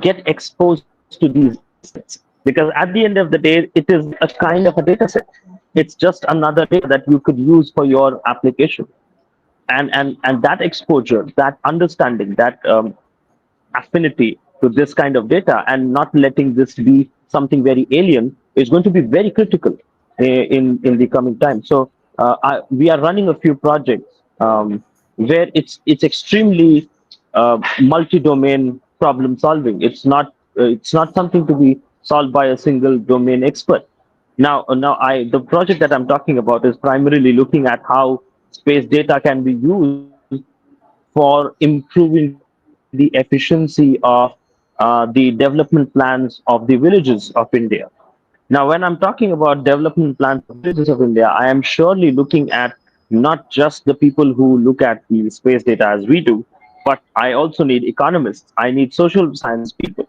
get exposed to these data sets. Because at the end of the day, it is a kind of a data set. It's just another data that you could use for your application. And that exposure, that understanding, that affinity to this kind of data and not letting this be something very alien is going to be very critical in the coming time. So we are running a few projects where it's extremely multi-domain problem solving. It's not something to be solved by a single domain expert. Now, the project that I'm talking about is primarily looking at how space data can be used for improving the efficiency of the development plans of the villages of India. Now, when I'm talking about development plans of villages of India, I am surely looking at not just the people who look at the space data as we do, but I also need economists. I need social science people.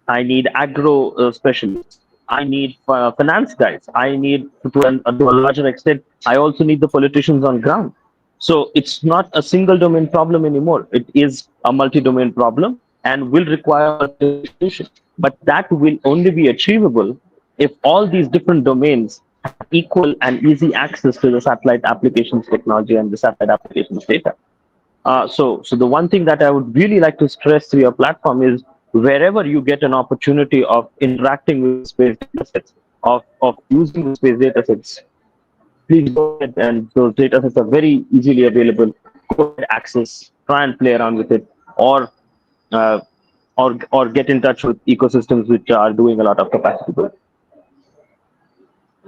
I need agro specialists. I need finance guys. I need, to a larger extent, I also need the politicians on ground. So it's not a single domain problem anymore. It is a multi-domain problem and will require multi-domain solution. But that will only be achievable if all these different domains have equal and easy access to the satellite applications technology and the satellite applications data. So the one thing that I would really like to stress through your platform is wherever you get an opportunity of interacting with space data sets, of using the space data sets, please go ahead, and those data sets are very easily available. Go ahead, access, try and play around with it, or uh, or get in touch with ecosystems which are doing a lot of capacity building.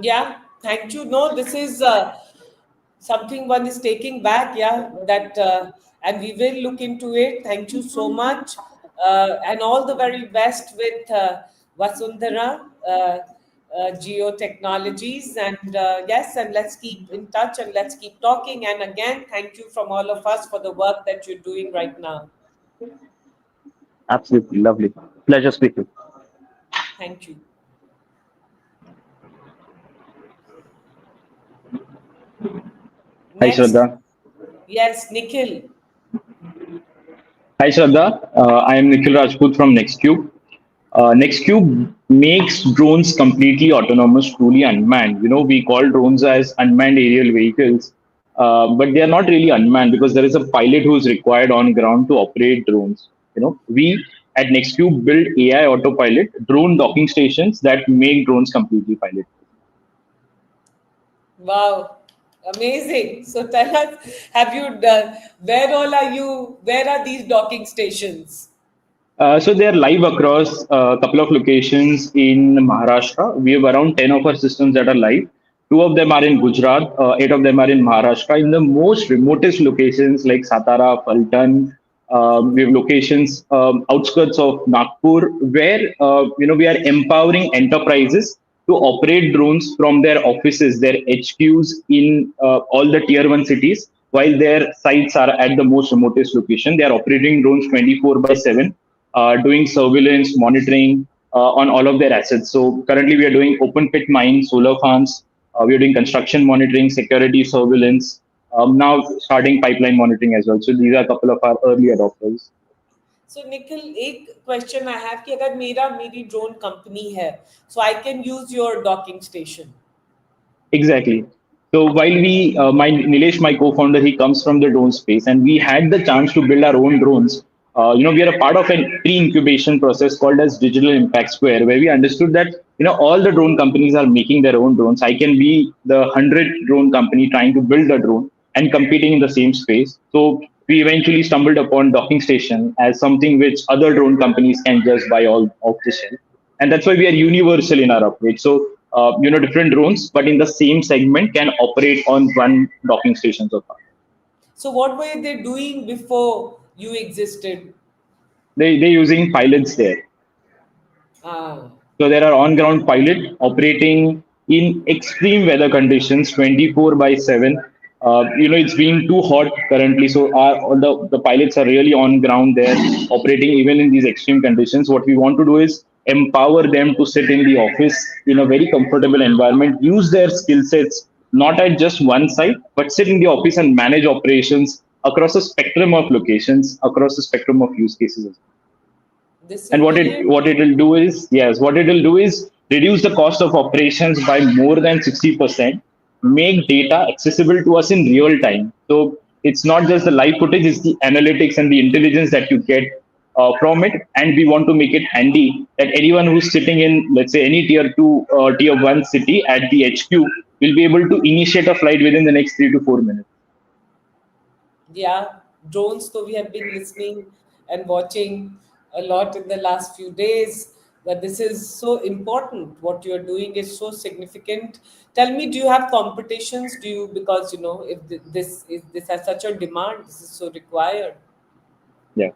Yeah, thank you. No, this is something one is taking back. Yeah, that and we will look into it. Thank you so much, and all the very best with Vasundhara Geo Technologies. And yes, and let's keep in touch and let's keep talking. And again, thank you from all of us for the work that you're doing right now. Absolutely lovely. Pleasure speaking. Thank you. Hi, Next, Shraddha. yes, Nikhil. Hi, Shraddha. I am Nikhil Rajput from Nextcube. Nextcube makes drones completely autonomous, truly unmanned. We call drones as unmanned aerial vehicles, but they are not really unmanned because there is a pilot who is required on ground to operate drones. We at Nextcube build AI autopilot drone docking stations that make drones completely pilot. Wow. Amazing. So tell us, have you done, where all are you, where are these docking stations? So they are live across a couple of locations in Maharashtra. We have around 10 of our systems that are live. Two of them are in Gujarat, eight of them are in Maharashtra. In the most remotest locations like Satara, Paltan, we have locations outskirts of Nagpur where we are empowering enterprises to operate drones from their offices, their HQs in all the tier one cities, while their sites are at the most remotest location. They are operating drones 24/7, doing surveillance, monitoring on all of their assets. So currently, we are doing open pit mines, solar farms. We are doing construction monitoring, security surveillance. Now starting pipeline monitoring as well. So these are a couple of our early adopters. So Nikhil, एक question I have कि अगर मेरी drone company है, so I can use your docking station. Exactly. So while Nilesh, my co-founder, he comes from the drone space, and we had the chance to build our own drones. We are a part of a pre-incubation process called as Digital Impact Square, where we understood that all the drone companies are making their own drones. I can be the 100th drone company trying to build a drone and competing in the same space. So we eventually stumbled upon docking station as something which other drone companies can just buy all off the shelf, and that's why we are universal in our approach. So different drones, but in the same segment can operate on one docking station so far. So what were they doing before you existed? They're using pilots there. Ah. So there are on-ground pilot operating in extreme weather conditions, 24/7. It's been too hot currently, so all the pilots are really on ground there, operating even in these extreme conditions. What we want to do is empower them to sit in the office in a very comfortable environment, use their skill sets not at just one site, but sit in the office and manage operations across a spectrum of locations, across a spectrum of use cases as well. This is And brilliant. what it will do is reduce the cost of operations by more than 60%, make data accessible to us in real time. So it's not just the live footage, it's the analytics and the intelligence that you get from it. And we want to make it handy that anyone who's sitting in, let's say, any tier two or tier one city at the HQ will be able to initiate a flight within the next 3 to 4 minutes. Yeah, drones. So we have been listening and watching a lot in the last few days. But this is so important. What you're doing is so significant. Tell me, do you have competitions? Do you, because if this has such a demand, this is so required. Yeah.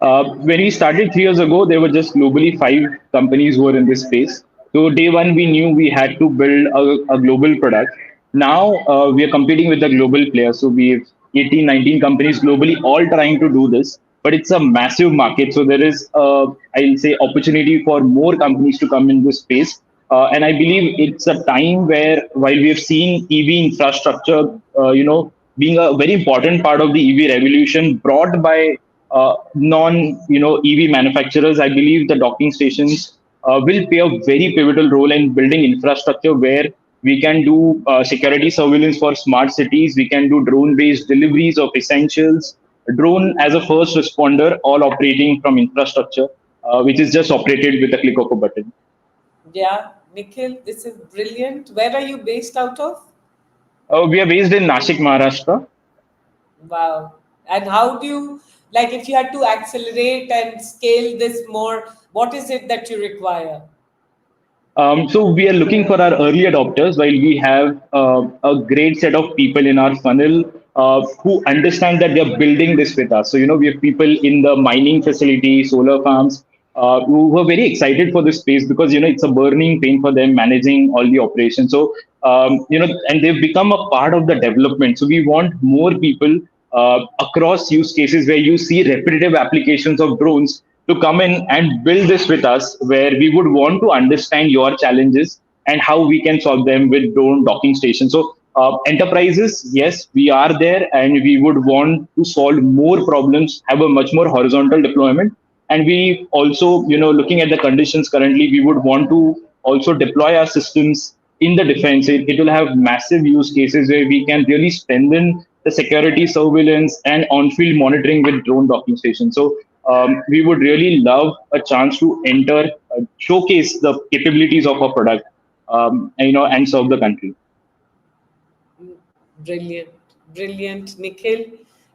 When we started 3 years ago, there were just globally 5 companies who were in this space. So day one, we knew we had to build a global product. Now we are competing with the global players. So we have 18, 19 companies globally all trying to do this. But it's a massive market. So there is, I'll say, opportunity for more companies to come in this space. And I believe it's a time where, while we have seen EV infrastructure, being a very important part of the EV revolution brought by non EV manufacturers, I believe the docking stations will play a very pivotal role in building infrastructure where we can do security surveillance for smart cities. We can do drone based deliveries of essentials, drone as a first responder, all operating from infrastructure which is just operated with a click of a button. Yeah, Nikhil, this is brilliant. Where are you based out of? We are based in Nashik, Maharashtra. Wow. And how do you, like, if you had to accelerate and scale this more, what is it that you require? So we are looking for our early adopters, while we have a great set of people in our funnel who understand that they are building this with us. So, we have people in the mining facility, solar farms, who are very excited for this space because, it's a burning pain for them managing all the operations. So, and they've become a part of the development. So we want more people across use cases where you see repetitive applications of drones to come in and build this with us, where we would want to understand your challenges and how we can solve them with drone docking stations. So enterprises, yes, we are there, and we would want to solve more problems, have a much more horizontal deployment. And we also, looking at the conditions currently, we would want to also deploy our systems in the defense. It will have massive use cases where we can really strengthen the security surveillance and on-field monitoring with drone docking stations. So we would really love a chance to enter, showcase the capabilities of our product, and serve the country. Brilliant, brilliant, Nikhil.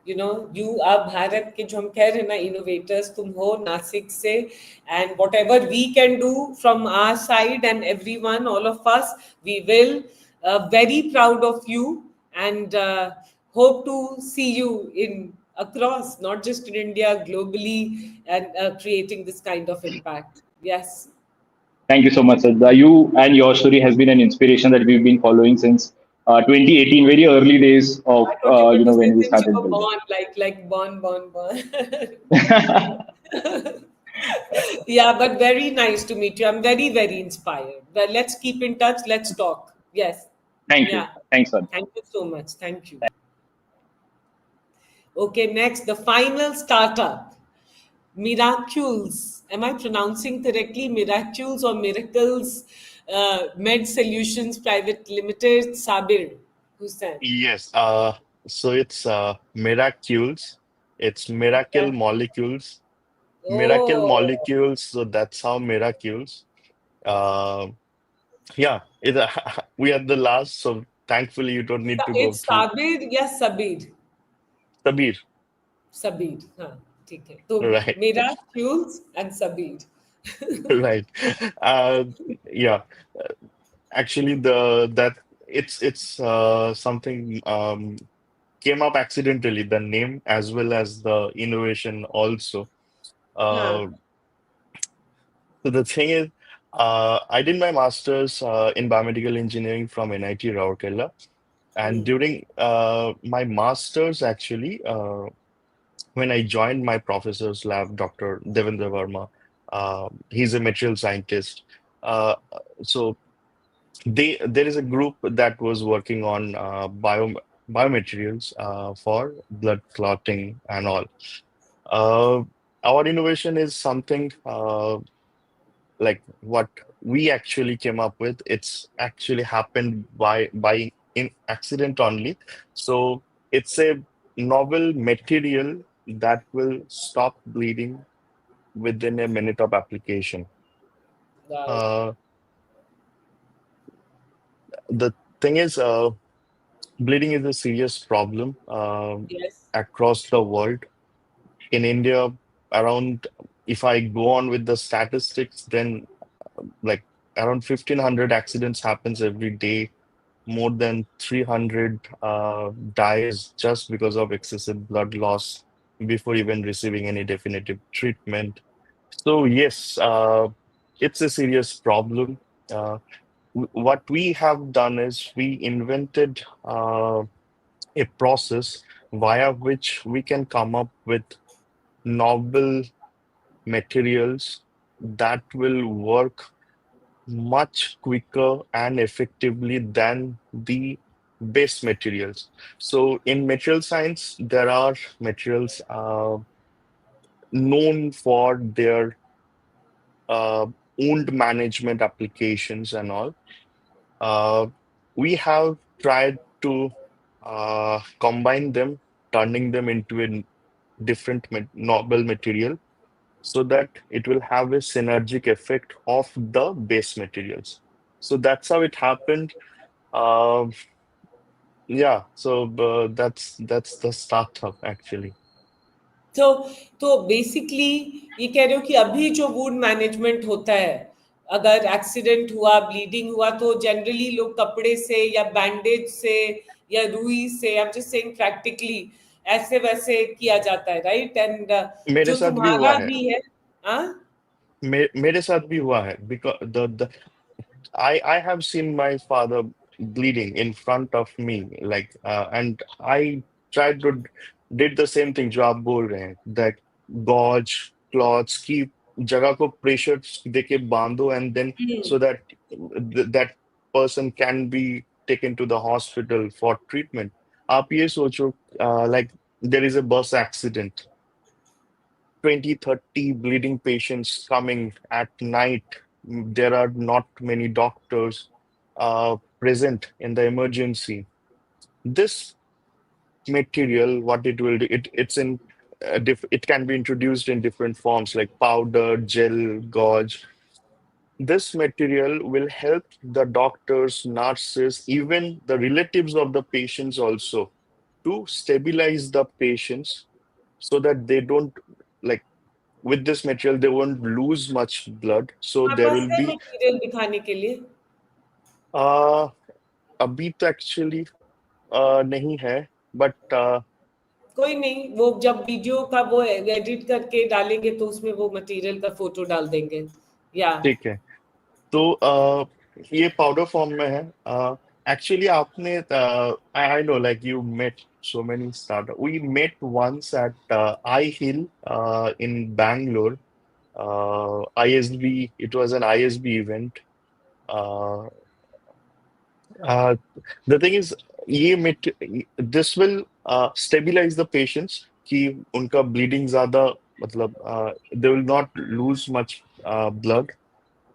You know, you are Bharat के जो हम कह रहे हैं ना innovators, तुम हो नासिक से, and whatever we can do from our side and everyone, all of us, we will. Very proud of you, and hope to see you in across, not just in India, globally, and creating this kind of impact. Yes. Thank you so much, Sadhya. You and your story has been an inspiration that we've been following since 2018, very early days of I thought you were going to say when we since you started were building. born, born. Yeah, but very nice to meet you. I'm very, very inspired. Well, let's keep in touch. Let's talk. Yes. Thank you. Yeah. Thanks, Sadhya. Thank you so much. Thank you. Okay, next, the final startup, Miracules. Am I pronouncing correctly? Miracules or Miracles MedSolutions Private Limited, Sabir Hussain. Yes. So it's Miracules. It's Miracle Yeah. Molecules. Miracle Oh, Molecules. So that's how Miracules. Uh, yeah. We are the last. So thankfully, you don't need to go it's through. Sabir, yes, Sabir. Sabir. Sabir हाँ ठीक है तो Right. मेरा fuels and Sabir Right. Uh, yeah. Actually, it's something came up accidentally. The name as well as the innovation also. हाँ Uh, So the thing is, I did my master's in biomedical engineering from NIT Rourkela, and during my master's, actually, when I joined my professor's lab, Dr. Devendra Verma, he's a material scientist. So there is a group that was working on biomaterials for blood clotting and all. Uh, our innovation is something. Like what we actually came up with, it's actually happened by in accident only. So it's a novel material that will stop bleeding within a minute of application. wow uh, the thing is, bleeding is a serious problem yes across the world. In India, around, if I go on with the statistics, then like around 1,500 accidents happens every day. More than 300 dies just because of excessive blood loss before even receiving any definitive treatment. So yes, it's a serious problem. What we have done is we invented a process via which we can come up with novel materials that will work much quicker and effectively than the base materials. So in material science, there are materials known for their uh, wound management applications and all. Uh, we have tried to combine them, turning them into a different novel material so that it will have a synergic effect of the base materials. So that's how it happened. Um, yeah, so that's the startup actually. तो basically ये कह रहे हो कि अभी जो wound management होता है, अगर एक्सीडेंट हुआ, ब्लीडिंग हुआ, तो जनरली लोग कपड़े से या बैंडेज से या रुई से, I am just saying practically, ऐसे वैसे किया जाता है, राइट? एंड मेरे जो साथ भी हुआ तुम्हारा है। भी है, हाँ मेरे साथ भी हुआ है because the I have seen my father bleeding in front of me, like, and I tried to did the same thing जो आप बोल रहे हैं, that gauge cloths की जगह को pressure देके बांधो, and then so that that person can be taken to the hospital for treatment. आप ये सोचो, like there is a bus accident, 20, 30 bleeding patients coming at night. There are not many doctors present in the emergency. This material, what it will do, it's in it can be introduced in different forms like powder, gel, gauze. this material will help the doctors, nurses, even the relatives of the patients also to stabilize the patients so that they don't, like, with this material, they won't lose much blood. So हमारे there pass will है be, material दिखाने के लिए? अभी तो actually नहीं है, but कोई नहीं, वो जब वीडियो का वो एडिट करके डालेंगे तो उसमें वो मटेरियल का फोटो डाल देंगे. या ठीक है. तो ये पाउडर फॉर्म में है. एक्चुअली आपने, I know like you met so many startup. We met once at iHill in Bangalore. ISB. It was an ISB event. Uh, the thing is, this will stabilize the patients कि उनका bleeding ज़्यादा, मतलब they will not lose much blood.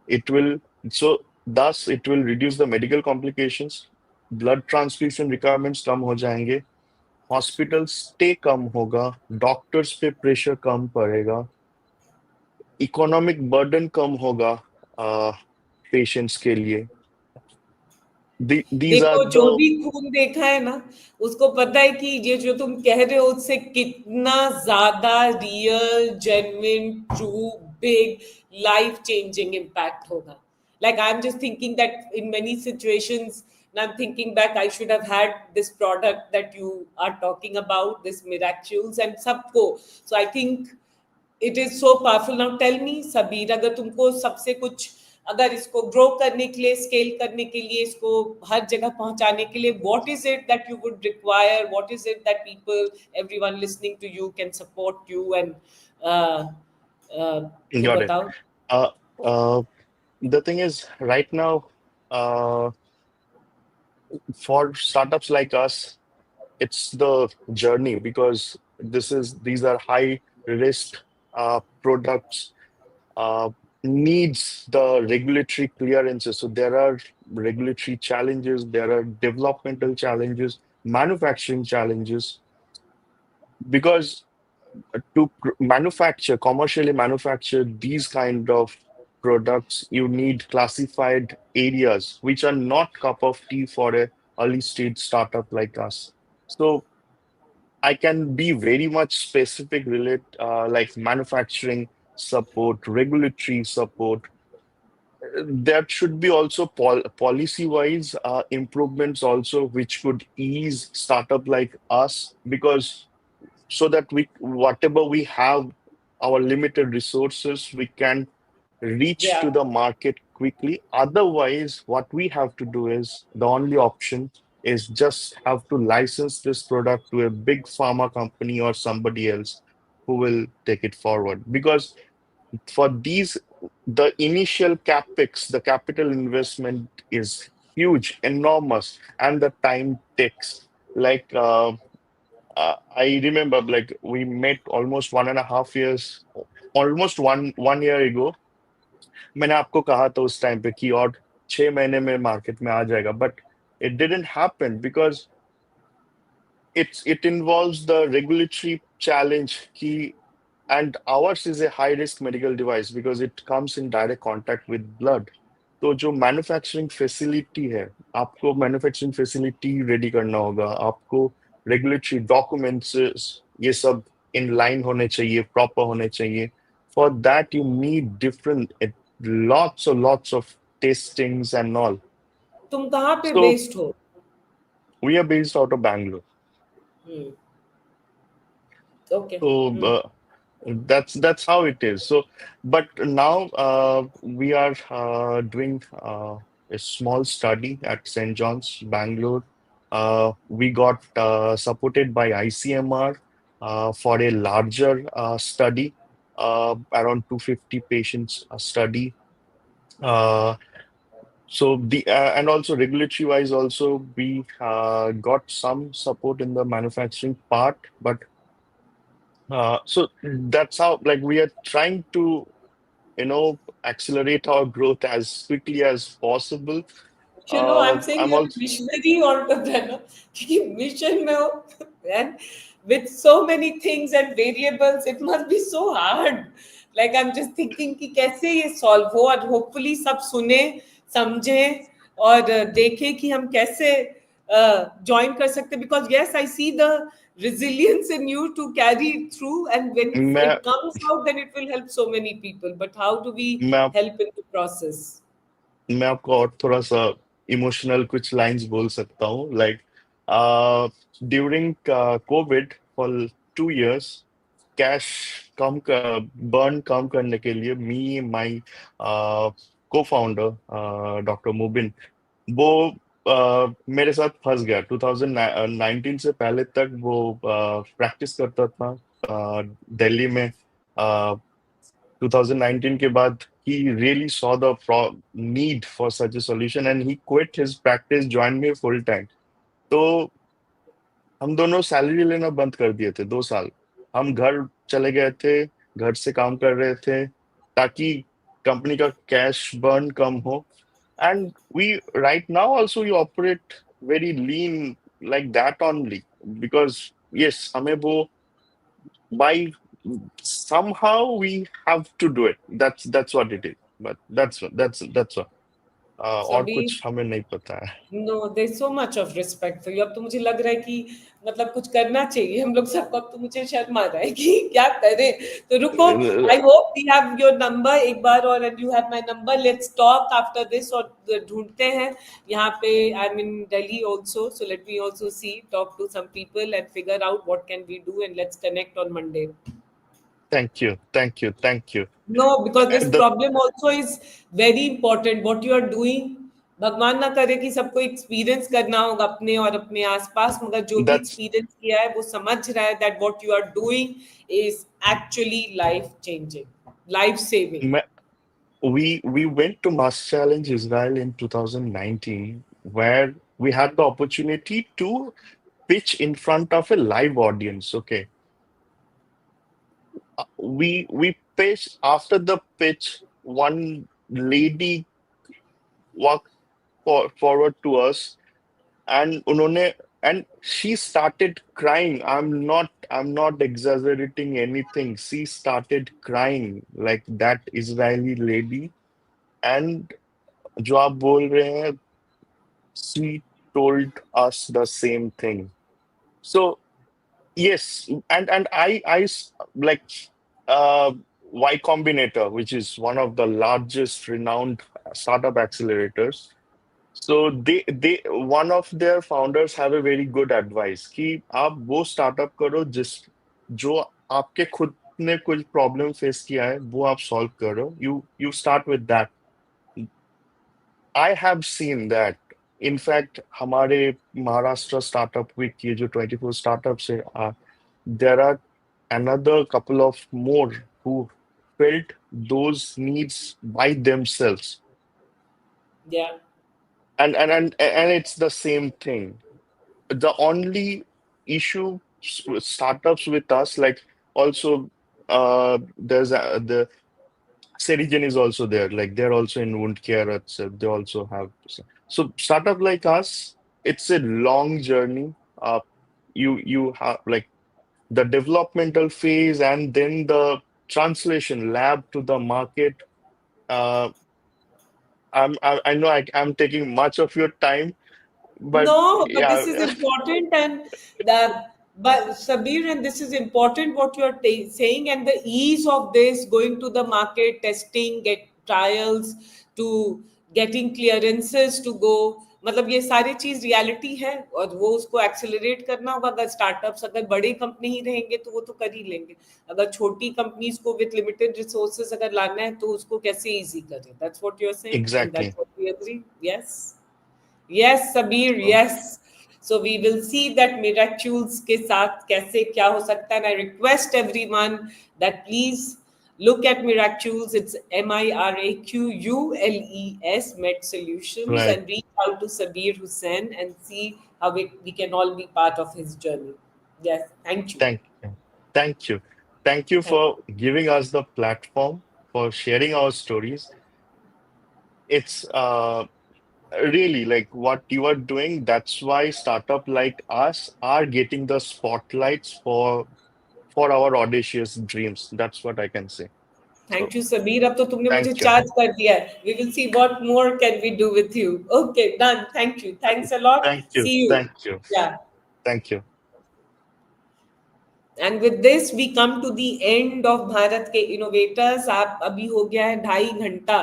It will, so thus it will reduce the medical complications. Blood transfusion requirements कम हो जाएंगे. Hospital stay कम होगा. Doctors पे pressure कम पड़ेगा. Economic burden कम होगा patients के लिए. These are देखो, जो the, भी खून देखा है ना, उसको पता है कि ये जो तुम कह रहे हो उससे कितना ज्यादा real, genuine, true, big, life changing impact होगा. Like, I'm just thinking that in many situations, and I'm thinking back, I should have had this product that you are talking about, this Miracules and सबको. So I think it is so powerful. Now tell me, Sabir, अगर तुमको सबसे कुछ, अगर इसको grow करने के लिए, स्केल करने के लिए, इसको हर जगह पहुंचाने के लिए, what is it that you would require? What is it that people, everyone listening to you can support you and तो got it. बताओ. Uh, the thing is, right now, for startups like us, it's the journey, because these are high risk products, needs the regulatory clearances. So there are regulatory challenges, there are developmental challenges, manufacturing challenges, because to commercially manufacture these kind of products, you need classified areas which are not cup of tea for a early stage startup like us. So I can be very much specific, like manufacturing support, regulatory support. There should be also policy wise improvements also, which could ease startup like us, because so that we, whatever we have, our limited resources, we can reach to Yeah. the market quickly. Otherwise, what we have to do is, the only option is just have to license this product to a big pharma company or somebody else who will take it forward. Because for these, the initial capex, the capital investment is huge, enormous, and the time takes. Like I remember, like we met almost 1.5 years, almost one year ago. मैंने आपको कहा था उस time पे कि और 6 महीने में मार्केट में आ जाएगा, but it didn't happen because it involves the regulatory challenge कि, and ours is a high risk medical device because it comes in direct contact with blood. तो जो मैन्युफैक्चरिंग फैसिलिटी है, आपको मैन्युफैक्चरिंग फैसिलिटी रेडी करना होगा, आपको regulatory documents ये सब इन लाइन होने चाहिए, प्रॉपर होने चाहिए. For that you need different lots of testings and all. तुम कहाँ पे So बेस्ड हो? we are based out of Bangalore. Okay. So that's how it is. So, but now we are doing a small study at St. John's, Bangalore. We got supported by ICMR for a larger study, around 250 patients study. So and also regulatory wise also we got some support in the manufacturing part, but so that's how, like, we are trying to, accelerate our growth as quickly as possible. I'm saying I'm you're a also, missionary entrepreneur. क्योंकि mission में हो, and with so many things and variables, it must be so hard. Like I'm just thinking कि कैसे ये solve हो और hopefully सब सुने समझें और देखें कि हम कैसे join कर सकते, because yes, I see the resilience in you to carry it through, and when मैं it comes out then it will help so many people, but how do we मैं आप- help in the process? मैं आपको और थोड़ा सा emotional कुछ lines बोल सकता हूँ, like during COVID for 2 years cash burn कम करने के लिए मी माई को फाउंडर डॉक्टर मुबिन, वो मेरे साथ फंस गया। 2019 से पहले तक वो प्रैक्टिस करता था दिल्ली में। 2019 के बाद he really saw the need for such a solution and he quit his practice, joined me full time. तो हम दोनों सैलरी लेना बंद कर दिए थे 2 साल। हम घर चले गए थे, घर से काम कर रहे थे ताकि कंपनी का कैश बर्न कम हो। And we right now also we operate very lean like that only because yes हमें वो by somehow we have to do it. That's what it is. But that's what. So और be कुछ हमें नहीं पता है। No, there's so much of respect for you. अब तो मुझे लग रहा है कि मतलब कुछ करना चाहिए हम लोग सबको। अब तो मुझे शर्म आ रहा है कि क्या करें। तो रुको, I hope we have your number एक बार, और and you have my number. Let's talk after this और ढूंढते हैं यहाँ पे। I'm in Delhi also, so let me also talk to some people and figure out what can we do, and let's connect on Monday. Thank you, thank you, thank you. No, because this And the problem also is very important. What you are doing, भगवान ना करे कि सबको experience करना होगा अपने और अपने आसपास, मगर जो भी that's एक्सपीरियंस किया है वो समझ रहा है that what you are doing is actually life changing, life saving. we went to Mass Challenge Israel in 2019 where we had the opportunity to pitch in front of a live audience. Okay, we pitched. After the pitch, one lady walked forward to us and unhone and she started crying. I'm not exaggerating anything. She started crying like that Israeli lady. And जो आप बोल रहे हैं, she told us the same thing. So yes, and like uh Y Combinator, which is one of the largest renowned startup accelerators. So they one of their founders have a very good advice कि आप वो startup करो जो आपके खुद ने कुछ problem face किया है वो आप सॉल्व करो। You start with that. I have seen that. In fact हमारे महाराष्ट्र स्टार्टअप वीक ये जो 24 स्टार्टअप्स है, there are another couple of more who felt those needs by themselves. Yeah. And it's the same thing. The only issue with startups with us, like also there's the Serigen is also there, like they're also in wound care itself. They also have so startup like us. It's a long journey. You have like the developmental phase and then the translation lab to the market. Uh, I know I'm taking much of your time, but No, but this is yeah. important, and but Sabir, and this is important what you are saying, and the ease of this going to the market, testing, get trials, to getting clearances to go. मतलब ये सारी चीज reality है और वो उसको accelerate करना होगा। अगर स्टार्टअप्स अगर बड़े कंपनी ही रहेंगे तो वो तो कर ही लेंगे। अगर छोटी कंपनीज को विद लिमिटेड रिसोर्सेज अगर लाना है तो उसको कैसे इजी करें। That's what you are saying and Exactly. That's what we agree. Yes, yes Sabir, So, yes. So we will see that miracles के साथ कैसे क्या हो सकता है। And I request everyone that please look at miracles. It's MIRAQULES MedSolutions, right. and reach out to Sabir Hussain and see how we can all be part of his journey. Yes, thank you. Thank you. Thank you. Thank you Thank for giving us the platform for sharing our stories. It's really like what you are doing. That's why startup like us are getting the spotlights for our audacious dreams. That's what I can say. Thank you, Sameer. अब तो तुमने मुझे Thank you. charge कर दिया है. We will see what more can we do with you. Okay, done. Thank you. Thanks a lot. Thank you. See you. Thank you. Yeah. Thank you. And with this, we come to the end of Bharat के innovators. आप अभी हो गया है 2.5 घंटा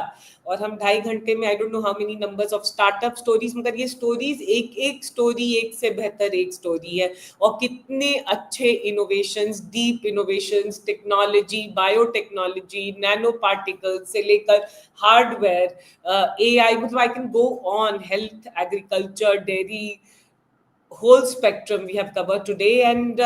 और हम 2.5 घंटे में I don't know how many numbers of startup stories, मगर ये stories एक story एक से बेहतर एक story है और कितने अच्छे innovations, deep innovations, technology, biotechnology, nanoparticles से लेकर hardware, AI, मतलब I can go on, health, agriculture, dairy, whole spectrum we have covered today, and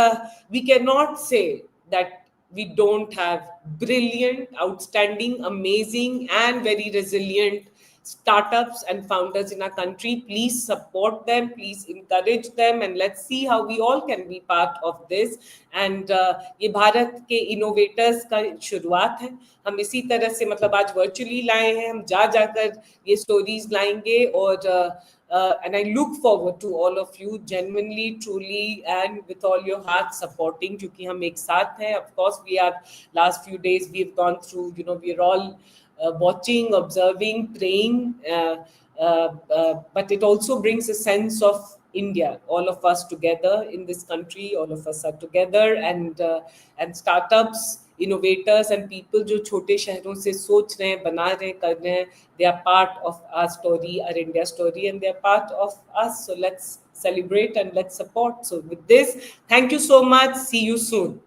we cannot say that we don't have brilliant, outstanding, amazing, and very resilient startups and founders in our country. Please support them, please encourage them, and let's see how we all can be part of this. And ये भारत के innovators का शुरुआत है. हम इसी तरह से मतलब आज virtually लाए हैं, हम जाकर ये stories लाएंगे और and I look forward to all of you genuinely, truly, and with all your heart supporting. क्योंकि हम एक साथ हैं. Of course, we are last few days we've gone through. You know, we're all watching, observing, praying. But it also brings a sense of India. All of us together in this country. All of us are together, and startups, innovators, and people जो छोटे शहरों से सोच रहे हैं, बना रहे हैं, कर रहे हैं, they are part of our story, our India story, and they are part of us. So let's celebrate and let's support. So with this, thank you so much. See you soon.